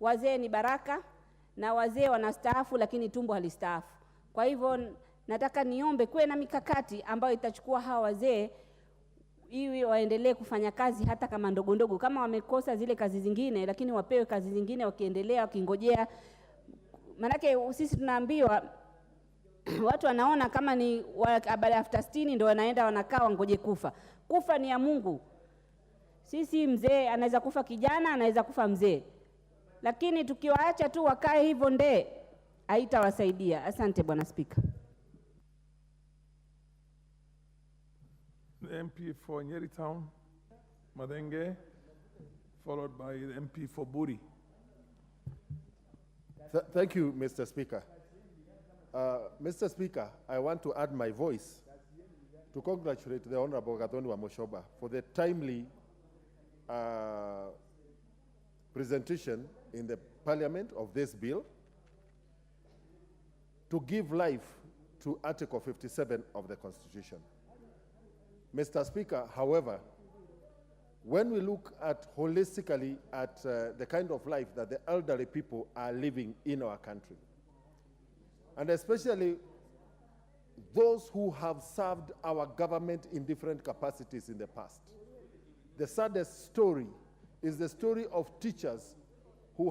wazee ni baraka na wazee wanastaafu lakini tumbo halistaafu. Kwa hivyo nataka niombe kuwe na mikakati ambayo itachukua hawa wazee ili waendelee kufanya kazi hata kama ndogo ndogo, kama wamekosa zile kazi zingine, lakini wapewe kazi zingine wakiendelea, wakingojea. Manake sisi tunaambiwa watu wanaona kama ni after 60 ndio wanaenda wanakaa wangoje kufa. Kufa ni ya Mungu. Sisi mzee anaweza kufa kijana, anaweza kufa mzee. Lakini tukiwaacha tu wakae hivyo haitawasaidia. Asante Bwana Spika. The MP for Nyeri Town, Madenge, followed by the MP for Buri. Thank you, Mr. Speaker. Mr. Speaker, I want to add my voice to congratulate the Honorable Gathoni Wamoshoba for the timely presentation in the Parliament of this bill to give life to Article 57 of the Constitution. Mr. Speaker, however, when we look at holistically at the kind of life that the elderly people are living in our country, and especially those who have served our government in different capacities in the past, the saddest story is the story of teachers who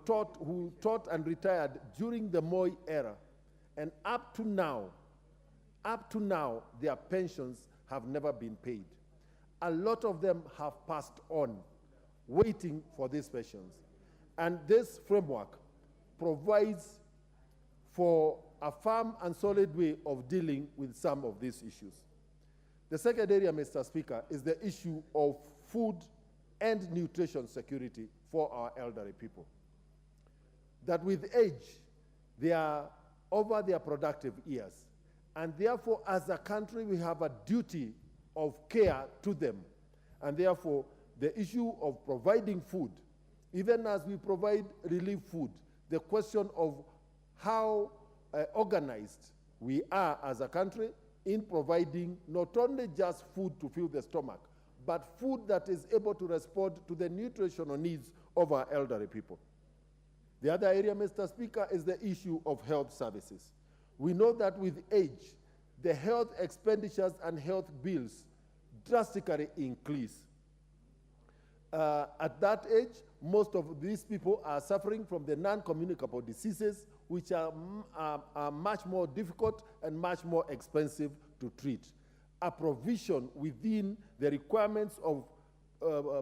taught and retired during the Moi era, and up to now, their pensions have never been paid. A lot of them have passed on, waiting for these pensions. And this framework provides for a firm and solid way of dealing with some of these issues. The second area, Mr. Speaker, is the issue of food and nutrition security for our elderly people. That with age, they are over their productive years. And therefore, as a country, we have a duty of care to them. And therefore, the issue of providing food, even as we provide relief food, the question of how organized we are as a country in providing not only just food to fill the stomach, but food that is able to respond to the nutritional needs of our elderly people. The other area, Mr. Speaker, is the issue of health services. We know that with age, the health expenditures and health bills drastically increase. At that age, most of these people are suffering from the non-communicable diseases, which are much more difficult and much more expensive to treat. A provision within the requirements of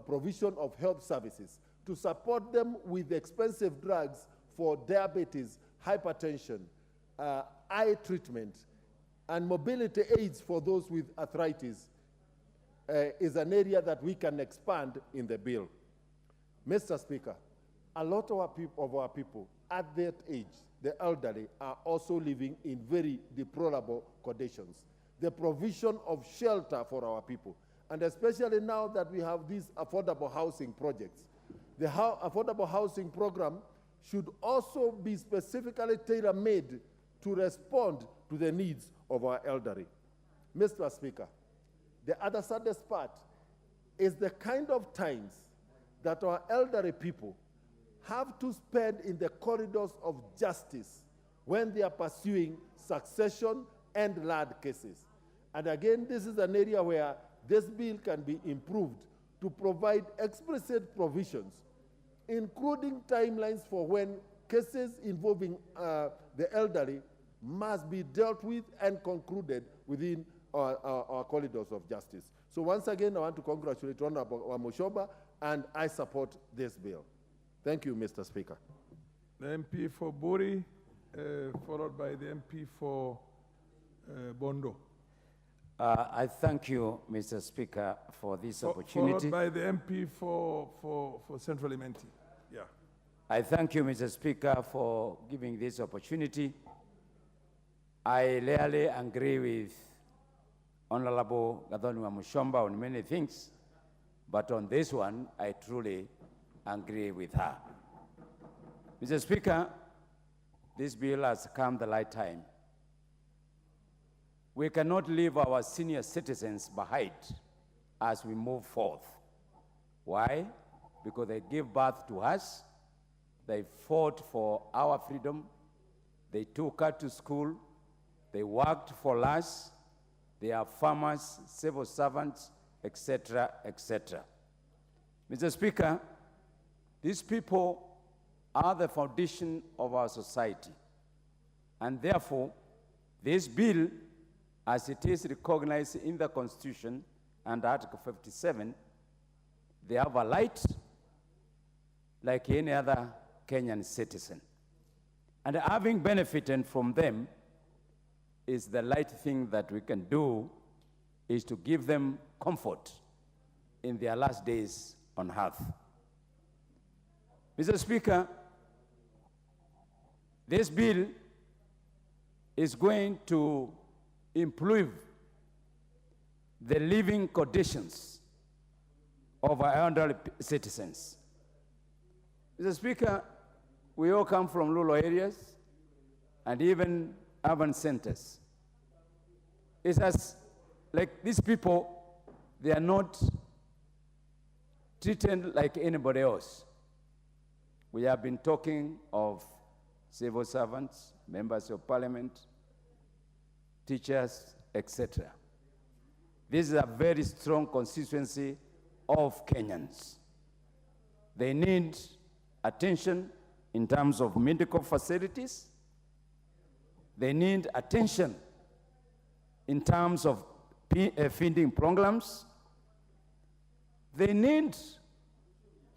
provision of health services to support them with expensive drugs for diabetes, hypertension, eye treatment, and mobility aids for those with arthritis is an area that we can expand in the bill. Mr. Speaker, a lot of our people at that age, the elderly, are also living in very deplorable conditions. The provision of shelter for our people, and especially now that we have these affordable housing projects, the affordable housing program should also be specifically tailor-made to respond to the needs of our elderly. Mr. Speaker, the other saddest part is the kind of times that our elderly people have to spend in the corridors of justice when they are pursuing succession and land cases. And again, this is an area where this bill can be improved to provide explicit provisions, including timelines for when cases involving the elderly must be dealt with and concluded within our corridors of justice. So once again, I want to congratulate Honorable Wamuchomba, and I support this bill. Thank you, Mr. Speaker. The MP for Buri, followed by the MP for Bondo. I thank you, Mr. Speaker, for this opportunity. Followed by the MP for Central Imenti. Yeah. I thank you, Mr. Speaker, for giving this opportunity. I rarely agree with Honorable Gathoni Wamuchomba on many things, but on this one, I truly agree with her. Mr. Speaker, this bill has come the right time. We cannot leave our senior citizens behind as we move forth. Why? Because they gave birth to us, they fought for our freedom, they took us to school, they worked for us, they are farmers, civil servants, etc., etc. Mr. Speaker, these people are the foundation of our society, and therefore, this bill, as it is recognized in the Constitution under Article 57, they have a right like any other Kenyan citizen. And having benefited from them is the right thing that we can do, is to give them comfort in their last days on earth. Mr. Speaker, this bill is going to improve the living conditions of our elderly citizens. Mr. Speaker, we all come from rural areas and even urban centers. It's as like these people, they are not treated like anybody else. We have been talking of civil servants, members of parliament, teachers, etc. This is a very strong constituency of Kenyans. They need attention in terms of medical facilities. They need attention in terms of feeding programs. They need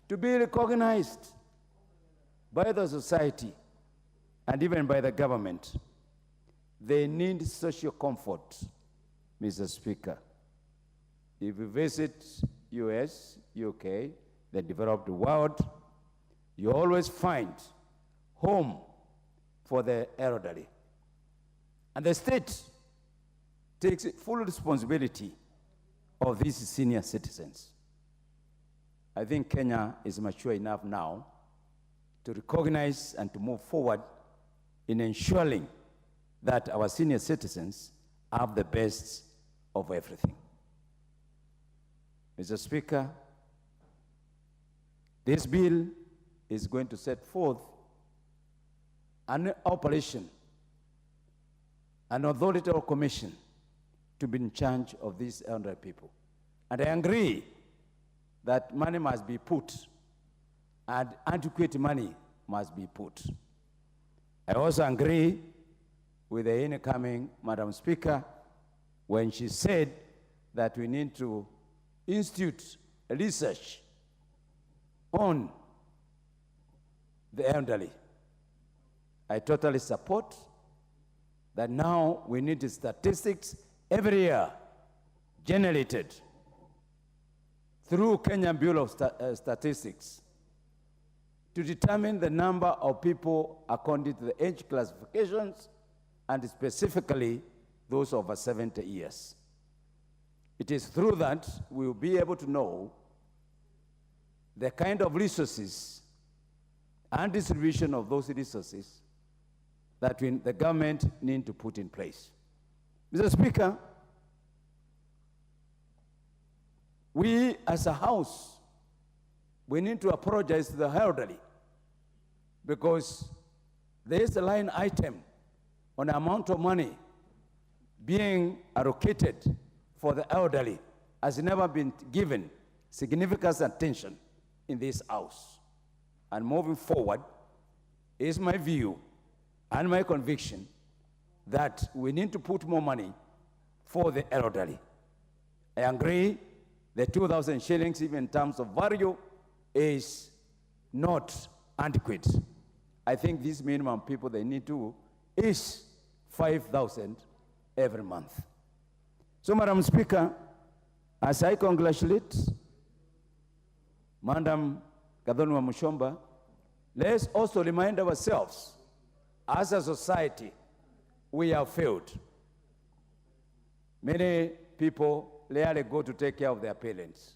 to be recognized by the society and even by the government. They need social comfort, Mr. Speaker. If you visit US, UK, the developed world, you always find home for the elderly. And the state takes full responsibility of these senior citizens. I think Kenya is mature enough now to recognize and to move forward in ensuring that our senior citizens have the best of everything. Mr. Speaker, this bill is going to set forth an operation, an authority or commission to be in charge of these elderly people. And I agree that money must be put and adequate money must be put. I also agree with the incoming Madam Speaker when she said that we need to institute research on the elderly. I totally support that. Now we need statistics every year generated through Kenyan Bureau of Statistics to determine the number of people according to the age classifications and specifically those over 70 years. It is through that we will be able to know the kind of resources and distribution of those resources that the government need to put in place. Mr. Speaker, we as a House, we need to apologize to the elderly because there is a line item on the amount of money being allocated for the elderly has never been given significant attention in this house. And moving forward, is my view and my conviction that we need to put more money for the elderly. I agree the 2,000 shillings, even in terms of value, is not adequate. I think this minimum people they need to is 5,000 every month. So, Madam Speaker, as I congratulate Madam Kadhonwa Mushomba, let's also remind ourselves, as a society, we have failed. Many people rarely go to take care of their parents.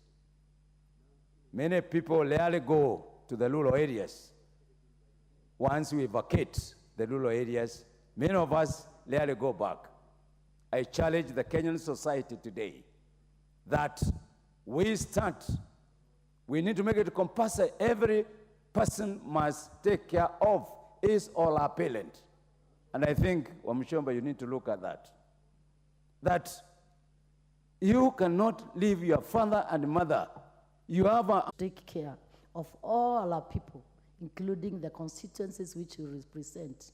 Many people rarely go to the rural areas. Once we vacate the rural areas, many of us rarely go back. I challenge the Kenyan society today that we need to make it compulsory. Every person must take care of his or her parent. And I think, Wamushomba, you need to look at that. That you cannot leave your father and mother. You have a... Take care of all our people, including the constituencies which you represent.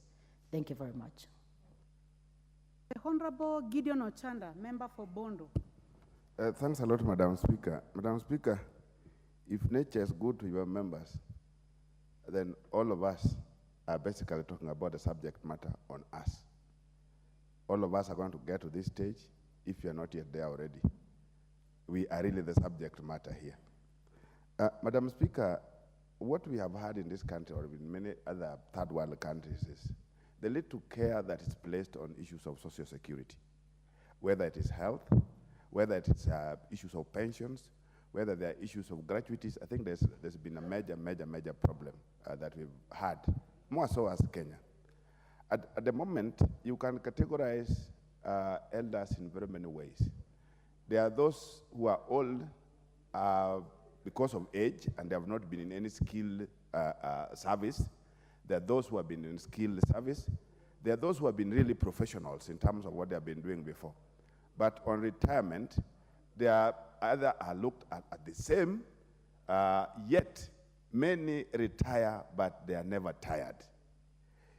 Thank you very much. The Honorable Gideon Ochanda, member for Bondo. Thanks a lot, Madam Speaker. Madam Speaker, if nature is good to your members, then all of us are basically talking about the subject matter on us. All of us are going to get to this stage if you're not yet there already. We are really the subject matter here. Madam Speaker, what we have had in this country or in many other third world countries is the little care that is placed on issues of social security, whether it is health, whether it is issues of pensions, whether there are issues of gratuities. I think there's been a major problem that we've had, more so as Kenya. At the moment, you can categorize elders in very many ways. There are those who are old because of age and they have not been in any skilled service. There are those who have been in skilled service. There are those who have been really professionals in terms of what they have been doing before. But on retirement, they are either are looked at the same, yet many retire, but they are never tired.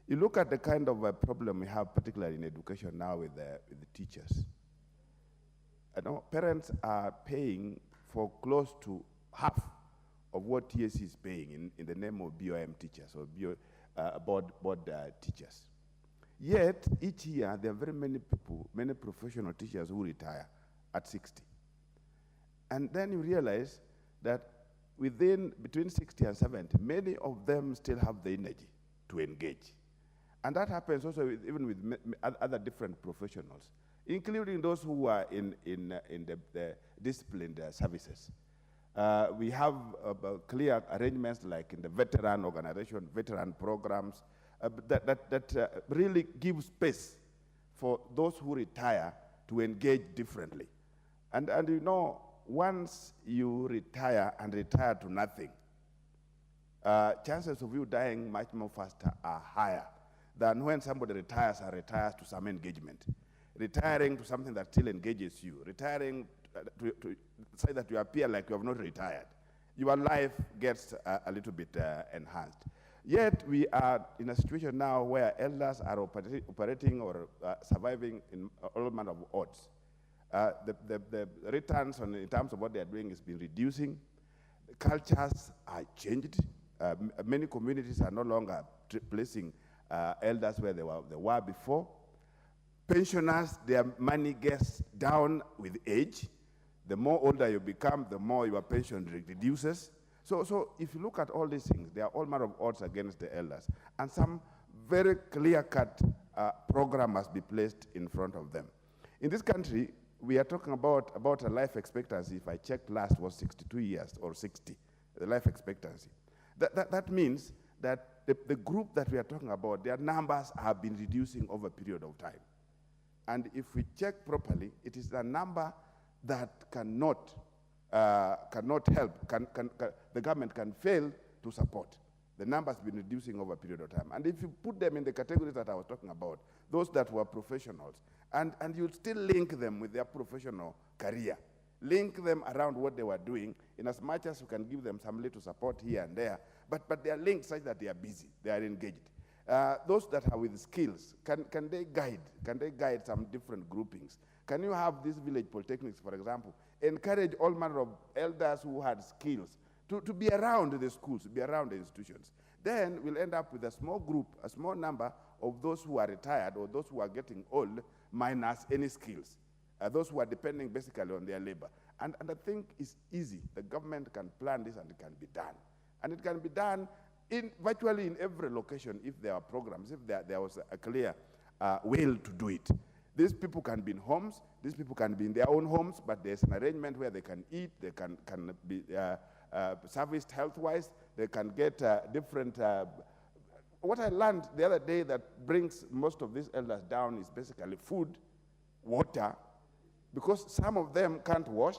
You look at the kind of problem we have, particularly in education now with the teachers. I know parents are paying for close to half of what TSC is paying in the name of BOM teachers or board teachers. Yet, each year, there are very many people, many professional teachers who retire at 60. And then you realize that between 60 and 70, many of them still have the energy to engage. And that happens also even with other different professionals, including those who are in the disciplined services. We have clear arrangements like in the veteran organization, veteran programs, that really give space for those who retire to engage differently. And you know, once you retire and retire to nothing, chances of you dying much more faster are higher than when somebody retires and retires to some engagement. Retiring to something that still engages you, retiring to say that you appear like you have not retired, your life gets a little bit enhanced. Yet we are in a situation now where elders are operating or surviving in all manner of odds. The returns in terms of what they are doing is been reducing. Cultures are changed. Many communities are no longer placing elders where they were before. Pensioners, their money gets down with age. The more older you become, the more your pension reduces. So if you look at all these things, there are all manner of odds against the elders. And some very clear-cut program must be placed in front of them. In this country, we are talking about a life expectancy, if I checked last, was 62 years or 60, the life expectancy. That means that the group that we are talking about, their numbers have been reducing over a period of time. And if we check properly, it is a number that cannot help, the government can fail to support. The number has been reducing over a period of time. And if you put them in the categories that I was talking about, those that were professionals, and you still link them with their professional career, link them around what they were doing, in as much as we can give them some little support here and there, but they are linked such that they are busy, they are engaged. Those that are with skills, can they guide some different groupings? Can you have these village polytechnics, for example, encourage all manner of elders who had skills to be around the schools, be around the institutions? Then we'll end up with a small group, a small number of those who are retired or those who are getting old, minus any skills, those who are depending basically on their labor. And I think it's easy. The government can plan this and it can be done. And it can be done virtually in every location if there are programs, if there was a clear will to do it. These people can be in homes, these people can be in their own homes, but there's an arrangement where they can eat, they can be serviced health-wise, they can get different... what I learned the other day that brings most of these elders down is basically food, water, because some of them can't wash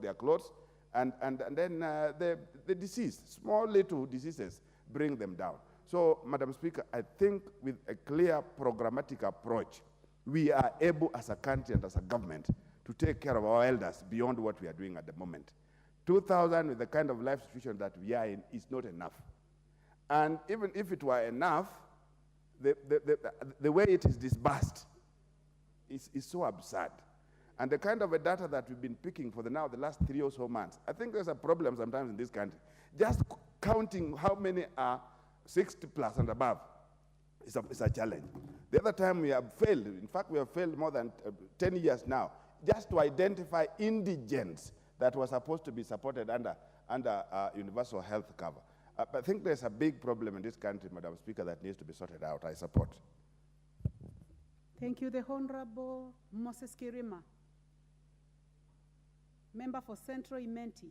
their clothes, and then the disease, small little diseases, bring them down. So, Madam Speaker, I think with a clear programmatic approach, we are able as a country and as a government to take care of our elders beyond what we are doing at the moment. 2,000 with the kind of life situation that we are in is not enough. And even if it were enough, the way it is disbursed is so absurd. And the kind of a data that we've been picking for the last 3 or so months, I think there's a problem sometimes in this country. Just counting how many are 60 plus and above is a challenge. The other time we have failed, in fact we have failed more than 10 years now, just to identify indigents that were supposed to be supported under universal health cover. I think there's a big problem in this country, Madam Speaker, that needs to be sorted out. I support. Thank you. The Honorable Moses Kirima, Member for Central Imenti.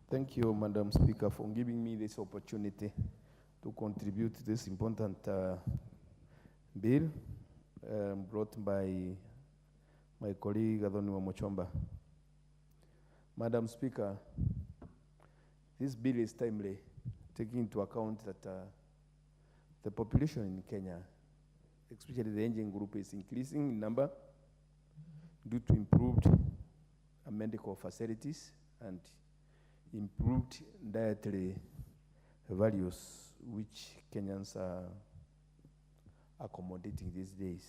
Thank you, Madam Speaker, for giving me this opportunity to contribute to this important bill brought by my colleague Adoni Mochomba. Madam Speaker, this bill is timely, taking into account that the population in Kenya, especially the aging group, is increasing in number due to improved medical facilities and improved dietary values which Kenyans are accommodating these days.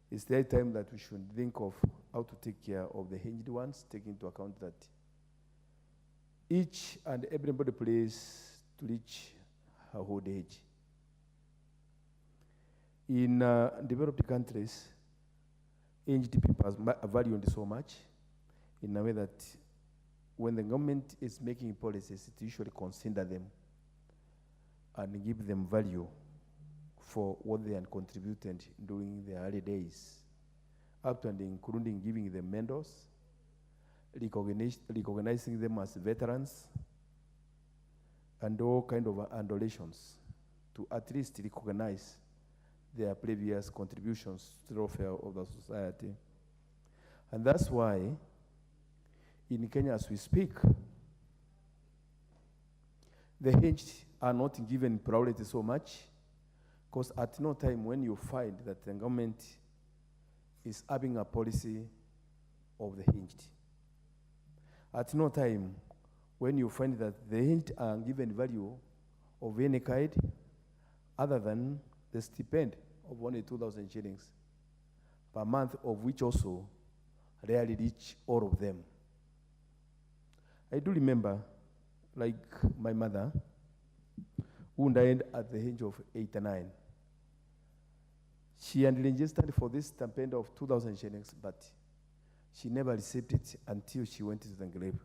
It's their time that we should think of how to take care of the aged ones, taking into account that each and everybody plays to reach her old age. In developed countries, aged people are valued so much in a way that when the government is making policies, it usually consider them and give them value for what they had contributed during their early days, up to and including giving them mentors, recognizing them as veterans, and all kind of adulations to at least recognize their previous contributions to the welfare of the society. And that's why in Kenya, as we speak, the aged are not given priority so much, because at no time when you find that the government is having a policy of the aged, at no time when you find that the aged are given value of any kind other than the stipend of only 2,000 shillings per month, of which also rarely reach all of them. I do remember, like my mother, who died at the age of 89. She had registered for this stipend of 2,000 shillings, but she never received it until she went to the grave.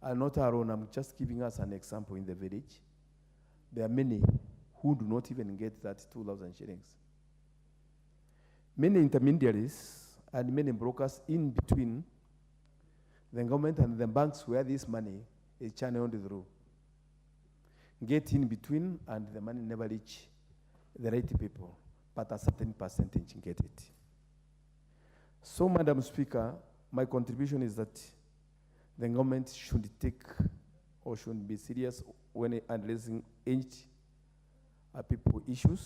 And not alone, I'm just giving us an example in the village. There are many who do not even get that 2,000 shillings. Many intermediaries and many brokers in between the government and the banks where this money is channeled through get in between, and the money never reach the right people, but a certain percentage get it. So, Madam Speaker, my contribution is that the government should take or should be serious when addressing aged people issues,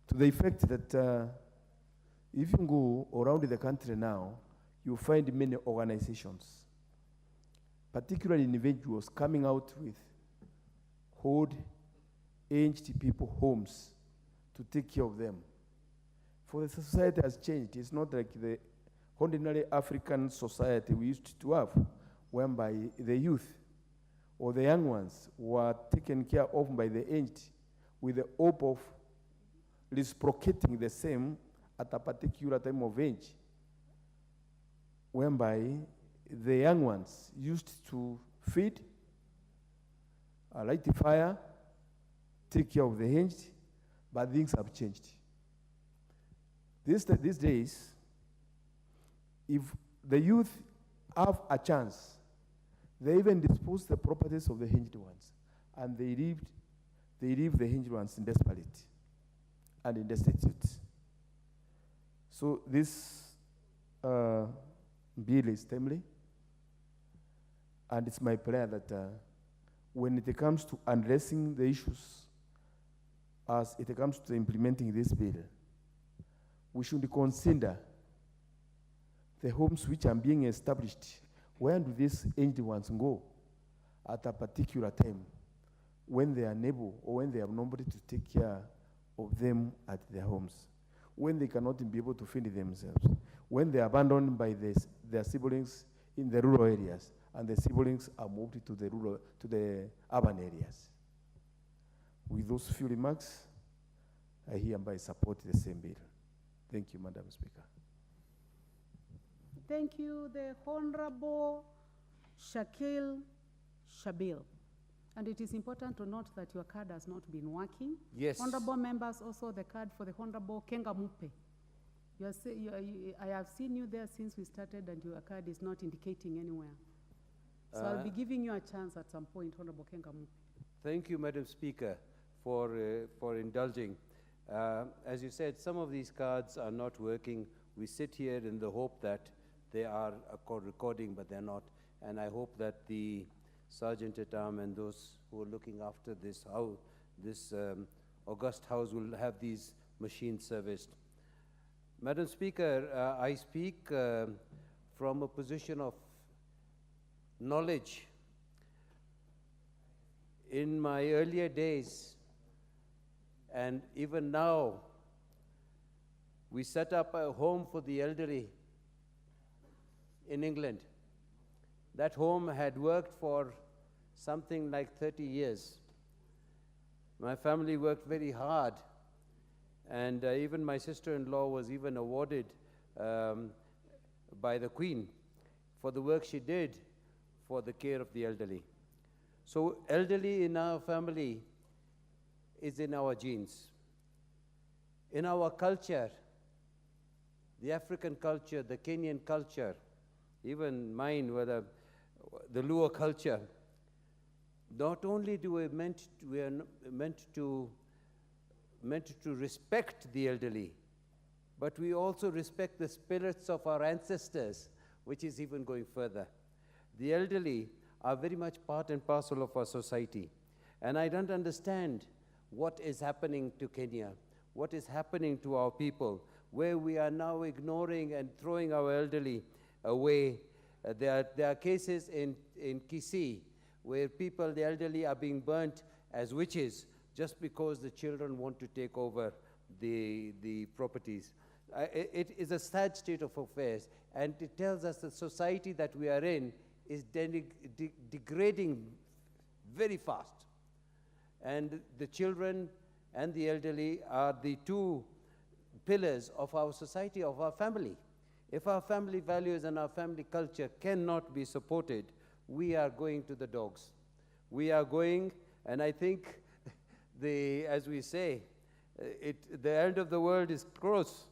to the effect that if you go around the country now, you find many organizations, particularly individuals, coming out with old, aged people homes to take care of them. For the society has changed. It's not like the ordinary African society we used to have, whereby the youth or the young ones were taken care of by the aged with the hope of reciprocating the same at a particular time of age, whereby the young ones used to feed, light the fire, take care of the aged, but things have changed. These days, if the youth have a chance, they even dispose the properties of the aged ones, and they leave the aged ones in desperate and in destitute. So this bill is timely, and it's my prayer that when it comes to addressing the issues, as it comes to implementing this bill, we should consider the homes which are being established. Where do these aged ones go at a particular time when they are unable or when they have nobody to take care of them at their homes, when they cannot be able to feed themselves, when they are abandoned by their siblings in the rural areas and the siblings are moved to the urban areas. With those few remarks, I hereby support the same bill. Thank you, Madam Speaker. Thank you, the Honorable Shakil Shabil. And it is important to note that your card has not been working. Yes. Honorable members, also the card for the Honorable Kenga Mupe. I have seen you there since we started and your card is not indicating anywhere. So I'll be giving you a chance at some point, Honorable Kenga Mupe. Thank you, Madam Speaker, for indulging. As you said, some of these cards are not working. We sit here in the hope that they are recording, but they're not. And I hope that the Sergeant at Arms and those who are looking after this august house will have these machines serviced. Madam Speaker, I speak from a position of knowledge. In my earlier days, and even now, we set up a home for the elderly in England. That home had worked for something like 30 years. My family worked very hard, and even my sister-in-law was even awarded by the Queen for the work she did for the care of the elderly. So elderly in our family is in our genes. In our culture, the African culture, the Kenyan culture, even mine, whether the Luo culture, not only do we are meant to respect the elderly, but we also respect the spirits of our ancestors, which is even going further. The elderly are very much part and parcel of our society. And I don't understand what is happening to Kenya, what is happening to our people, where we are now ignoring and throwing our elderly away. There are cases in Kisii where the elderly are being burnt as witches just because the children want to take over the properties. It is a sad state of affairs, and it tells us the society that we are in is degrading very fast. And the children and the elderly are the two pillars of our society, of our family. If our family values and our family culture cannot be supported, we are going to the dogs. We are going, and I think, as we say, the end of the world is close,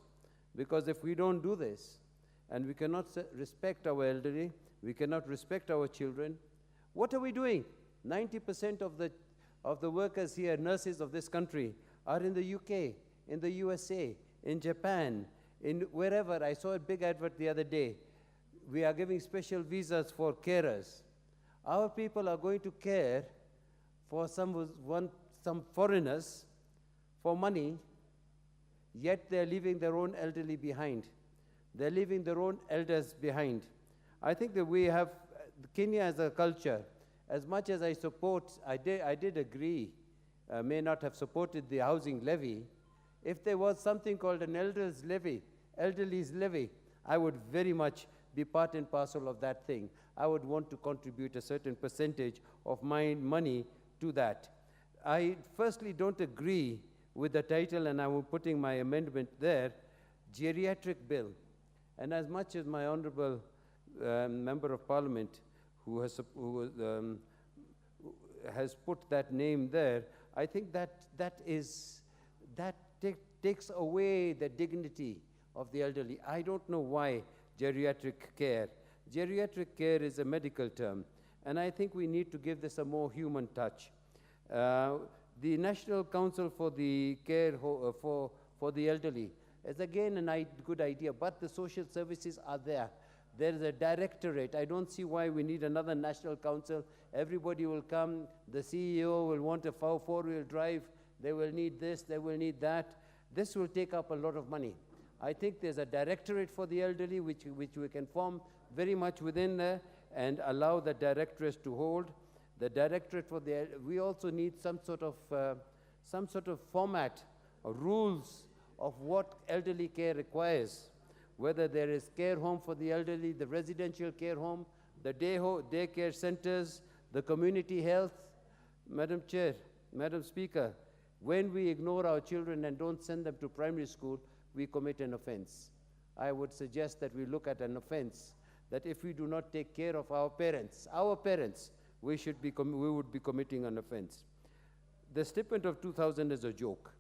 because if we don't do this, and we cannot respect our elderly, we cannot respect our children, what are we doing? 90% of the workers here, nurses of this country, are in the UK, in the USA, in Japan, in wherever. I saw a big advert the other day. We are giving special visas for carers. Our people are going to care for some foreigners for money, yet they're leaving their own elderly behind. They're leaving their own elders behind. I think that we have Kenya as a culture. As much as I support, I did agree, may not have supported the housing levy. If there was something called an elderly's levy, I would very much be part and parcel of that thing. I would want to contribute a certain percentage of my money to that. I firstly don't agree with the title, and I'm putting my amendment there, Geriatric Bill. And as much as my honorable member of parliament who has put that name there, I think that takes away the dignity of the elderly. I don't know why geriatric care. Geriatric care is a medical term, and I think we need to give this a more human touch. The National Council for the Care for the Elderly is again a good idea, but the social services are there. There is a directorate. I don't see why we need another national council. Everybody will come. The CEO will want a four-wheel drive. They will need this. They will need that. This will take up a lot of money. I think there's a directorate for the elderly, which we can form very much within there and allow the directorate to hold. The directorate for the, we also need some sort of format or rules of what elderly care requires, whether there is care home for the elderly, the residential care home, the daycare centers, the community health. Madam Chair, Madam Speaker, when we ignore our children and don't send them to primary school, we commit an offense. I would suggest that we look at an offense, that if we do not take care of our parents, we would be committing an offense. The stipend of 2,000 is a joke.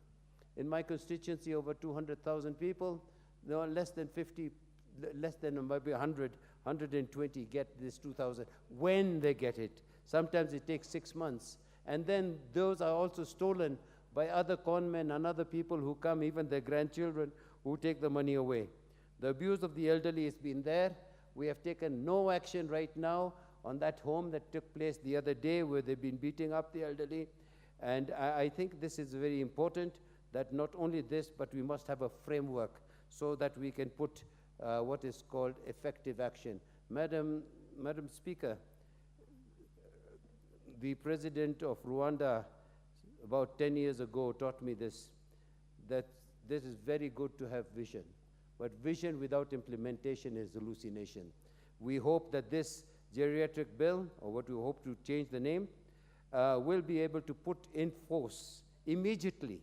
In my constituency, over 200,000 people, no, less than maybe 100, 120 get this 2,000 when they get it. Sometimes it takes 6 months. And then those are also stolen by other conmen and other people who come, even their grandchildren, who take the money away. The abuse of the elderly has been there. We have taken no action right now on that home that took place the other day where they've been beating up the elderly. And I think this is very important, that not only this, but we must have a framework so that we can put what is called effective action. Madam Speaker, the president of Rwanda about 10 years ago taught me this, that this is very good to have vision, but vision without implementation is hallucination. We hope that this geriatric bill, or what we hope to change the name, will be able to put in force immediately.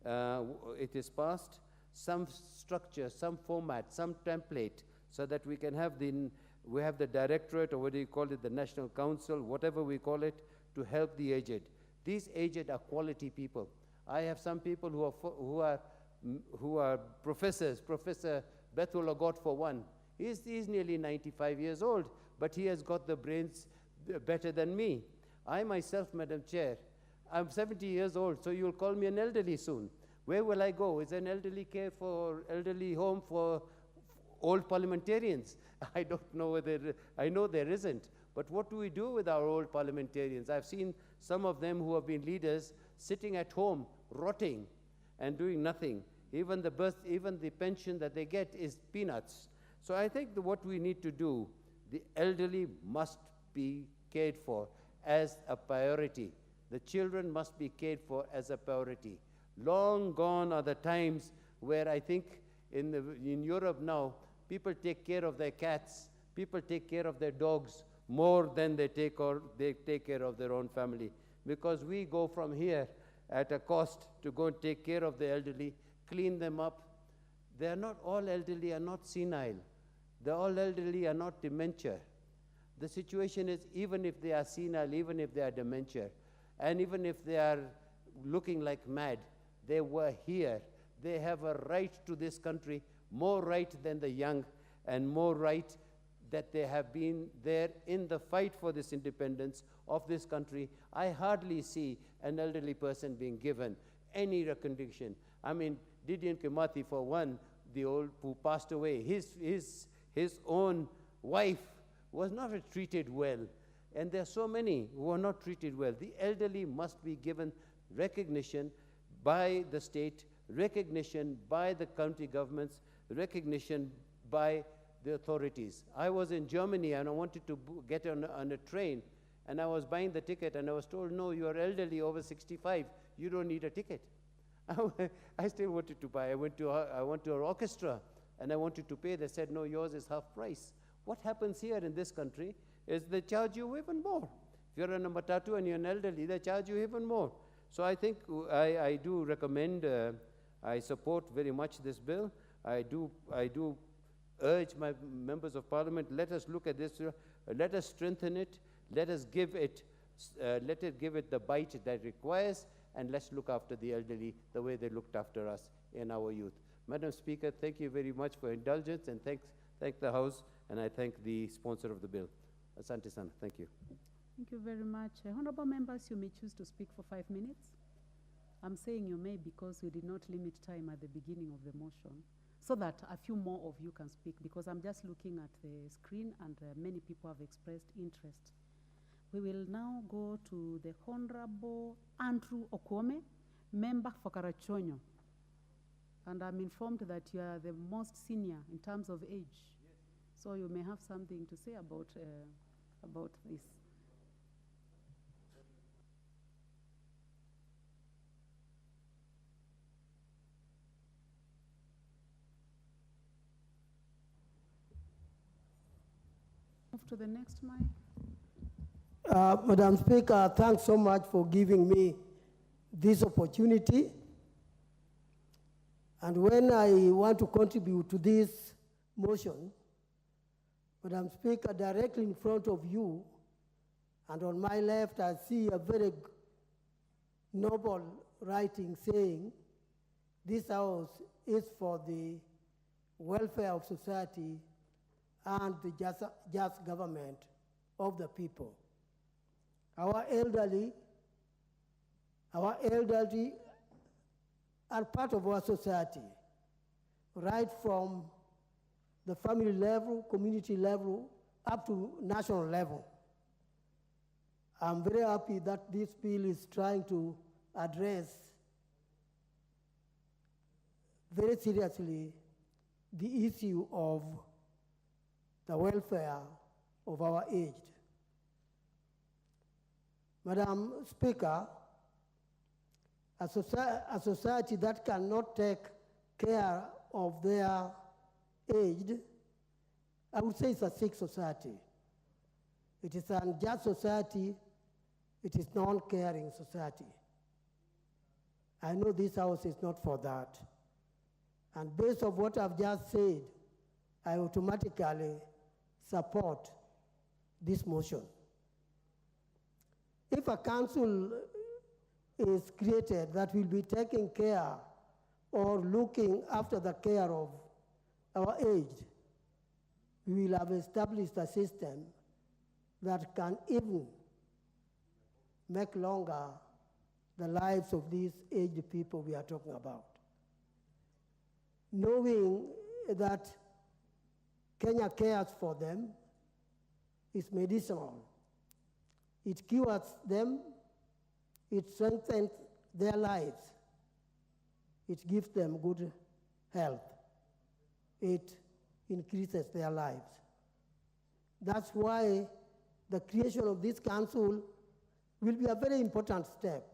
It is passed, some structure, some format, some template, so that we can have we have the directorate, or whether you call it the National Council, whatever we call it, to help the aged. These aged are quality people. I have some people who are professors. Professor Bethel Ogot, for one. He's nearly 95 years old, but he has got the brains better than me. I myself, Madam Chair, I'm 70 years old, so you'll call me an elderly soon. Where will I go? Is an elderly home for old parliamentarians? I don't know whether, I know there isn't. But what do we do with our old parliamentarians? I've seen some of them who have been leaders sitting at home, rotting and doing nothing. Even the pension that they get is peanuts. So I think what we need to do, the elderly must be cared for as a priority. The children must be cared for as a priority. Long gone are the times where I think in Europe now, people take care of their cats, people take care of their dogs more than they take care of their own family. Because we go from here at a cost to go and take care of the elderly, clean them up. They are not all elderly, are not senile. The all elderly are not dementia. The situation is, even if they are senile, even if they are dementia, and even if they are looking like mad, they were here. They have a right to this country, more right than the young, and more right that they have been there in the fight for this independence of this country. I hardly see an elderly person being given any recognition. I mean, Didion Kimathi, for one, the old who passed away, his own wife was not treated well. And there are so many who are not treated well. The elderly must be given recognition by the state, recognition by the county governments, recognition by the authorities. I was in Germany and I wanted to get on a train, and I was buying the ticket and I was told, no, you are elderly over 65, you don't need a ticket. I still wanted to buy. I went to an orchestra and I wanted to pay. They said, no, yours is half price. What happens here in this country is they charge you even more. If you're on a matatu and you're an elderly, they charge you even more. So I think I do recommend, I support very much this bill. I do urge my members of parliament, let us look at this, let us strengthen it, let us give it, give it the bite that it requires, and let's look after the elderly the way they looked after us in our youth. Madam Speaker, thank you very much for indulgence, and thank the House, and I thank the sponsor of the bill. Asante sana, thank you. Thank you very much. Honorable members, you may choose to speak for 5 minutes. I'm saying you may because we did not limit time at the beginning of the motion, so that a few more of you can speak, because I'm just looking at the screen and many people have expressed interest. We will now go to the Honorable Andrew Okome, member for Karachonyo. And I'm informed that you are the most senior in terms of age. Yes. So you may have something to say about this. Move to the next mic. Madam Speaker, thanks so much for giving me this opportunity. And when I want to contribute to this motion, Madam Speaker, directly in front of you and on my left, I see a very noble writing saying, this house is for the welfare of society and the just government of the people. Our elderly are part of our society, right from the family level, community level, up to national level. I'm very happy that this bill is trying to address very seriously the issue of the welfare of our aged. Madam Speaker, a society that cannot take care of their aged, I would say it's a sick society. It is an unjust society. It is non-caring society. I know this house is not for that. And based on what I've just said, I automatically support this motion. If a council is created that will be taking care or looking after the care of our aged, we will have established a system that can even make longer the lives of these aged people we are talking about. Knowing that Kenya cares for them is medicinal. It cures them, it strengthens their lives, it gives them good health, it increases their lives. That's why the creation of this council will be a very important step.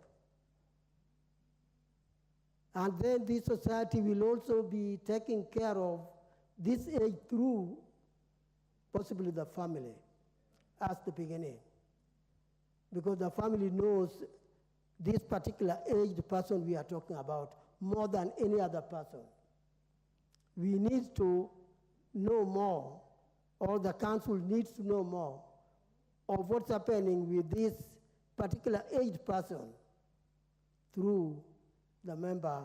And then this society will also be taking care of this age through possibly the family as the beginning. Because the family knows this particular aged person we are talking about more than any other person. We need to know more, or the council needs to know more of what's happening with this particular aged person through the member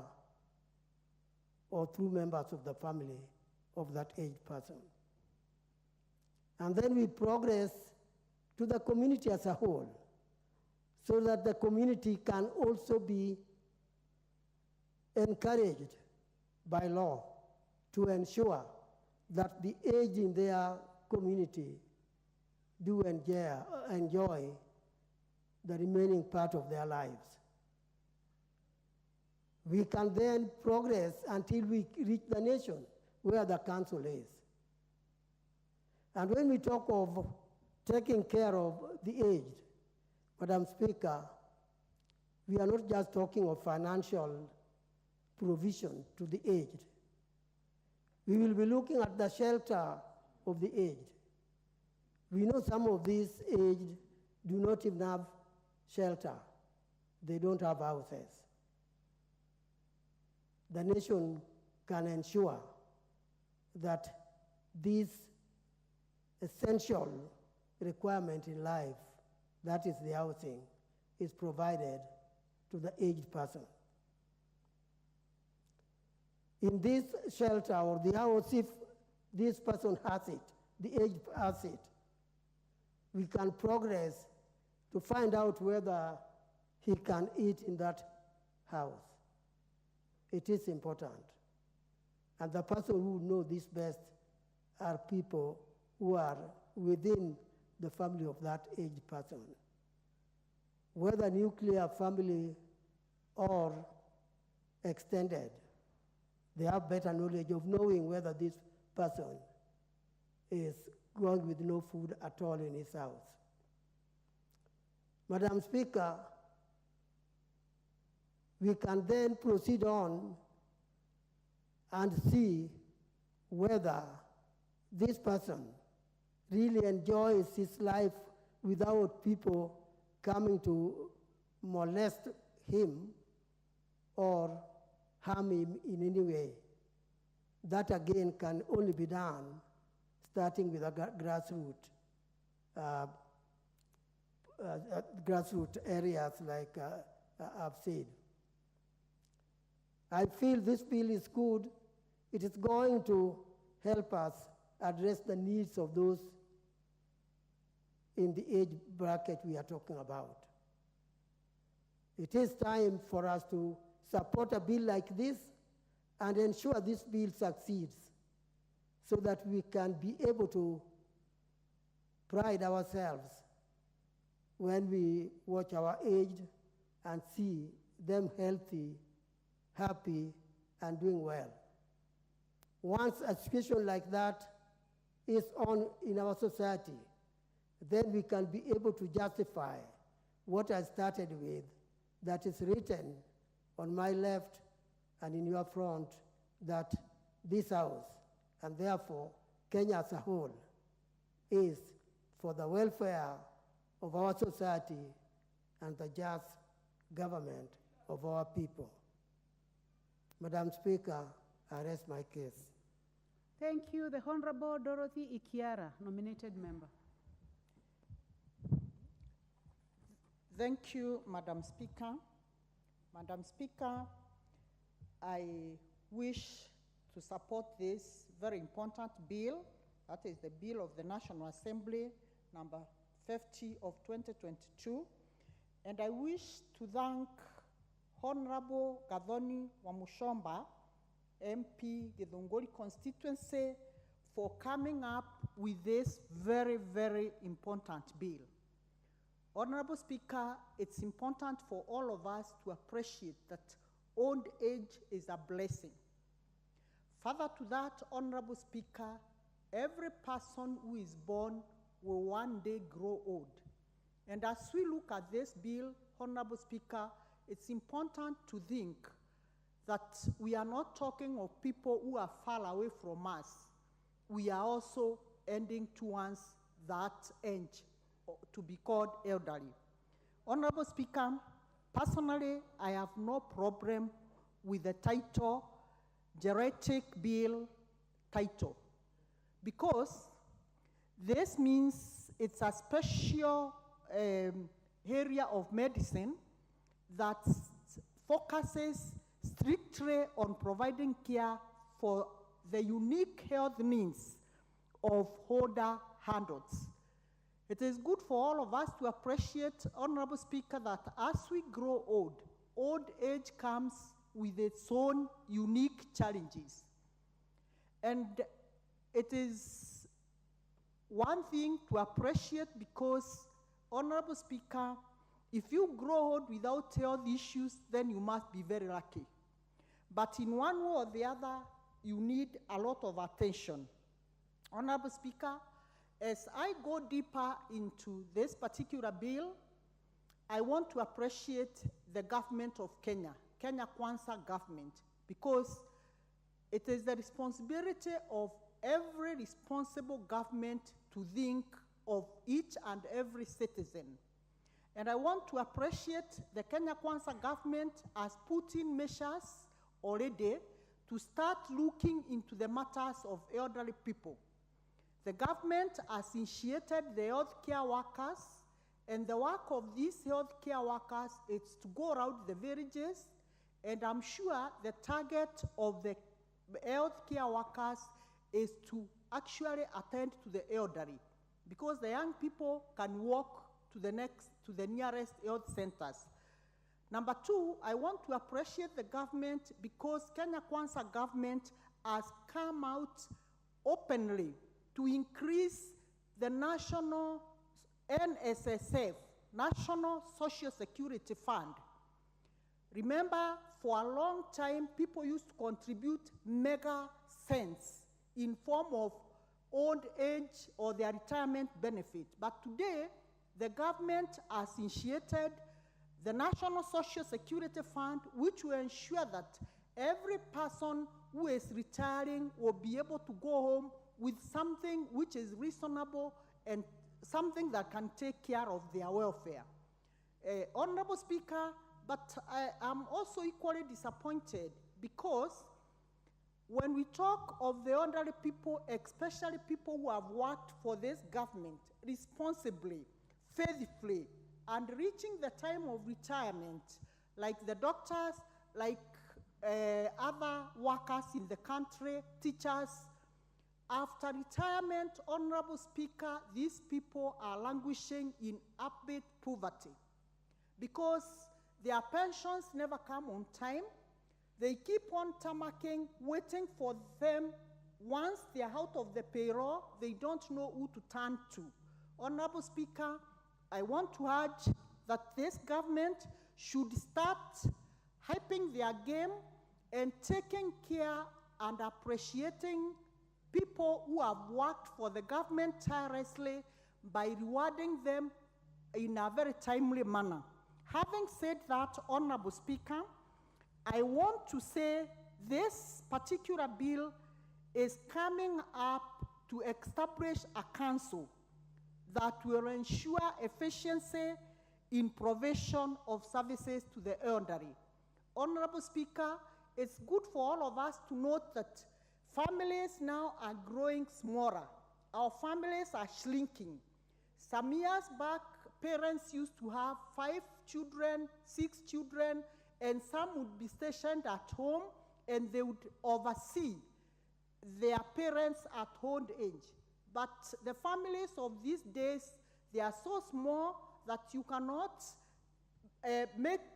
or through members of the family of that aged person. And then we progress to the community as a whole, so that the community can also be encouraged by law to ensure that the aged in their community do enjoy the remaining part of their lives. We can then progress until we reach the nation where the council is. And when we talk of taking care of the aged, Madam Speaker, we are not just talking of financial provision to the aged. We will be looking at the shelter of the aged. We know some of these aged do not even have shelter. They don't have houses. The nation can ensure that this essential requirement in life, that is the housing, is provided to the aged person. In this shelter or the house, if this person has it, the aged has it, we can progress to find out whether he can eat in that house. It is important. And the person who knows this best are people who are within the family of that aged person. Whether nuclear family or extended, they have better knowledge of knowing whether this person is going with no food at all in his house. Madam Speaker, we can then proceed on and see whether this person really enjoys his life without people coming to molest him or harm him in any way. That again can only be done starting with a grassroots areas like I've said. I feel this bill is good. It is going to help us address the needs of those in the age bracket we are talking about. It is time for us to support a bill like this and ensure this bill succeeds so that we can be able to pride ourselves when we watch our aged and see them healthy, happy, and doing well. Once a situation like that is on in our society, then we can be able to justify what I started with, that is written on my left and in your front, that this House, and therefore Kenya as a whole, is for the welfare of our society and the just government of our people. Madam Speaker, I rest my case. Thank you. The Honorable Dorothy Ikiara, nominated member. Thank you, Madam Speaker. Madam Speaker, I wish to support this very important bill. That is the bill of the National Assembly, number 50 of 2022. And I wish to thank Honorable Gathoni Wamushomba, MP Githunguri constituency, for coming up with this very, very important bill. Honorable Speaker, it's important for all of us to appreciate that old age is a blessing. Further to that, Honorable Speaker, every person who is born will one day grow old. And as we look at this bill, Honorable Speaker, it's important to think that we are not talking of people who are far away from us. We are also ending towards that age to be called elderly. Honorable Speaker, personally, I have no problem with the title, Geriatric Bill title, because this means it's a special area of medicine that focuses strictly on providing care for the unique health needs of older adults. It is good for all of us to appreciate, Honorable Speaker, that as we grow old age comes with its own unique challenges. And it is one thing to appreciate because, Honorable Speaker, if you grow old without health issues, then you must be very lucky. But in one way or the other, you need a lot of attention. Honorable Speaker, as I go deeper into this particular bill, I want to appreciate the government of Kenya, Kenya Kwanza government, because it is the responsibility of every responsible government to think of each and every citizen. And I want to appreciate the Kenya Kwanza government as put in measures already to start looking into the matters of elderly people. The government has initiated the healthcare workers, and the work of these healthcare workers is to go around the villages, and I'm sure the target of the healthcare workers is to actually attend to the elderly, because the young people can walk to the nearest health centers. Number two, I want to appreciate the government because Kenya Kwanza government has come out openly to increase the national NSSF, National Social Security Fund. Remember, for a long time, people used to contribute mega cents in form of old age or their retirement benefit. But today, the government has initiated the National Social Security Fund, which will ensure that every person who is retiring will be able to go home with something which is reasonable and something that can take care of their welfare. Honorable Speaker, but I am also equally disappointed because when we talk of the elderly people, especially people who have worked for this government responsibly, faithfully, and reaching the time of retirement, like the doctors, like other workers in the country, teachers, after retirement, Honorable Speaker, these people are languishing in upbeat poverty because their pensions never come on time. They keep on tamarking, waiting for them. Once they're out of the payroll, they don't know who to turn to. Honorable Speaker, I want to urge that this government should start hyping their game and taking care and appreciating people who have worked for the government tirelessly by rewarding them in a very timely manner. Having said that, Honorable Speaker, I want to say this particular bill is coming up to establish a council that will ensure efficiency in provision of services to the elderly. Honorable Speaker, it's good for all of us to note that families now are growing smaller. Our families are shrinking. Some years back, parents used to have 5 children, 6 children, and some would be stationed at home and they would oversee their parents at old age. But the families of these days, they are so small that you cannot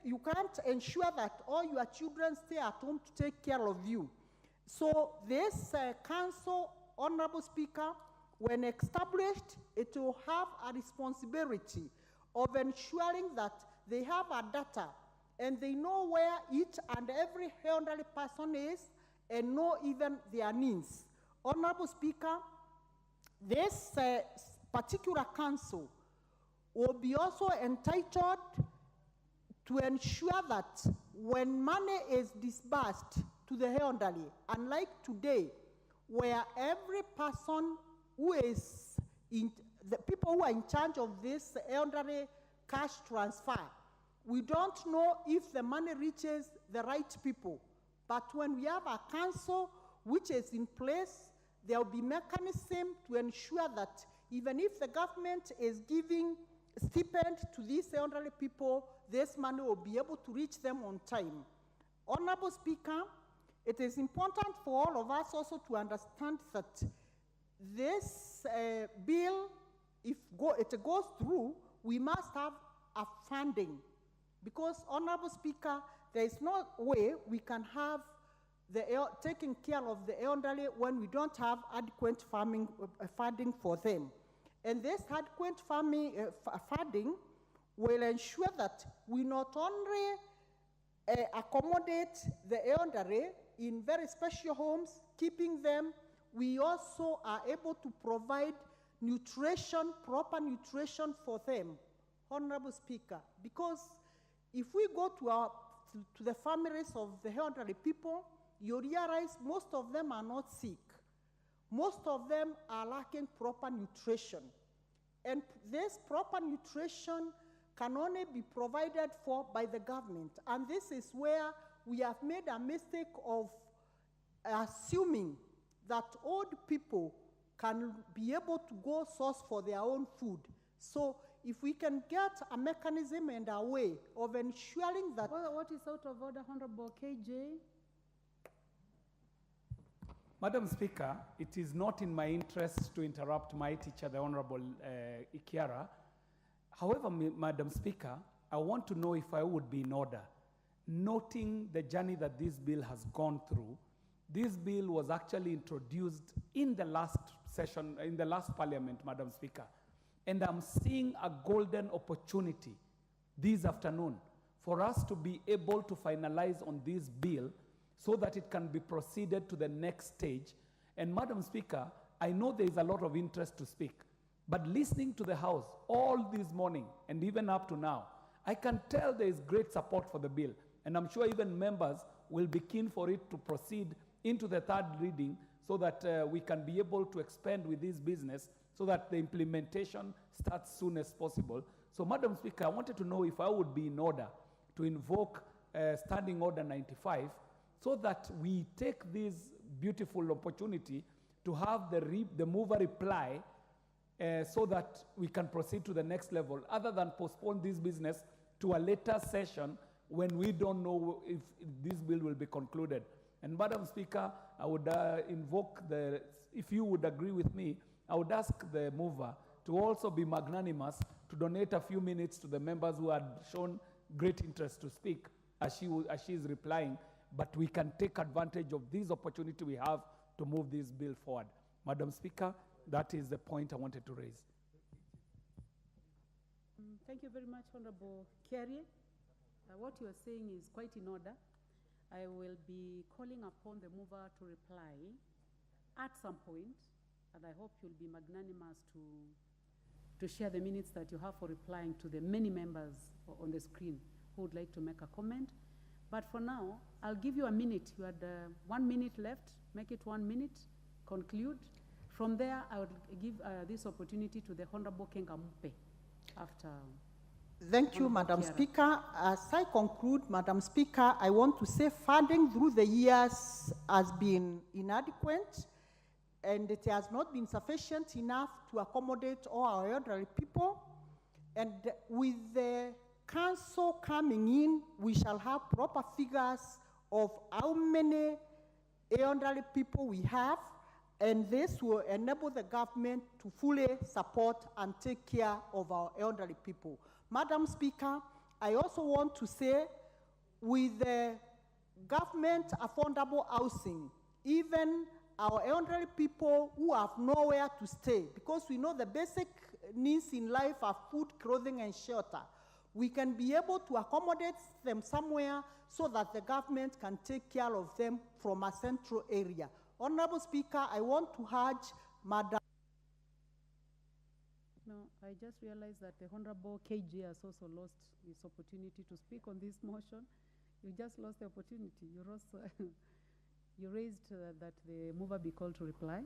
you can't ensure that all your children stay at home to take care of you. So this council, Honorable Speaker, when established, it will have a responsibility of ensuring that they have a data and they know where each and every elderly person is and know even their needs. Honorable Speaker, this particular council will be also entitled to ensure that when money is disbursed to the elderly, unlike today, where every person who is the people who are in charge of this elderly cash transfer, we don't know if the money reaches the right people. But when we have a council which is in place, there will be mechanism to ensure that even if the government is giving stipend to these elderly people, this money will be able to reach them on time. Honorable Speaker, it is important for all of us also to understand that this bill, if it goes through, we must have a funding. Because, Honorable Speaker, there is no way we can have taking care of the elderly when we don't have adequate funding for them. And this adequate funding will ensure that we not only accommodate the elderly in very special homes, keeping them, we also are able to provide nutrition, proper nutrition for them, Honorable Speaker, because if we go to the families of the elderly people, you realize most of them are not sick. Most of them are lacking proper nutrition. And this proper nutrition can only be provided for by the government. And this is where we have made a mistake of assuming that old people can be able to go source for their own food. So if we can get a mechanism and a way of ensuring that... Well, what is out of order, Honorable KJ? Madam Speaker, it is not in my interest to interrupt my teacher, the Honorable Ikiara. However, Madam Speaker, I want to know if I would be in order. Noting the journey that this bill has gone through, this bill was actually introduced in the last session, in the last parliament, Madam Speaker. And I'm seeing a golden opportunity this afternoon for us to be able to finalize on this bill so that it can be proceeded to the next stage. And Madam Speaker, I know there is a lot of interest to speak, but listening to the House all this morning and even up to now, I can tell there is great support for the bill. And I'm sure even members will be keen for it to proceed into the third reading so that we can be able to expand with this business so that the implementation starts soon as possible. So, Madam Speaker, I wanted to know if I would be in order to invoke Standing Order 95 so that we take this beautiful opportunity to have the mover reply so that we can proceed to the next level, other than postpone this business to a later session when we don't know if this bill will be concluded. And Madam Speaker, I would invoke if you would agree with me, I would ask the mover to also be magnanimous to donate a few minutes to the members who had shown great interest to speak as she is replying, but we can take advantage of this opportunity we have to move this bill forward. Madam Speaker, that is the point I wanted to raise. Thank you very much, Honorable Kerry. What you are saying is quite in order. I will be calling upon the mover to reply at some point, and I hope you'll be magnanimous to share the minutes that you have for replying to the many members on the screen who would like to make a comment. But for now, I'll give you a minute. You had 1 minute left. Make it 1 minute. Conclude. From there, I would give this opportunity to the Honorable Kengamupe after. Thank you, Madam Speaker. As I conclude, Madam Speaker, I want to say funding through the years has been inadequate and it has not been sufficient enough to accommodate all our elderly people. And with the council coming in, we shall have proper figures of how many elderly people we have, and this will enable the government to fully support and take care of our elderly people. Madam Speaker, I also want to say, with the government affordable housing, even our elderly people who have nowhere to stay, because we know the basic needs in life are food, clothing, and shelter, we can be able to accommodate them somewhere so that the government can take care of them from a central area. Honorable Speaker, I want to urge Madam. No, I just realized that the Honorable KJ has also lost his opportunity to speak on this motion. You just lost the opportunity. You raised that the mover be called to reply.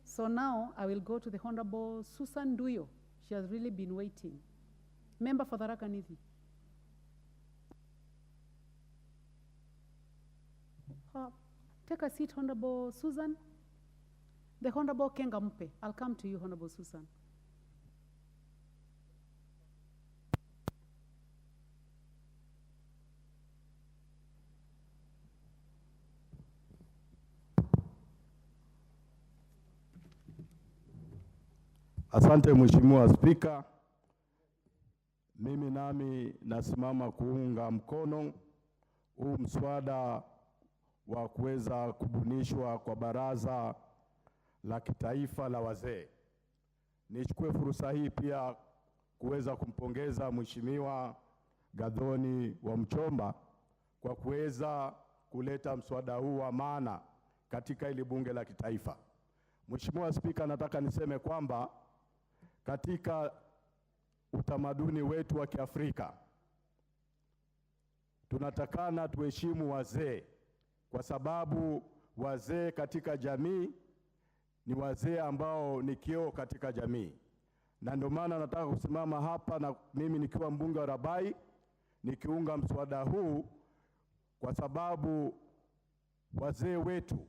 So now I will go to the Honorable Susan Duyo. She has really been waiting. Member for Tharaka Nithi. Take a seat, Honorable Susan. The Honorable Kengamupe. I'll come to you, Honorable Susan. Asante Mheshimiwa Spika. Mimi nami nasimama kuunga mkono huu mswada wa kuweza kubunishwa kwa baraza la kitaifa la wazee. Nichukue fursa hii pia kuweza kumpongeza Mheshimiwa Gathoni wa Mchomba kwa kuweza kuleta mswada huu wa maana katika ili bunge la kitaifa. Mheshimiwa Spika, nataka niseme kwamba katika utamaduni wetu wa Kiafrika tunatakana tuheshimu wazee, kwa sababu wazee katika jamii ni wazee ambao ni kioo katika jamii. Na ndio maana nataka kusimama hapa na mimi nikiwa mbunge wa Rabai nikiunga mswada huu, kwa sababu wazee wetu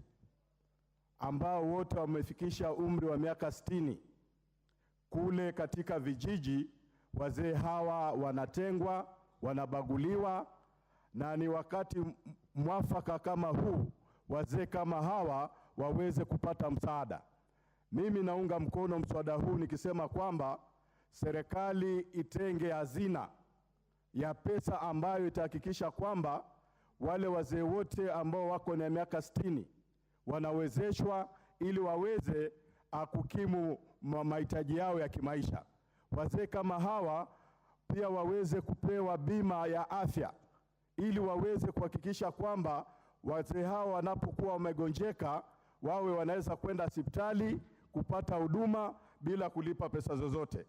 ambao wote wamefikisha umri wa miaka 60 kule katika vijiji, wazee hawa wanatengwa, wanabaguliwa, na ni wakati mwafaka kama huu wazee kama hawa waweze kupata msaada. Mimi naunga mkono mswada huu nikisema kwamba serikali itenge hazina ya pesa ambayo itahakikisha kwamba wale wazee wote ambao wako na miaka 60 wanawezeshwa ili waweze kukimu mahitaji yao ya kimaisha. Wazee kama hawa pia waweze kupewa bima ya afya ili waweze kuhakikisha kwamba wazee hawa wanapokuwa wamegonjeka wawe wanaweza kwenda hospitali kupata huduma bila kulipa pesa zozote.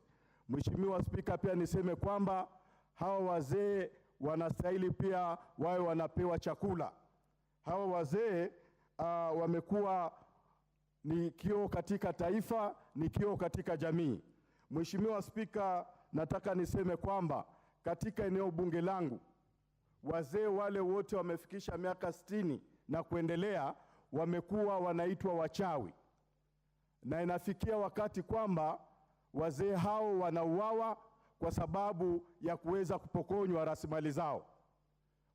Mheshimiwa Spika, pia niseme kwamba hawa wazee wanastahili pia wawe wanapewa chakula. Hawa wazee wamekuwa ni kioo katika taifa, ni kioo katika jamii. Mheshimiwa Spika, nataka niseme kwamba katika eneo bunge langu wazee wale wote wamefikisha miaka 60 na kuendelea wamekuwa wanaitwa wachawi, na inafikia wakati kwamba wazee hao wanauawa kwa sababu ya kuweza kupokonywa rasilimali zao.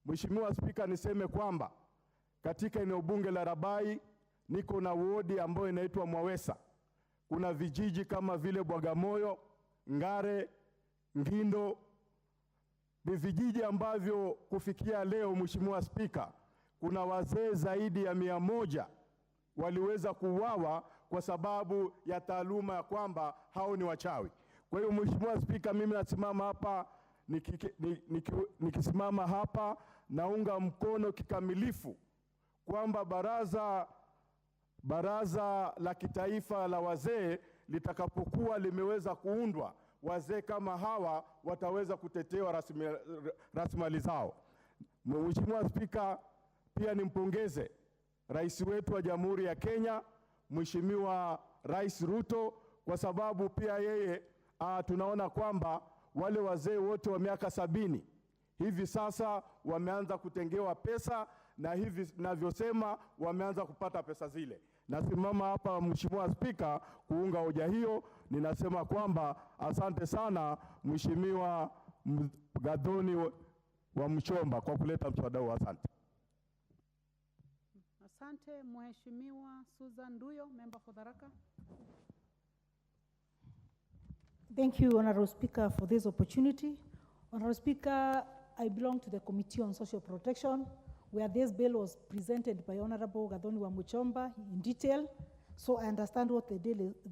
Mheshimiwa Spika, niseme kwamba katika eneo bunge la Rabai niko na wodi ambayo inaitwa Mwawesa. Kuna vijiji kama vile Bwagamoyo, Ngare, Ngindo. Ni vijiji ambavyo kufikia leo, Mheshimiwa Spika, kuna wazee zaidi ya 100 waliweza kuuawa kwa sababu ya taaluma ya kwamba hao ni wachawi. Kwa hiyo Mheshimiwa Spika, mimi nasimama hapa nikisimama hapa naunga mkono kikamilifu kwamba baraza la kitaifa la wazee litakapokuwa limeweza kuundwa, wazee kama hawa wataweza kutetewa rasilimali zao. Mheshimiwa Spika, pia nimpongeze Rais wetu wa Jamhuri ya Kenya, Mheshimiwa Rais Ruto, kwa sababu pia yeye tunaona kwamba wale wazee wote wa miaka 70 hivi sasa wameanza kutengewa pesa, na hivi navyosema wameanza kupata pesa zile. Nasimama hapa Mheshimiwa Spika kuunga hoja hiyo. Ninasema kwamba asante sana Mheshimiwa Gathoni wa Mchomba kwa kuleta mswada huu. Asante. Asante. Mheshimiwa Susan Duyo, member for Tharaka. Thank you, Honorable Speaker, for this opportunity. Honorable Speaker, I belong to the Committee on Social Protection, where this bill was presented by Honorable Gathoni wa Mchomba in detail, so I understand what the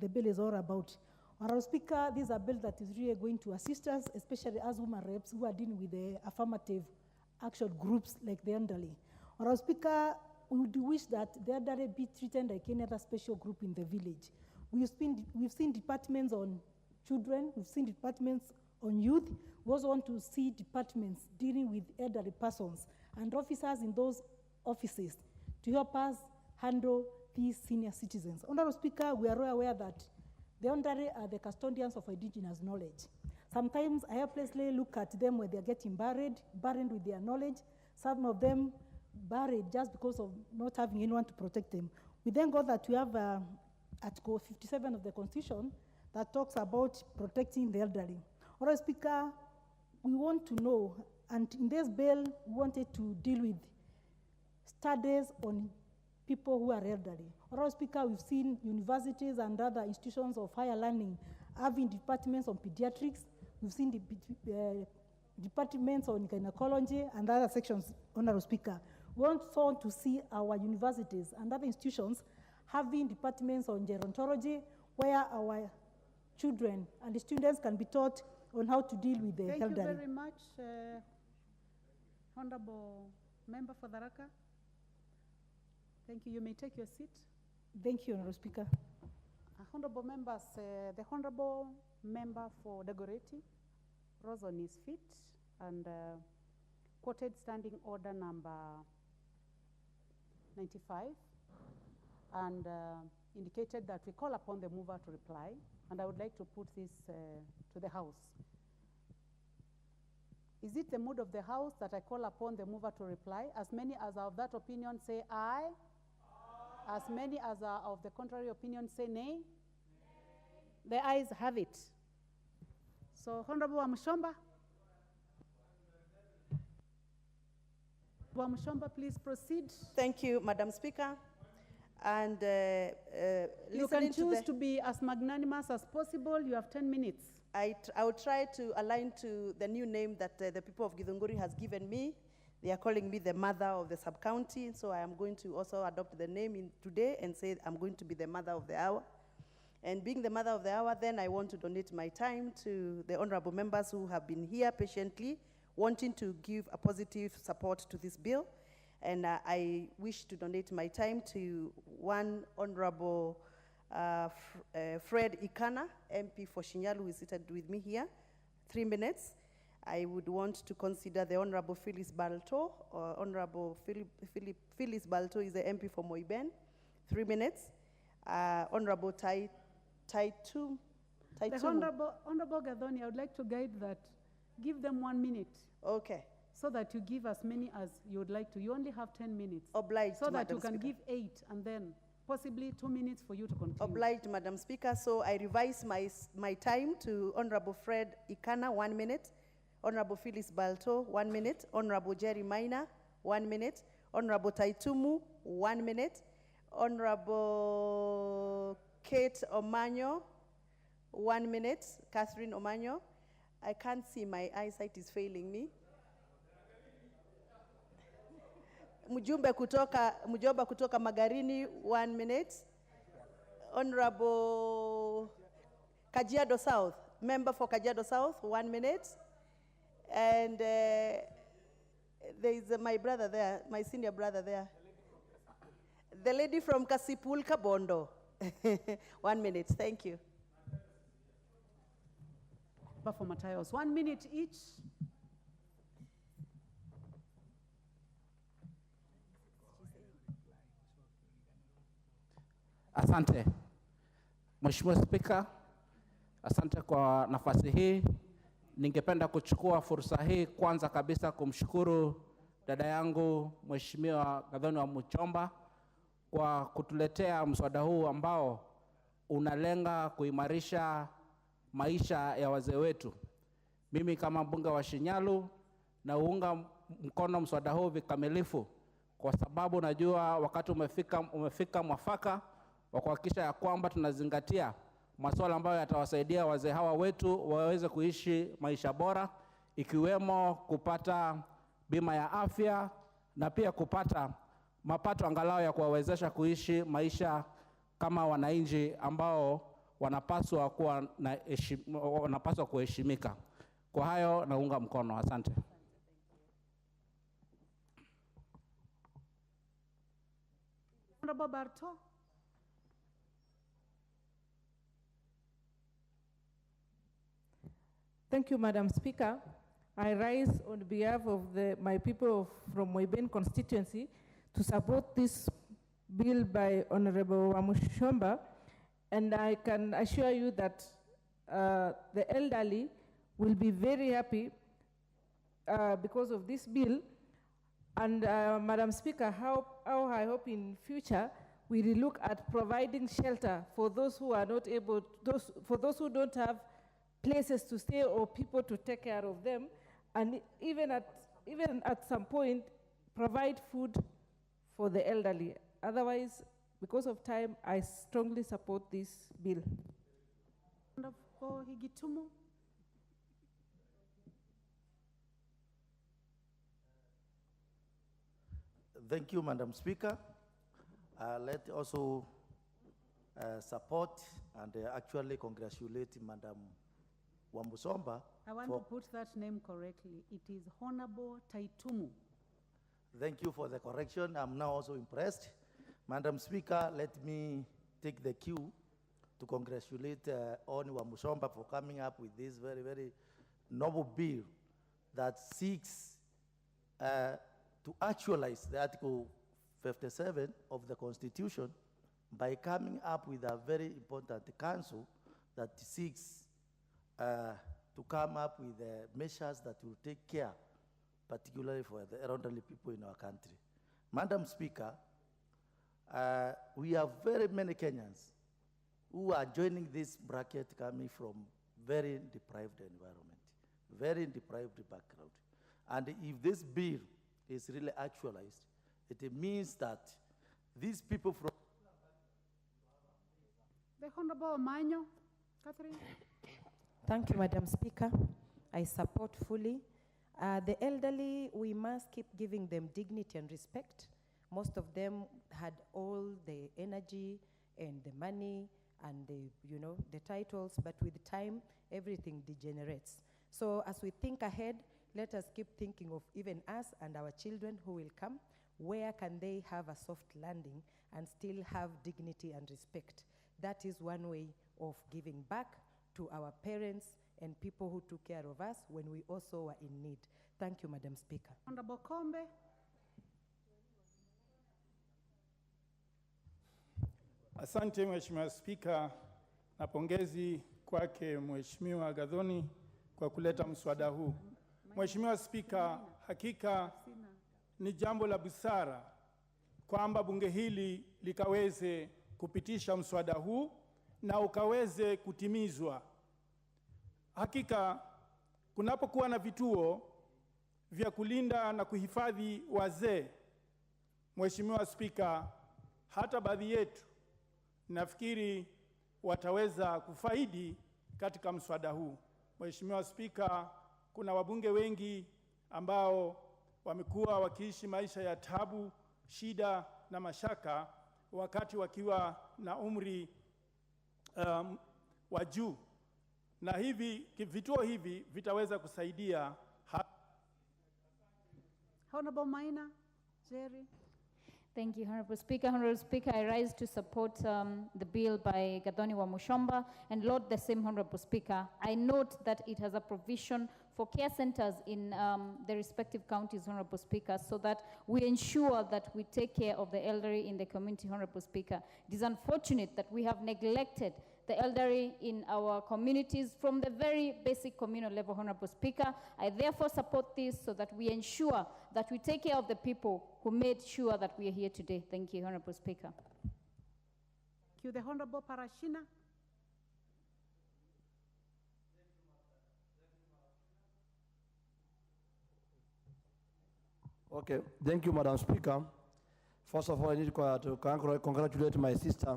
bill is all about. Honorable Speaker, this is a bill that is really going to assist us, especially as women reps who are dealing with the affirmative action groups like the elderly. Honorable Speaker, we would wish that the elderly be treated like any other special group in the village. We've seen departments on children, we've seen departments on youth. We also want to see departments dealing with elderly persons and officers in those offices to help us handle these senior citizens. Honorable Speaker, we are all aware that the elderly are the custodians of indigenous knowledge. Sometimes I helplessly look at them when they're getting burdened with their knowledge, some of them buried just because of not having anyone to protect them. We thank God that we have Article 57 of the Constitution that talks about protecting the elderly. Honorable Speaker, we want to know, and in this bill, we wanted to deal with studies on people who are elderly. Honorable Speaker, we've seen universities and other institutions of higher learning having departments on pediatrics. We've seen departments on gynecology and other sections, Honorable Speaker. We also want to see our universities and other institutions having departments on gerontology where our children and the students can be taught on how to deal with the elderly. Thank you very much, Honorable Member for Tharaka. Thank you. You may take your seat. Thank you, Honorable Speaker. Honorable members, the Honorable Member for Geriatric rose on his feet and quoted Standing Order number 95 and indicated that we call upon the mover to reply, and I would like to put this to the House. Is it the mood of the House that I call upon the mover to reply? As many as are of that opinion say aye. Aye. As many as are of the contrary opinion say nay. Nay. The ayes have it. So, Honorable Wamushomba. Wamushomba, please proceed. Thank you, Madam Speaker. And you can choose to be as magnanimous as possible. You have 10 minutes. I will try to align to the new name that the people of Githunguri has given me. They are calling me the mother of the sub-county, so I am going to also adopt the name today and say I'm going to be the mother of the hour. And being the mother of the hour, then I want to donate my time to the honorable members who have been here patiently, wanting to give a positive support to this bill. And I wish to donate my time to one Honorable Fred Ikana, MP for Shinyalu, who is seated with me here. 3 minutes. I would want to consider the Honorable Phyllis Balto, or Honorable Phyllis Balto is the MP for Moiben. 3 minutes. Honorable Tai Tumu. The Honorable Gathoni, I would like to guide that. Give them 1 minute. Okay. So that you give as many as you would like to. You only have 10 minutes. Obliged, so that Madam you can Speaker. give 8 and then possibly 2 minutes for you to continue. Obliged, Madam Speaker. So I revise my time to Honorable Fred Ikana, 1 minute. Honorable Phyllis Balto, 1 minute. Honorable Jerry Minor, 1 minute. Honorable Tai Tumu, 1 minute. Honorable Kate Omanyo, 1 minute. Catherine Omanyo. I can't see, my eyesight is failing me. Mjumba kutoka Magarini, 1 minute. Honorable Kajiado South, member for Kajiado South, 1 minute. And there is my brother there, my senior brother there. The lady from Kasipul Kabondo, 1 minute, thank you. For Matthias, 1 minute each. Asante. Mheshimiwa Spika, asante kwa nafasi hii. Ningependa kuchukua fursa hii kwanza kabisa kumshukuru dada yangu Mheshimiwa Gathoni Wamuchomba kwa kutuletea mswada huu ambao unalenga kuimarisha maisha ya wazee wetu. Mimi kama mbunge wa Shinyalu naunga mkono mswada huu vikamilifu kwa sababu najua wakati umefika mwafaka wa kuhakikisha ya kwamba tunazingatia masuala ambayo yatawasaidia wazee hawa wetu waweze kuishi maisha bora, ikiwemo kupata bima ya afya na pia kupata mapato angalau ya kuwawezesha kuishi maisha kama wananchi ambao wanapaswa kuheshimika. Kwa hayo naunga mkono. Asante. Honorable Barto. Thank you, Madam Speaker. I rise on behalf of my people from Moiben constituency to support this bill by Honorable Wamushomba, and I can assure you that the elderly will be very happy because of this bill. And Madam Speaker, how I hope in future we will look at providing shelter for those who are not able, for those who don't have places to stay or people to take care of them, and even at some point provide food for the elderly. Otherwise, because of time, I strongly support this bill. Honorable Higitumu. Thank you, Madam Speaker. Let also support and actually congratulate Madam Wambusomba. I want to put that name correctly. It is Honorable Taitumu. Thank you for the correction. I'm now also impressed. Madam Speaker, let me take the cue to congratulate Oni Wambusomba for coming up with this very, very noble bill that seeks to actualize the Article 57 of the Constitution by coming up with a very important council that seeks to come up with measures that will take care, particularly for the elderly people in our country. Madam Speaker, we have very many Kenyans who are joining this bracket coming from very deprived environment, very deprived background. And if this bill is really actualized, it means that these people from... The Honorable Manyo, Catherine. Thank you, Madam Speaker. I support fully. The elderly, we must keep giving them dignity and respect. Most of them had all the energy and the money and the titles, but with time, everything degenerates. So as we think ahead, let us keep thinking of even us and our children who will come. Where can they have a soft landing and still have dignity and respect? That is one way of giving back to our parents and people who took care of us when we also were in need. Thank you, Madam Speaker. Honorable Kombe. Asante Mheshimiwa Spika, na pongezi kwake Mheshimiwa Gathoni kwa kuleta mswada huu. Mheshimiwa Spika, hakika ni jambo la busara kwamba bunge hili likaweze kupitisha mswada huu na ukaweze kutimizwa. Hakika kunapokuwa na vituo vya kulinda na kuhifadhi wazee, Mheshimiwa Spika, hata baadhi yetu nafikiri wataweza kufaidi katika mswada huu. Mheshimiwa Spika, kuna wabunge wengi ambao wamekuwa wakiishi maisha ya tabu, shida na mashaka wakati wakiwa na umri wa juu, na hivi vituo hivi vitaweza kusaidia. Honorable Maina, Jerry. Thank you, Honorable Speaker. Honorable Speaker, I rise to support the bill by Gathoni Wambusomba, and Lord, the same Honorable Speaker, I note that it has a provision for care centers in the respective counties, Honorable Speaker, so that we ensure that we take care of the elderly in the community, Honorable Speaker. It is unfortunate that we have neglected the elderly in our communities from the very basic communal level, Honorable Speaker. I therefore support this so that we ensure that we take care of the people who made sure that we are here today. Thank you, Honorable Speaker. Thank you. The Honorable Parashina. Okay, thank you, Madam Speaker. First of all, I need to congratulate my sister,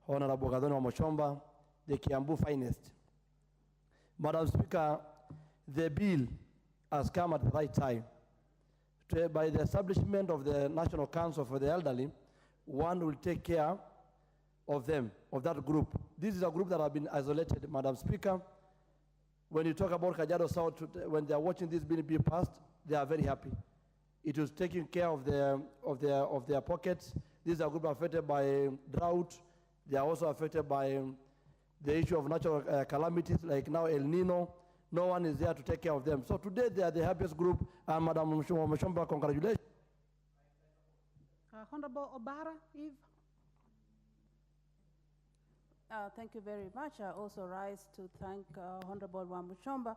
Honorable Gathoni Wambusomba, the Kiambu finest. Madam Speaker, the bill has come at the right time. By the establishment of the National Council for the Elderly, one will take care of them, of that group. This is a group that have been isolated, Madam Speaker. When you talk about Kajiado South, when they are watching this bill be passed, they are very happy. It was taking care of their pockets. These are groups affected by drought. They are also affected by the issue of natural calamities, like now El Nino. No one is there to take care of them. So today they are the happiest group. Madam Wambusomba, congratulations. Honorable Obara, Eve. Thank you very much. I also rise to thank Honorable Wambusomba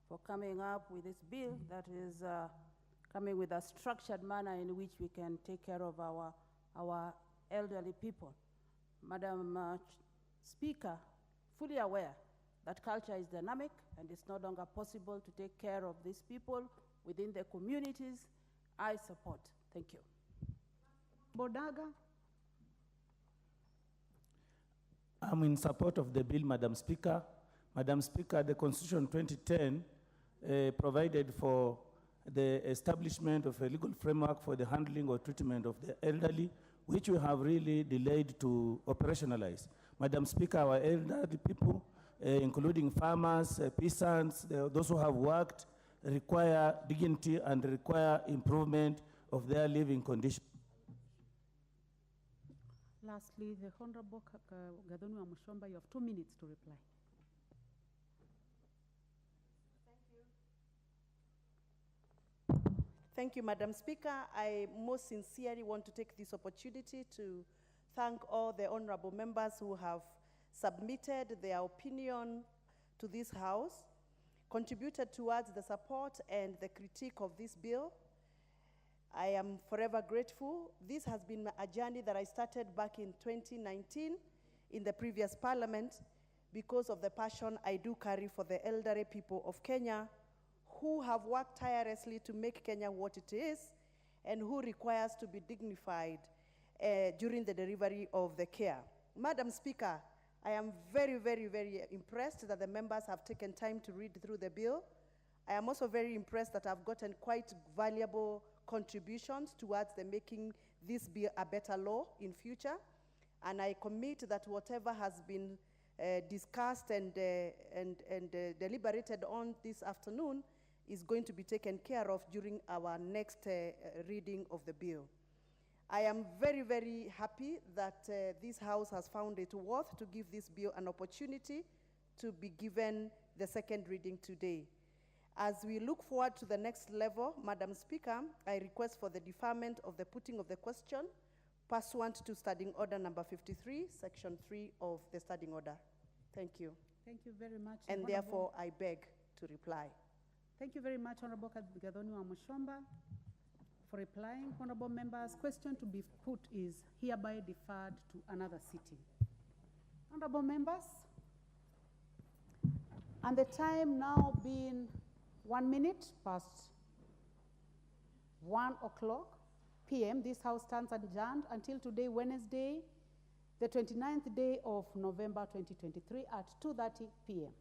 for coming up with this bill that is coming with a structured manner in which we can take care of our elderly people. Madam Speaker, fully aware that culture is dynamic and it's no longer possible to take care of these people within the communities, I support. Thank you. Bodaga. I'm in support of the bill, Madam Speaker. Madam Speaker, the Constitution 2010 provided for the establishment of a legal framework for the handling or treatment of the elderly, which we have really delayed to operationalize. Madam Speaker, our elderly people, including farmers, peasants, those who have worked, require dignity and require improvement of their living conditions. Lastly, the Honorable Gathoni wa Mushomba, you have 2 minutes to reply. Thank you, Madam Speaker. I most sincerely want to take this opportunity to thank all the honorable members who have submitted their opinion to this House, contributed towards the support and the critique of this bill. I am forever grateful. This has been a journey that I started back in 2019 in the previous parliament because of the passion I do carry for the elderly people of Kenya who have worked tirelessly to make Kenya what it is and who requires to be dignified during the delivery of the care. Madam Speaker, I am very, very, very impressed that the members have taken time to read through the bill. I am also very impressed that I've gotten quite valuable contributions towards the making this bill a better law in future. And I commit that whatever has been discussed and deliberated on this afternoon is going to be taken care of during our next reading of the bill. I am very, very happy that this House has found it worth to give this bill an opportunity to be given the second reading today. As we look forward to the next level, Madam Speaker, I request for the deferment of the putting of the question pursuant to Standing Order number 53, Section 3 of the Standing Order. Thank you. Thank you very much. And therefore, I beg to reply. Thank you very much, Honorable Gathoni wa Mushomba, for replying. Honorable members, question to be put is hereby deferred to another sitting. Honorable members, and the time now being 1 minute past 1 o'clock p.m., this House stands adjourned until today, Wednesday, the 29th day of November 2023 at 2:30 p.m.